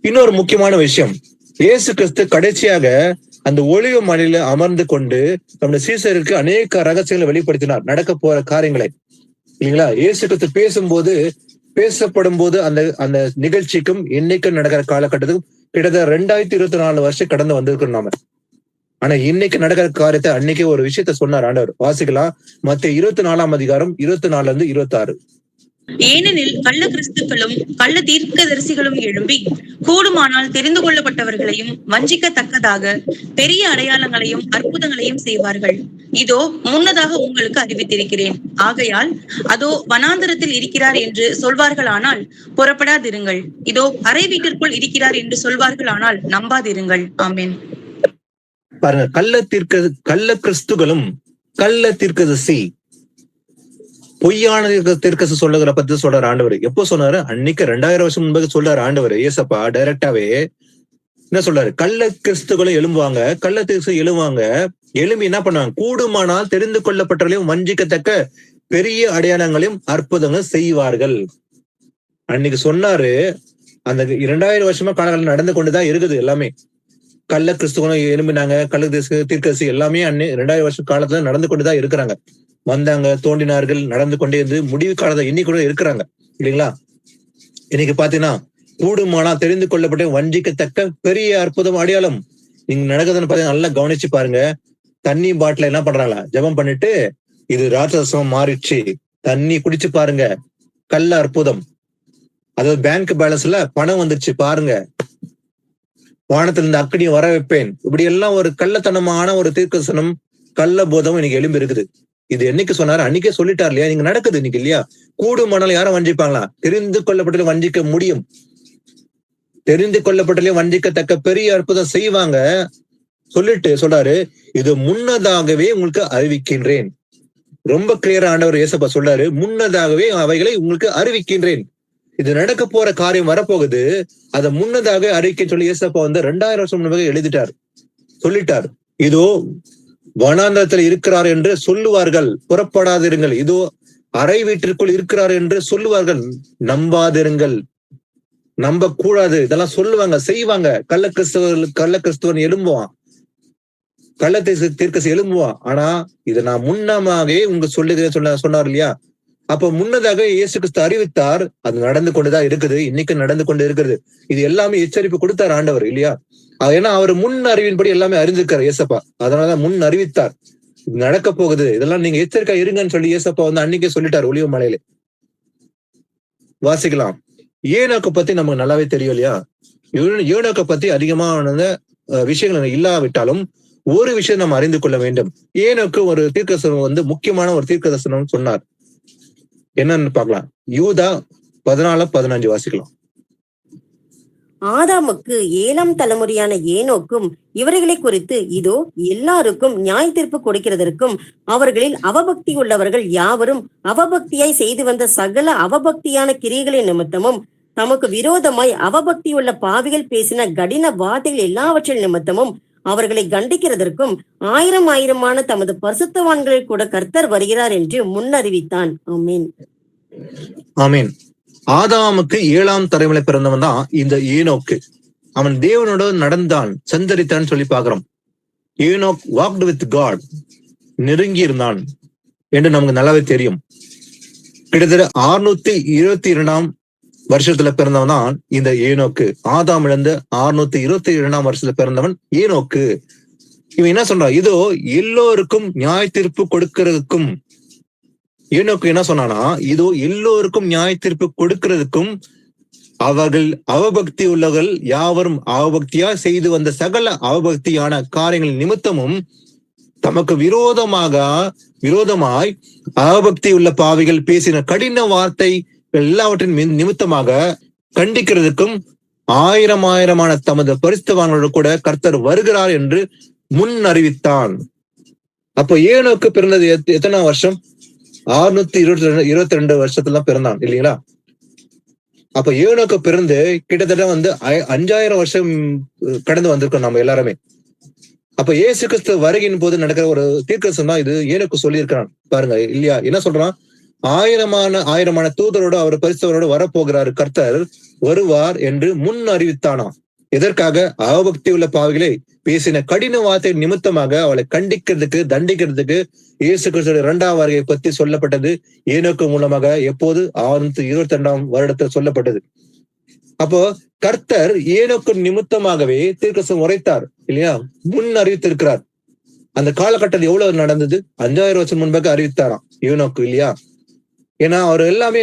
இன்னொரு முக்கியமான விஷயம், இயேசு கிறிஸ்து கடைசியாக அந்த ஒலிவ மலையில அமர்ந்து கொண்டு நம்முடைய சீசருக்கு அநேக ரகசியங்களை வெளிப்படுத்தினார், நடக்க போற காரியங்களை இல்லைங்களா? இயேசு கிறிஸ்து பேசப்படும் போது அந்த நிகழ்ச்சிக்கும் இன்னைக்கும் நடக்கிற காலகட்டத்துக்கும் கிட்டத்தட்ட 2024 வருஷம் கடந்து வந்திருக்கோம் நாம. ஆனா இன்னைக்கு நடக்கிற காரியத்தை அன்னைக்கே ஒரு விஷயத்த சொன்னார் ஆண்டவர். வாசிக்கலாம், மத்தேயு 24:24-26. ஏனெனில் கள்ள கிறிஸ்துக்களும் கள்ள தீர்க்கதரிசிகளும் எழும்பி கூடுமானால் தெரிந்து கொள்ளப்பட்டவர்களையும் வஞ்சிக்கத்தக்கதாக பெரிய அடையாளங்களையும் அற்புதங்களையும் செய்வார்கள். இதோ முன்னதாக உங்களுக்கு அறிவித்திருக்கிறேன். ஆகையால் அதோ வனாந்தரத்தில் இருக்கிறார் என்று சொல்வார்களானால் புறப்படாதிருங்கள். இதோ அறை வீட்டிற்குள் இருக்கிறார் என்று சொல்வார்களானால் நம்பாதிருங்கள். ஆமென். பாருங்க, கள்ள கிறிஸ்துகளும் கள்ள தீர்க்கதரிசி, பொய்யான தீர்க்கதரிசி சொல்லுகிற பத்தி சொல்றாரு ஆண்டவர். எப்போ சொன்னாரு? அன்னைக்கு 2000 வருஷம் முன்பு சொல்றாரு ஆண்டவர். ஏசப்பா டைரக்டாவே என்ன சொல்றாரு? கள்ள கிறிஸ்துகளும் எழும்புவாங்க, கள்ள தீர்க்கதரிசி எழும்புவாங்க. எழும்பி என்ன பண்ணுவாங்க? கூடுமானால் தெரிந்து கொள்ளப்பட்டவர்களையும் வஞ்சிக்கத்தக்க பெரிய அடையாளங்களையும் அற்புதங்களும் செய்வார்கள். அன்னைக்கு சொன்னாரு. அந்த 2000 வருஷமா காலங்கள் நடந்து கொண்டுதான் இருக்குது. எல்லாமே கள்ள கிறிஸ்துவனும் எழும்பினாங்க, கள்ள தீர்க்கதரிசி எல்லாமே 2000 வருஷம் காலத்துல நடந்து கொண்டுதான் இருக்கிறாங்க. வந்தாங்க, தோண்டினார்கள், நடந்து கொண்டே இருந்து முடிவு காலத்தை இன்னைக்கு கூட இருக்கிறாங்க இல்லைங்களா? இன்னைக்கு பாத்தீங்கன்னா கூடுமானா தெரிந்து கொள்ளப்பட்ட வஞ்சிக்கத்தக்க பெரிய அற்புதம் அடையாளம் நீங்க நடக்குதுன்னு பாத்தீங்கன்னா நல்லா கவனிச்சு பாருங்க. தண்ணி பாட்டில என்ன பண்றாங்களா, ஜெபம் பண்ணிட்டு இது ராட்சசம் மாறிடுச்சு, தண்ணி குடிச்சு பாருங்க, கள்ள அற்புதம், அதாவது பேங்க் பேலன்ஸ்ல பணம் வந்துருச்சு பாருங்க, வானத்துல இருந்து அக்கடியை வர வைப்பேன், இப்படி எல்லாம் ஒரு கள்ளத்தனமான ஒரு தீர்க்கதரிசனம், கள்ள போதம் இன்னைக்கு எழும்பி இருக்குது. இது என்னைக்கு சொன்னாரு, அன்னைக்கே சொல்லிட்டார் இல்லையா, நீங்க நடக்குது இன்னைக்கு இல்லையா. கூடுமானால் யாரும் வஞ்சிப்பாங்களா, தெரிந்து கொள்ளப்பட்டதிலே வஞ்சிக்க முடியும், தெரிந்து கொள்ளப்பட்டதிலே வஞ்சிக்கத்தக்க பெரிய அற்புதம் செய்வாங்க சொல்லிட்டு சொல்றாரு, இது முன்னதாகவே உங்களுக்கு அறிவிக்கின்றேன். ரொம்ப கிளியரா ஆண்டவர் இயேசுப்பா சொல்றாரு, முன்னதாகவே அவைகளை உங்களுக்கு அறிவிக்கின்றேன். இது நடக்க போற காரியம் வரப்போகுது, அதை முன்னதாக அறிவிக்க சொல்லி இயேசுப்பா 2000 வருஷம் முன்னாக எழுதிட்டார், சொல்லிட்டார். இதோ வனாந்தரத்தில் இருக்கிறார் என்று சொல்லுவார்கள், புறப்படாதிருங்கள், இதோ அறை வீட்டிற்குள் இருக்கிறார் என்று சொல்லுவார்கள், நம்பாதிருங்கள், நம்ப கூடாது, இதெல்லாம் சொல்லுவாங்க செய்வாங்க. கள்ள கிறிஸ்துவன் எழும்புவான், கள்ளத்தை தீர்க்கசி எழும்புவான். ஆனா இதை நான் முன்னமாகவே உங்க சொன்னார் இல்லையா. அப்ப முன்னதாக இயேசு கிறிஸ்து அறிவித்தார், அது நடந்து கொண்டுதான் இருக்குது, இன்னைக்கு நடந்து கொண்டு இருக்கிறது. இது எல்லாமே எச்சரிப்பு கொடுத்தார் ஆண்டவர் இல்லையா. ஏன்னா அவர் முன் அறிவின்படி எல்லாமே அறிந்திருக்காரு இயேசப்பா, அதனாலதான் முன் அறிவித்தார் நடக்க போகுது, இதெல்லாம் நீங்க எச்சரிக்கை இருங்கன்னு சொல்லி இயேசப்பா அன்னைக்கே சொல்லிட்டார் ஒலிவ மலையில. வாசிக்கலாம். ஏனோக்கை பத்தி நமக்கு நல்லாவே தெரியும் இல்லையா. ஏனோக்கை பத்தி அதிகமான விஷயங்கள் இல்லாவிட்டாலும் ஒரு விஷயம் நம்ம அறிந்து கொள்ள வேண்டும். ஏனோக்கு ஒரு தீர்க்கதரிசனம் முக்கியமான ஒரு தீர்க்கதரிசனம் சொன்னார், என்னன்னு பார்க்கலாம். யூதா 14:15 வாசிக்கலாம். ஆதாமுக்கு 7ஆம் தலைமுறையான ஏனோக்கும் இவர்களை குறித்து இதோ எல்லாருக்கும் நியாய தீர்ப்பு கொடுக்கிறதற்கும் அவர்களில் அவபக்தி உள்ளவர்கள் யாவரும் அவபக்தியாய் செய்து வந்த சகல அவபக்தியான கிரியைகளின் நிமித்தமும் தமக்கு விரோதமாய் அவபக்தியுள்ள பாவிகள் பேசின கடின வார்த்தைகள் எல்லாவற்றின் நிமித்தமும் அவர்களை கண்டிக்கிறதற்கும் 1000 தமது பரிசுத்தவான்களை கூட கர்த்தர் வருகிறார் என்று முன்னறிவித்தான். ஆமீன், ஆமீன். ஆதாமுக்கு 7ஆம் தலைமுறை பிறந்தவன் தான் இந்த ஏனோக்கு. அவன் தேவனோட நடந்தான், சஞ்சரித்தான் சொல்லி பாக்குறோம். ஏனோக் வாக்டு வித் காட், நெருங்கி இருந்தான் என்று நமக்கு நல்லாவே தெரியும். கிட்டத்தட்ட 622ஆம் வருஷத்துல பிறந்தவன் தான் இந்த ஏனோக்கு. ஆதாம் இழந்து 622ஆம் வருஷத்துல பிறந்தவன் ஏனோக்கு. இவன் என்ன சொல்றான், இதோ எல்லோருக்கும் நியாய தீர்ப்பு கொடுக்கிறதுக்கும். ஏனோக்கு என்ன சொன்னானா, இதோ எல்லோருக்கும் நியாய தீர்ப்பு கொடுக்கிறதுக்கும் அவர்கள் அவபக்தி உள்ளவர்கள் யாவரும் அவபக்தியா செய்து வந்த சகல அவபக்தியான காரியங்கள் நிமித்தமும் தமக்கு விரோதமாய் அவபக்தி உள்ள பாவிகள் பேசின கடின வார்த்தை எல்லாவற்றின் நிமித்தமாக கண்டிக்கிறதுக்கும் 1000 தமது பரிசுத்தவான்களோடு கூட கர்த்தர் வருகிறார் என்று முன் அறிவித்தான். அப்போ ஏனோக்கு பிறந்தது எத்தனை வருஷம், 622 வருஷத்துல பிறந்தான் இல்லைங்களா. அப்ப ஏனோக்கு பிறந்து கிட்டத்தட்ட 5000 வருஷம் கடந்து வந்திருக்கோம் நம்ம எல்லாருமே. அப்ப இயேசு கிறிஸ்து வருகையின் போது நடக்கிற ஒரு தீர்க்கதரிசனம் தான் இது ஏனோக்கு சொல்லியிருக்கிறான் பாருங்க இல்லையா. என்ன சொல்றான், 1000 தூதரோடு அவர் பரிசுத்தவரோடு வரப்போகிறாரு, கர்த்தர் வருவார் என்று முன் அறிவித்தானாம். எதற்காக, அவபக்தி உள்ள பாவிகளை பேசின கடின வார்த்தை நிமித்தமாக அவளை கண்டிக்கிறதுக்கு தண்டிக்கிறதுக்கு இயேசு கிறிஸ்துவோட 2ஆம் வருகை பத்தி சொல்லப்பட்டது ஏனோக்கு மூலமாக. எப்போது, 622ஆம் வருடத்தில் சொல்லப்பட்டது. அப்போ கர்த்தர் ஏனோக்கு நிமித்தமாகவே தீர்க்கதரிசனம் உரைத்தார் இல்லையா, முன் அறிவித்திருக்கிறார். அந்த காலகட்டத்தில் எவ்வளவு நடந்தது, 5000 வருஷம் முன்பாக அறிவித்தாராம் ஏனோக்கு இல்லையா. ஏன்னா அவர் எல்லாமே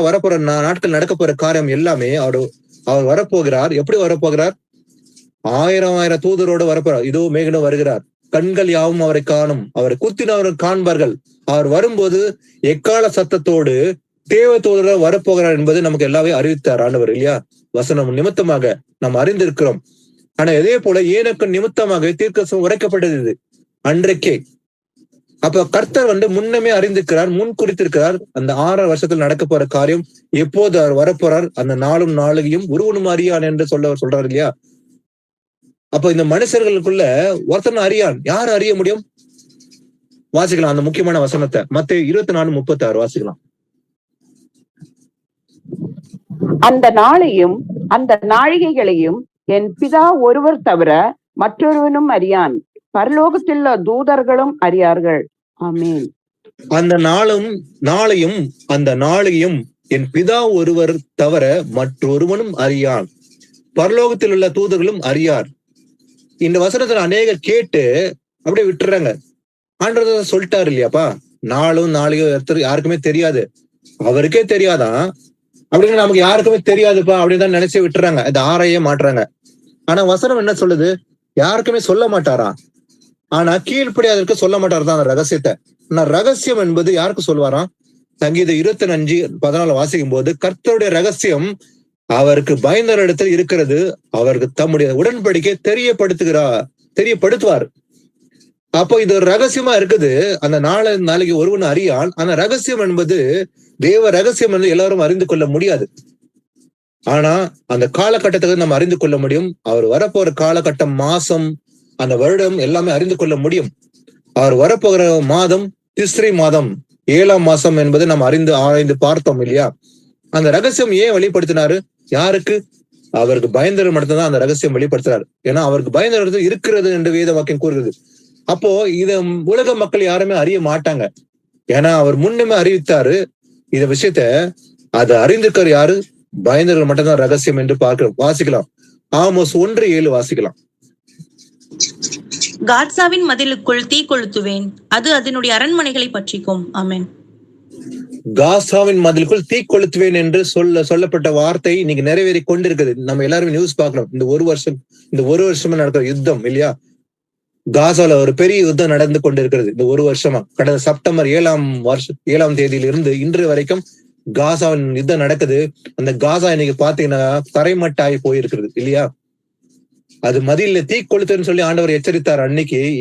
வரப்போற நாட்கள் நடக்க போற காரியம் எல்லாமே அவர் வரப்போகிறார். எப்படி வரப்போகிறார், 1000 தூதரோடு வரப்போறார். இதோ மேகனும் வருகிறார், கண்கள் யாவும் அவரை காணும், அவரை குத்தினவர்கள் காண்பார்கள். அவர் வரும்போது எக்கால சத்தத்தோடு தேவ தூதரோடு வரப்போகிறார் என்பது நமக்கு எல்லாமே அறிவித்தார் ஆண்டவர் இல்லையா. வசனம் நிமித்தமாக நாம் அறிந்திருக்கிறோம். ஆனா இதே போல ஏனோக்கு நிமித்தமாக தீர்க்கதரிசனம் உரைக்கப்பட்டது அன்றைக்கே. அப்ப கர்த்தர் முன்னமே அறிந்திருக்கிறார், முன் குறித்திருக்கிறார். அந்த 6 வருஷத்துல நடக்க போற காரியம் எப்போது அவர் வரப்போறார், அந்த நாளும் நாளையும் ஒருவனும் அறியான் என்று சொல்றாரு இல்லையா. அப்ப இந்த மனுஷர்களுக்குள்ள ஒருத்தன் அறியான், யார் அறிய முடியும்? வாசிக்கலாம் அந்த முக்கியமான வசனத்தை, மத்தேயு 24:36 வாசிக்கலாம். அந்த நாளையும் அந்த நாழிகைகளையும் என் பிதா ஒருவர் தவிர மற்றொருவனும் அறியான், பரலோகத்திலுள்ள தூதர்களும் அறியார்கள். ஆமென். அந்த நாளையும் அந்த நாளையும் என் பிதா ஒருவர் தவிர மற்றொருவனும் அறியான், பரலோகத்தில் உள்ள தூதர்களும் அறியார். இந்த வசனத்துல அநேகர் கேட்டு அப்படியே விட்டுறாங்க. ஆண்டவர் சொல்லிட்டாரு இல்லையாப்பா, நாளும் நாளையும் யாருக்குமே தெரியாது, அவருக்கே தெரியாதான் அப்படின்னு நமக்கு யாருக்குமே தெரியாதுப்பா அப்படின்னு தான் நினைச்சு விட்டுறாங்க. இது ஆரையே மாட்டுறாங்க. ஆனா வசனம் என்ன சொல்லுது? யாருக்குமே சொல்ல மாட்டாரா? ஆனா கீழ்ப்படியாதற்கு சொல்ல மாட்டாரு தான் அந்த ரகசியத்தை. ஆனா ரகசியம் என்பது யாருக்கு சொல்வாராம்? சங்கீதம் 25:14 வாசிக்கும் போது, கர்த்தருடைய ரகசியம் அவருக்கு பயந்தர் இடத்தில் இருக்கிறது, அவருக்கு தம்முடைய உடன்படிக்கை தெரியப்படுத்துவார். அப்போ இது ஒரு ரகசியமா இருக்குது. அந்த நாளைக்கு ஒருவன் அறியான். ஆனா ரகசியம் என்பது தேவ ரகசியம் என்று எல்லாரும் அறிந்து கொள்ள முடியாது. ஆனா அந்த காலகட்டத்துக்கு நம்ம அறிந்து கொள்ள முடியும். அவர் வரப்போற காலகட்டம், மாசம், அந்த வருடம் எல்லாமே அறிந்து கொள்ள முடியும். அவர் வரப்போகிற மாதம் திஸ்ரி மாதம், 7ஆம் மாசம் என்பது நம்ம ஆராய்ந்து பார்த்தோம் இல்லையா? அந்த ரகசியம் ஏன் வெளிப்படுத்தினாரு? யாருக்கு? அவருக்கு பயந்தர் மட்டும்தான் அந்த ரகசியம் வெளிப்படுத்துறாரு. ஏன்னா அவருக்கு பயந்தர் இருக்கிறது என்று வேத வாக்கியம் கூறுகிறது. அப்போ இத உலக மக்கள் யாருமே அறிய மாட்டாங்க. ஏன்னா அவர் முன்னுமே அறிவித்தாரு இந்த விஷயத்த. அதை அறிந்திருக்காரு யாரு? பயந்தர்கள் மட்டும்தான் ரகசியம் என்று வாசிக்கலாம். ஆமோஸ் 1:7 வாசிக்கலாம். காட்சாவின் மதிலுக்குள் தீ கொளுத்துவேன், அது அதனுடைய அரண்மனைகளை பற்றிக்கும். ஆமென். காசாவின் மதிலுக்குள் தீ கொளுத்துவேன் என்று சொல்லப்பட்ட வார்த்தை இன்னைக்கு நிறைவேறி கொண்டிருக்குது. நம்ம எல்லாருமே நியூஸ் பார்க்கலாம். இந்த ஒரு வருஷமா நடக்கிற யுத்தம் இல்லையா? காசால ஒரு பெரிய யுத்தம் நடந்து கொண்டிருக்கிறது இந்த ஒரு வருஷமா. கடந்த செப்டம்பர் 7ஆம் தேதியிலிருந்து இன்று வரைக்கும் காசாவின் யுத்தம் நடக்குது. அந்த காசா இன்னைக்கு பாத்தீங்கன்னா தரைமட்டாகி போயிருக்கிறது இல்லையா? அது மதியில தீ கொளுத்துன்னு சொல்லி ஆண்டவர் எச்சரித்தார்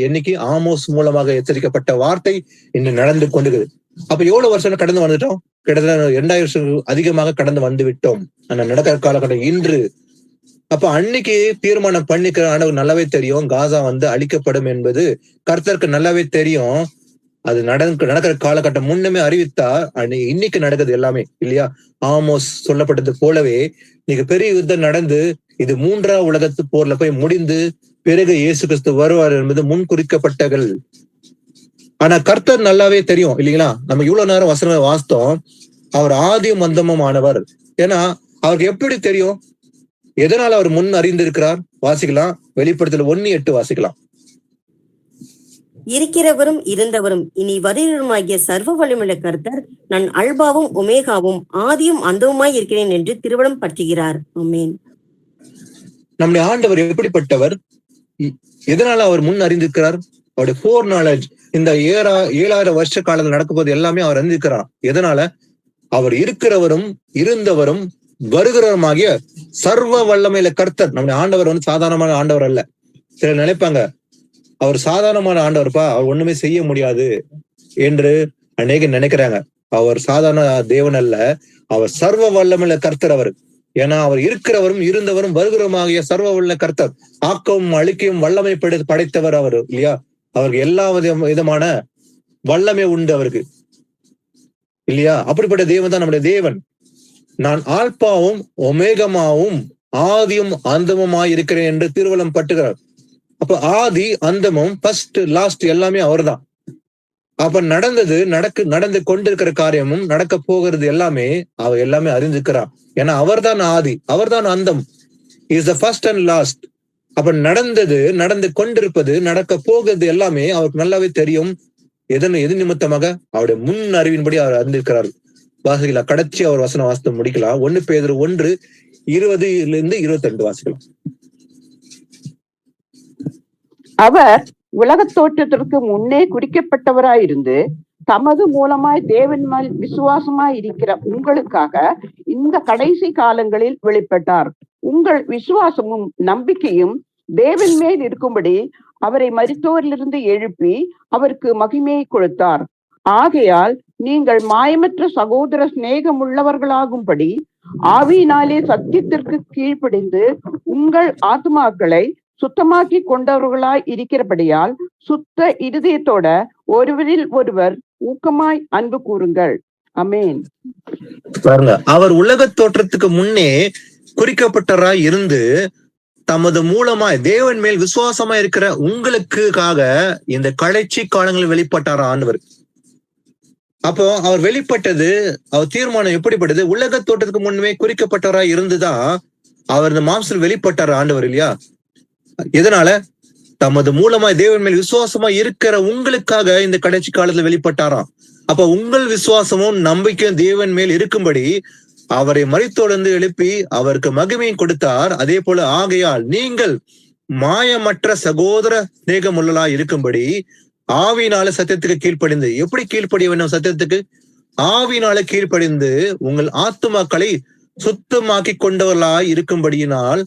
என்னைக்கு ஆமோஸ் மூலமாக எச்சரிக்கப்பட்ட வார்த்தை இன்று நடந்து கொண்டிருக்குது. அப்ப எவ்வளவு வருஷம் கடந்து வந்துட்டோம்? கிட்டத்தட்ட 2000 வருஷம் அதிகமாக கடந்து வந்து விட்டோம். ஆனா நடக்கிற காலகட்டம் இன்று. அப்ப அன்னைக்கு தீர்மானம் பண்ணிக்கிற ஆண்டவர் நல்லாவே தெரியும் காசா அழிக்கப்படும் என்பது கர்த்தருக்கு நல்லாவே தெரியும். அது நடக்கிற காலகட்டம் முன்னமே அறிவித்தா இன்னைக்கு நடக்குது எல்லாமே இல்லையா? ஆமோஸ் சொல்லப்பட்டது போலவே இன்னைக்கு பெரிய யுத்தம் நடந்து இது 3ஆம் உலகத்து போர்ல போய் முடிந்து பிறகு இயேசு கிறிஸ்து வருவார் என்பது முன்குறிக்கப்பட்டகள். ஆனா கர்த்தர் நல்லாவே தெரியும் இல்லைங்களா? நம்ம இவ்வளவு நேரம் வசனம் வாசித்தோம். அவர் ஆதியும் அந்தமும் ஆனவர். ஏன்னா அவருக்கு எப்படி தெரியும்? எதனால அவர் முன் அறிந்திருக்கிறார்? வாசிக்கலாம். வெளிப்படுத்தல் 1:8 வாசிக்கலாம். இருக்கிறவரும் இருந்தவரும் இனி வருகிறவருமாகிய சர்வ வல்லமையுள்ள கர்த்தர், நான் அல்பாவும் ஒமேகாவும் ஆதியும் அந்தவுமாய் இருக்கிறேன் என்று திருவடம் பற்றுகிறார். ஆமென். நம்முடைய ஆண்டவர் எப்படிப்பட்டவர்? எதனால அவர் முன் அறிந்திருக்கிறார்? அவருடைய ஃபோர் நாலேஜ். இந்த 7000 வருஷ காலத்தில் நடக்கும் போது எல்லாமே அவர் அறிந்திருக்கிறார். எதனால? அவர் இருக்கிறவரும் இருந்தவரும் வருகிறவருமாகிய சர்வ வல்லமையில கர்த்தர். நம்முடைய ஆண்டவர் சாதாரணமான ஆண்டவர் அல்ல. சிலர் நினைப்பாங்க அவர் சாதாரணமான ஆண்டவர்ப்பா, அவர் ஒண்ணுமே செய்ய முடியாது என்று அநேகம் நினைக்கிறாங்க. அவர் சாதாரண தேவன் அல்ல, அவர் சர்வ வல்லமையில கர்த்தர் அவர். ஏன்னா அவர் இருக்கிறவரும் இருந்தவரும் வருகிறவருமாகிய சர்வ வல்ல கர்த்தர். ஆக்கவும் அழிக்கையும் வல்லமை படைத்தவர் அவர் இல்லையா? அவருக்கு எல்லா விதமான வல்லமை உண்டு அவருக்கு இல்லையா? அப்படிப்பட்ட தேவன் தான் நம்முடைய தேவன். நான் ஆல்பாவும் ஒமேகமாவும் ஆதியும் அந்தமுமாய் இருக்கிறேன் என்று திருவலம் பட்டுகிறார். அப்ப ஆதி அந்தமும் ஃபர்ஸ்ட் லாஸ்ட் எல்லாமே அவர் தான். அப்ப நடந்து கொண்டிருக்கிற காரியமும் நடக்க போகிறது எல்லாமே அவர் எல்லாமே அறிஞ்சிருக்கிறார். ஏன்னா அவர் தான் ஆதி, அவர் தான் அந்தம். Is the first and last. அப்ப நடந்து கொண்டிருப்பது நடக்க போகிறது எல்லாமே அவருக்கு நல்லாவே தெரியும். எது நிமித்தமாக? அவருடைய முன் அறிவின்படி அவர் அறிந்திருக்கிறார். வாசிக்கலாம். கடைசி அவர் வசனம் வாசித்து முடிக்கலாம். 1 பேதுரு 1:20-22 வாசிக்கலாம். அவர் உலகத் தோற்றத்திற்கு முன்னே குறிக்கப்பட்டவராயிருந்து தமது மூலமாய் தேவன் மேல் விசுவாசமாய் இருக்கிற உங்களுக்காக இந்த கடைசி காலங்களில் வெளிப்பட்டார். உங்கள் விசுவாசமும் நம்பிக்கையும் தேவன் மேல் இருக்கும்படி அவரை மரித்தோரிலிருந்து எழுப்பி அவருக்கு மகிமையை கொடுத்தார். ஆகையால் நீங்கள் மாயமற்ற சகோதர சிநேகம் உள்ளவர்களாகும்படி ஆவியினாலே சத்தியத்திற்கு கீழ்ப்படிந்து உங்கள் ஆத்மாக்களை சுத்தமாக்கி கொண்டவர்களாய் இருக்கிறபடியால் சுத்த இருதயத்தோட ஒருவரில் ஒருவர் ஊக்கமாய் அன்பு கூறுங்கள். ஆமென். பாருங்க, அவர் உலக தோற்றத்துக்கு முன்னே குறிக்கப்பட்டவராய் இருந்து தமது மூலமாய் தேவன் மேல் விசுவாசமா இருக்கிற உங்களுக்காக இந்த கடைசி காலங்களில் வெளிப்பட்டார் ஆண்டவர். அப்போ அவர் வெளிப்பட்டது, அவர் தீர்மானம் எப்படிப்பட்டது? உலக தோற்றத்துக்கு முன்னே குறிக்கப்பட்டவராய் இருந்துதான் அவர் இந்த மாம்சத்தில் வெளிப்பட்டார் ஆண்டவர் இல்லையா? எதனால? தமது மூலமாய் தேவன் மேல் விசுவாசமா இருக்கிற உங்களுக்காக இந்த கடைசி காலத்துல வெளிப்பட்டாராம். அப்ப உங்கள் விசுவாசமும் நம்பிக்கையும் தேவன் மேல் இருக்கும்படி அவரை மரித்தோடு எழுப்பி அவருக்கு மகிமையும் கொடுத்தார். அதே போல ஆகையால் நீங்கள் மாயமற்ற சகோதர சிநேகமுள்ளலா இருக்கும்படி ஆவியினால சத்தியத்துக்கு கீழ்ப்படிந்து, எப்படி கீழ்ப்படிய வேண்டும் சத்தியத்துக்கு? ஆவியினால கீழ்ப்படிந்து உங்கள் ஆத்துமாக்களை சுத்தமாக்கி கொண்டவர்களாய் இருக்கும்படியினால்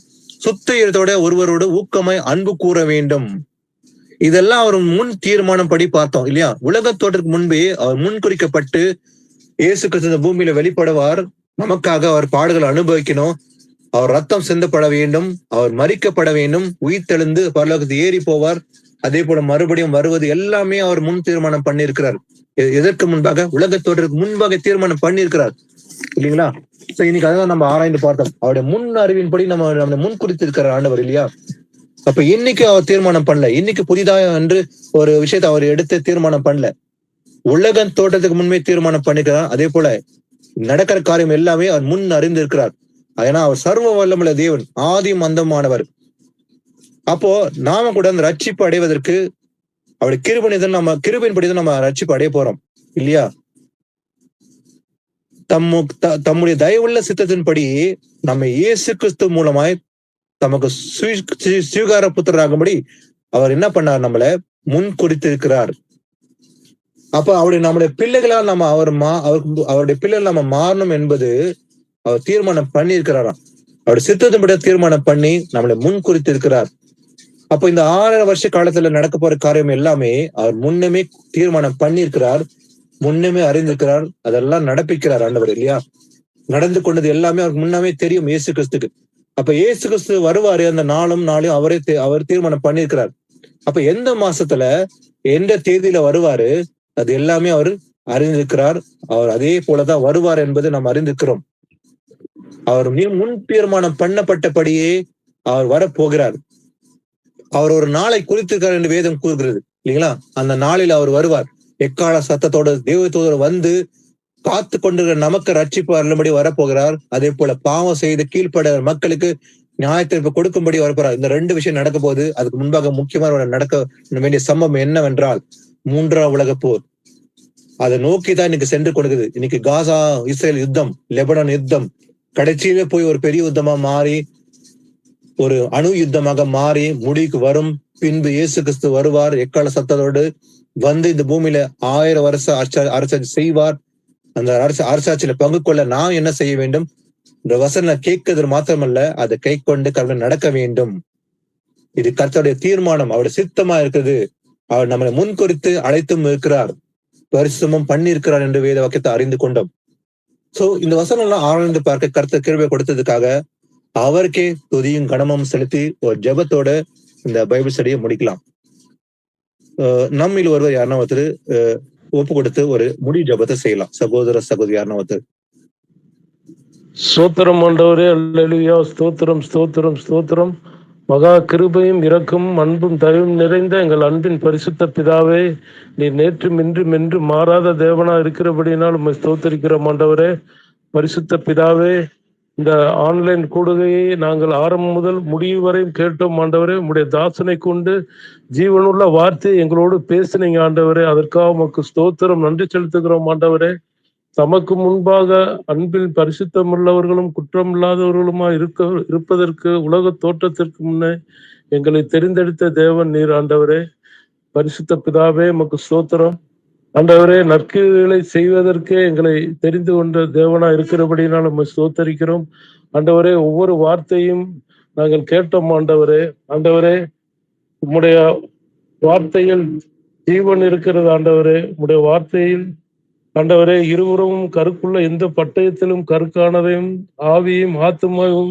சுத்தியத்தோட ஒருவரோடு ஊக்கமாய் அன்பு கூற வேண்டும். இதெல்லாம் அவர் முன் தீர்மானம் படி பார்த்தோம் இல்லையா? உலகத்தோட்டத்துக்கு முன்பே அவர் முன் குறிக்கப்பட்டு இயேசு கிறிஸ்து இந்த பூமியில வெளிப்படுவார், நமக்காக அவர் பாடுகளை அனுபவிக்கணும், அவர் ரத்தம் சிந்தப்பட வேண்டும், அவர் மரிக்கப்பட வேண்டும், உயிர்த்தெழுந்து பரலோகத்து ஏறி போவார், அதே போல மறுபடியும் வருவது எல்லாமே அவர் முன் தீர்மானம் பண்ணியிருக்கிறார். எதற்கு முன்பாக? உலகத்தோட்டத்துக்கு முன்பாக தீர்மானம் பண்ணியிருக்கிறார் இல்லைங்களா? சோ இன்னைக்கு அதான் நம்ம ஆராய்ந்து பார்த்தோம். அவருடைய முன் அறிவின்படி நம்ம முன் குறித்திருக்கிற ஆண்டவர் இல்லையா? அப்ப இன்னைக்கு அவர் தீர்மானம் பண்ணல, இன்னைக்கு புதிதாக என்று ஒரு விஷயத்தை அவர் எடுத்து தீர்மானம் பண்ணல, உலக தோட்டத்துக்கு முன்பே தீர்மானம் பண்ணிக்கிறார். அதே போல நடக்கிற காரியம் எல்லாமே அவர் முன் அறிந்து இருக்கிறார். ஏன்னா அவர் சர்வ வல்லமுள்ள தேவன், ஆதியும் அந்தமானவர். அப்போ நாம கூட அந்த ரட்சிப்பு அடைவதற்கு அவருடைய கிருபையின்படிதான் நம்ம ரட்சிப்பு அடைய போறோம் இல்லையா? தம்முடைய தயவுள்ள சித்தத்தின்படி நம்ம இயேசு கிறிஸ்து மூலமாய் தமக்கு சுவீகார புத்திரராகும்படி அவர் என்ன பண்ணார்? நம்மள முன் குறித்திருக்கிறார். அப்ப நம்முடைய பிள்ளைகளால் நம்ம அவருடைய பிள்ளைகள் நம்ம மாறணும் என்பது அவர் தீர்மானம் பண்ணி இருக்கிறாராம். அவருடைய சித்தத்தின்படி தீர்மானம் பண்ணி நம்மளை முன் குறித்திருக்கிறார். அப்போ இந்த 6 வருஷ காலத்துல நடக்க போற காரியம் எல்லாமே அவர் முன்னமே தீர்மானம் பண்ணியிருக்கிறார், முன்னமே அறிந்திருக்கிறார், அதெல்லாம் நடப்பிக்கிறார் ஆண்டவர் இல்லையா? நடந்து கொண்டது எல்லாமே அவருக்கு முன்னமே தெரியும் இயேசு கிறிஸ்துக்கு. அப்ப இயேசு கிறிஸ்து வருவாரு, அந்த நாளும் அவர் தீர்மானம் பண்ணியிருக்கிறார். அப்ப எந்த மாசத்துல எந்த தேதியில வருவாரு அது எல்லாமே அவர் அறிந்திருக்கிறார். அவர் அதே போலதான் வருவார் என்பது நாம் அறிந்திருக்கிறோம். அவர் முன் தீர்மானம் பண்ணப்பட்டபடியே அவர் வரப்போகிறார். அவர் ஒரு நாளை குறித்திருக்கார் என்று வேதம் கூறுகிறது இல்லைங்களா? அந்த நாளில் அவர் வருவார், எக்கால சத்தத்தோட தேவதூதர் வந்து காத்து கொண்டிருக்கிற நமக்கு ரட்சிப்பு அருளும்படி வரப்போகிறார். அதே போல பாவம் செய்து கீழ்ப்பட மக்களுக்கு நியாயத்தீர்ப்பு கொடுக்கும்படி வரப்போறார். இந்த 2 விஷயம் நடக்க போகுது. அதுக்கு முன்பாக முக்கியமான நடக்க வேண்டிய சம்பவம் என்னவென்றால் 3ஆம் உலக போர். அதை நோக்கிதான் இன்னைக்கு சென்று கொடுக்குது. இன்னைக்கு காசா இஸ்ரேல் யுத்தம், லெபனான் யுத்தம் கடைசியில போய் ஒரு பெரிய யுத்தமா மாறி ஒரு அணு யுத்தமாக மாறி முடிவுக்கு வரும். பின்பு இயேசு கிறிஸ்து வருவார் எக்கால சத்தத்தோடு வந்து இந்த பூமியில 1000 வருஷ அரசாட்சி செய்வார். அந்த அரசாட்சியில பங்கு கொள்ள நான் என்ன செய்ய வேண்டும்? இந்த வசனம் கேட்கிறது மாத்திரமல்ல, அதை கை கொண்டு கர்த்தர் நடக்க வேண்டும். இது கர்த்தருடைய தீர்மானம், அவருடைய சித்தமா இருக்குது. அவர் நம்மளை முன்குறித்து அழைத்தும் இருக்கிறார், பரிசுத்தமும் பண்ணி இருக்கிறார் என்று வேத வாக்கியத்தை அறிந்து கொண்டோம். சோ இந்த வசனம் எல்லாம் ஆராய்ந்து பார்க்க கர்த்தர் கிருபை கொடுத்ததுக்காக அவருக்கே துதியும் கனமும் செலுத்தி ஒரு ஜெபத்தோட இந்த பைபிள் ஸ்டடியை முடிக்கலாம். நம்மில் ஒருவர் யாருன்னா ஒருத்தர் ஒப்பு கொடுத்து ஒரு முடி ஜெபத்தை செய்யலாம். சகோதர சகோதரி யாருன்னா ஒருத்தர். ஸ்தோத்திரம் ஆண்டவரே, அல்லேலூயா. ஸ்தோத்திரம் ஸ்தோத்திரம் ஸ்தோத்திரம். மகா கிருபையும் இரக்கமும் அன்பும் தயவும் நிறைந்த எங்கள் அன்பின் பரிசுத்த பிதாவே, நீர் நேற்றும் இன்றும் என்றும் மாறாத தேவனா இருக்கிறபடினால் உம்மை ஸ்தோத்திரிக்கிறோம் ஆண்டவரே. பரிசுத்த பிதாவே, இந்த ஆன்லைன் கூடுகையை நாங்கள் ஆரம்பம் முதல் முடிவு வரையும் கேட்டோம் ஆண்டவரே. உம்முடைய தாசனை கொண்டு ஜீவனுள்ள வார்த்தை எங்களோடு பேசினீங்க ஆண்டவரே. அதற்காக உமக்கு ஸ்தோத்திரம், நன்றி செலுத்துகிறோம் ஆண்டவரே. தமக்கு முன்பாக அன்பில் பரிசுத்தம் உள்ளவர்களும் குற்றம் இல்லாதவர்களுமா இருப்பதற்கு உலக தோற்றத்திற்கு முன்னே எங்களை தெரிந்தெடுத்த தேவன் நீர் ஆண்டவரே. பரிசுத்த பிதாவே உமக்கு ஸ்தோத்திரம் ஆண்டவரே. நற்கிரிகளை செய்வதற்கே எங்களை தெரிந்து கொண்ட தேவனா இருக்கிறபடினால் நம்ம ஸ்தோத்தரிக்கிறோம் ஆண்டவரே. ஒவ்வொரு வார்த்தையும் நாங்கள் கேட்டோம் ஆண்டவரே. ஆண்டவரே, உம்முடைய வார்த்தையில் ஜீவன் இருக்கிறது ஆண்டவரே. உம்முடைய வார்த்தையில் ஆண்டவரே இருபுறமும் கருக்குள்ள எந்த பட்டயத்திலும் கருக்கானதையும் ஆவியும் ஆத்துமாவும்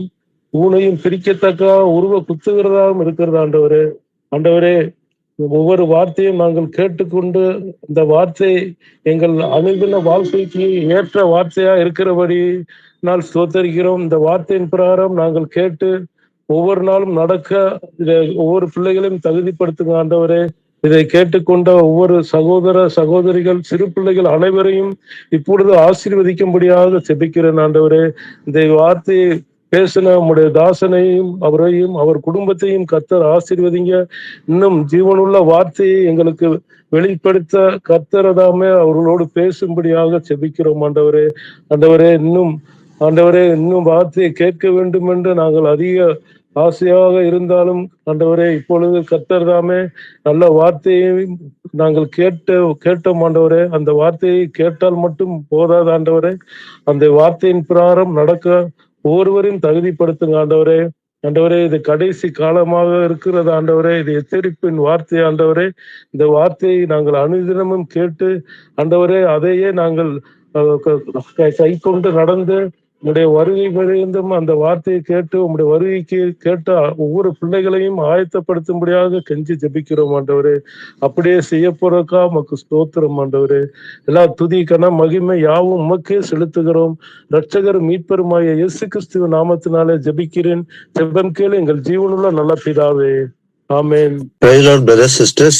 ஊனையும் பிரிக்கத்தக்க உருவ குத்துகிறதாகவும் இருக்கிறது ஆண்டவரே. ஆண்டவரே, ஒவ்வொரு வார்த்தையும் நாங்கள் கேட்டுக்கொண்டு இந்த வார்த்தை எங்கள் அனுதின வாழ்க்கைக்கு ஏற்ற வார்த்தையா இருக்கிறபடி நாள் ஸ்தோத்தரிக்கிறோம். இந்த வார்த்தையின் பிரகாரம் நாங்கள் கேட்டு ஒவ்வொரு நாளும் நடக்க ஒவ்வொரு பிள்ளைகளையும் தகுதிப்படுத்துங்க ஆண்டவரே. இதை கேட்டுக்கொண்ட ஒவ்வொரு சகோதர சகோதரிகள், சிறு பிள்ளைகள் அனைவரையும் இப்பொழுது ஆசீர்வதிக்கும்படியாக செபிக்கிறேன் ஆண்டவரே. இந்த வார்த்தையை பேசின உம்முடைய தாசனையும் அவரையும் அவர் குடும்பத்தையும் கர்த்தர் ஆசீர்வதிங்க. இன்னும் ஜீவனுள்ள வார்த்தையை எங்களுக்கு வெளிப்படுத்த கர்த்தரதாமே அவர்களோடு பேசும்படியாக செபிக்கிறோம் ஆண்டவரே. ஆண்டவரே இன்னும் வார்த்தையை கேட்க வேண்டும் என்று நாங்கள் அதிக ஆசையாக இருந்தாலும் ஆண்டவரே, இப்பொழுது கர்த்தர் தாமே நல்ல வார்த்தையை நாங்கள் கேட்டோம் ஆண்டவரே. அந்த வார்த்தையை கேட்டால் மட்டும் போதாது ஆண்டவரே, அந்த வார்த்தையின் பிரகாரம் நடக்க ஒவ்வொருவரையும் தகுதிப்படுத்துங்க ஆண்டவரே. ஆண்டவரே, இது கடைசி காலமாக இருக்கிறது ஆண்டவரே. இது எச்சரிப்பின் வார்த்தை ஆண்டவரே. இந்த வார்த்தையை நாங்கள் அனுதினமும் கேட்டு ஆண்டவரே, அதையே நாங்கள் கை கொண்டு நடந்து உங்களுடைய வருகை வரைந்தும் அந்த வார்த்தையை கேட்டு உங்களுடைய வருகைக்கு கேட்ட ஒவ்வொரு பிள்ளைகளையும் ஆயத்தப்படுத்தும்படியாக கெஞ்சி ஜெபிக்கிறோம் ஆண்டவரே. அப்படியே செய்ய போறக்கா உமக்கு ஸ்தோத்திரம் ஆண்டவரே. எல்லா துதி கன மகிமை யாவும் உமக்கே செலுத்துகிறோம். இரட்சகர் மீட்பெருமாய இயேசு கிறிஸ்துவ நாமத்தினாலே ஜெபிக்கிறேன். ஜெபம் கேளு எங்கள் ஜீவனுள்ள நல்ல பிதாவே. ஆமென். Praise Lord, brothers, sisters.